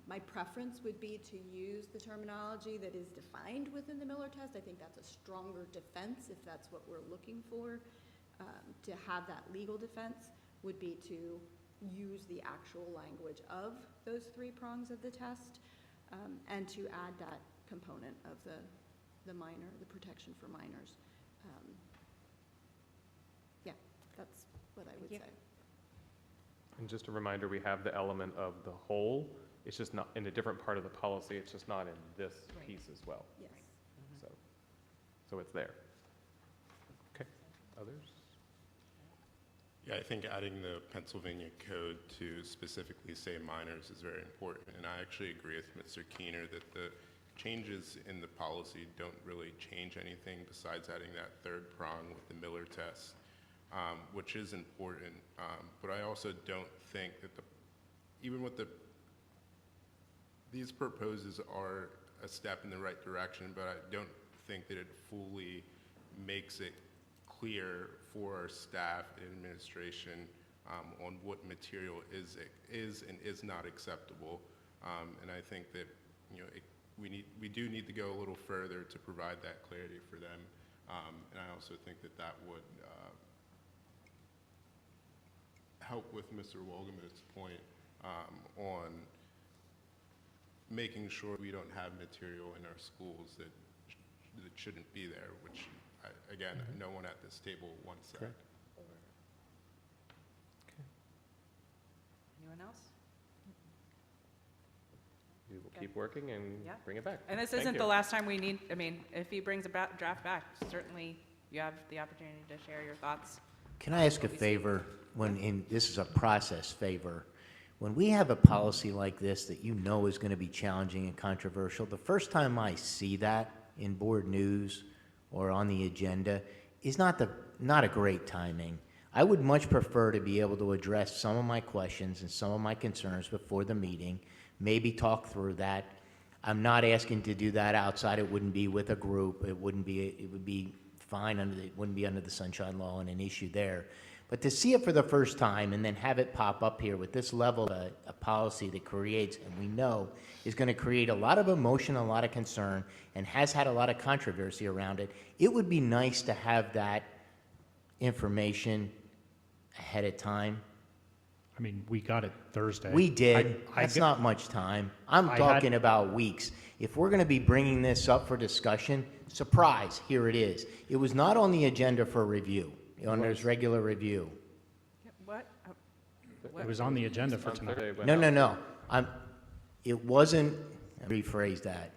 Speaker 1: My preference would be to use the terminology that is defined within the Miller test. I think that's a stronger defense if that's what we're looking for. To have that legal defense would be to use the actual language of those three prongs of the test, and to add that component of the minor, the protection for minors. Yeah, that's what I would say.
Speaker 3: And just a reminder, we have the element of the whole. It's just not in a different part of the policy. It's just not in this piece as well.
Speaker 1: Yes.
Speaker 3: So it's there. Okay, others?
Speaker 2: Yeah, I think adding the Pennsylvania code to specifically say minors is very important. And I actually agree with Mr. Keener that the changes in the policy don't really change anything besides adding that third prong with the Miller test, which is important. But I also don't think that even with these proposals are a step in the right direction, but I don't think that it fully makes it clear for our staff and administration on what material is and is not acceptable. And I think that we do need to go a little further to provide that clarity for them. And I also think that would help with Mr. Wohlgemuth's point on making sure we don't have material in our schools that shouldn't be there, which, again, no one at this table wants that.
Speaker 3: Correct.
Speaker 17: Anyone else?
Speaker 3: We will keep working and bring it back.
Speaker 17: And this
Speaker 3: Thank
Speaker 17: isn't
Speaker 3: you.
Speaker 17: the last time we need, if he brings a draft back, certainly you have the opportunity to share your thoughts.
Speaker 9: Can I ask a favor? This is a process favor. When we have a policy like this that you know is going to be challenging and controversial, the first time I see that in board news or on the agenda is not a great timing. I would much prefer to be able to address some of my questions and some of my concerns before the meeting, maybe talk through that. I'm not asking to do that outside. It wouldn't be with a group. It would be fine it wouldn't be under the Sunshine Law and an issue there. But to see it for the first time and then have it pop up here with this level of a policy that creates, and we know is going to create a lot of emotion, a lot of concern, and has had a lot of controversy around it, it would be nice to have that information ahead of time.
Speaker 10: We got it Thursday.
Speaker 9: We did. That's not much time. I'm talking about weeks. If we're going to be bringing this up for discussion, surprise, here it is. It was not on the agenda for review, on this regular review.
Speaker 17: What?
Speaker 10: It was on the agenda for tonight.
Speaker 9: No. It wasn't, rephrase that.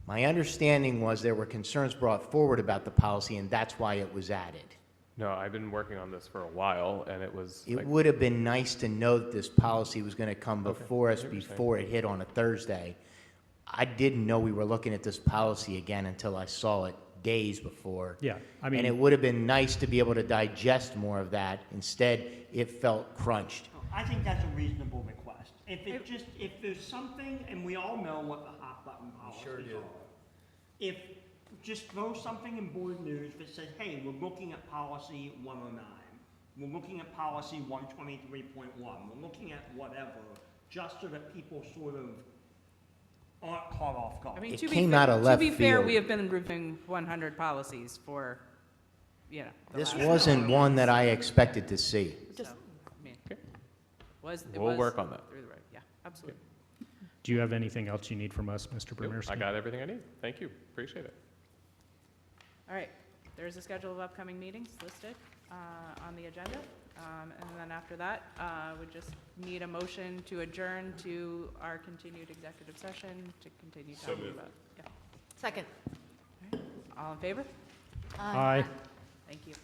Speaker 9: My understanding was there were concerns brought forward about the policy, and that's why it was added.
Speaker 3: No, I've been working on this for a while, and it was.
Speaker 9: It would have been nice to know that this policy was going to come before us before it hit on a Thursday. I didn't know we were looking at this policy again until I saw it days before.
Speaker 10: Yeah,
Speaker 9: and it would have been nice to be able to digest more of that. Instead, it felt crunched.
Speaker 6: I think that's a reasonable request. If there's something, and we all know what the hot button policies are. If just throw something in board news that says, hey, we're looking at policy 109. We're looking at policy 123.1. We're looking at whatever, just so that people sort of aren't caught off guard.
Speaker 9: It came out of left
Speaker 17: To be fair,
Speaker 9: field.
Speaker 17: we have been reviewing 100 policies for,
Speaker 9: This wasn't one that I expected to see.
Speaker 3: We'll work on that.
Speaker 17: Yeah, absolutely.
Speaker 10: Do you have anything else you need from us, Mr. Brunner?
Speaker 3: I got everything I need. Thank you. Appreciate it.
Speaker 17: All right. There's a schedule of upcoming meetings listed on the agenda. And then after that, we just need a motion to adjourn to our continued executive session to continue talking about. Yeah.
Speaker 4: Second.
Speaker 17: All in favor?
Speaker 10: Aye.
Speaker 17: Thank you.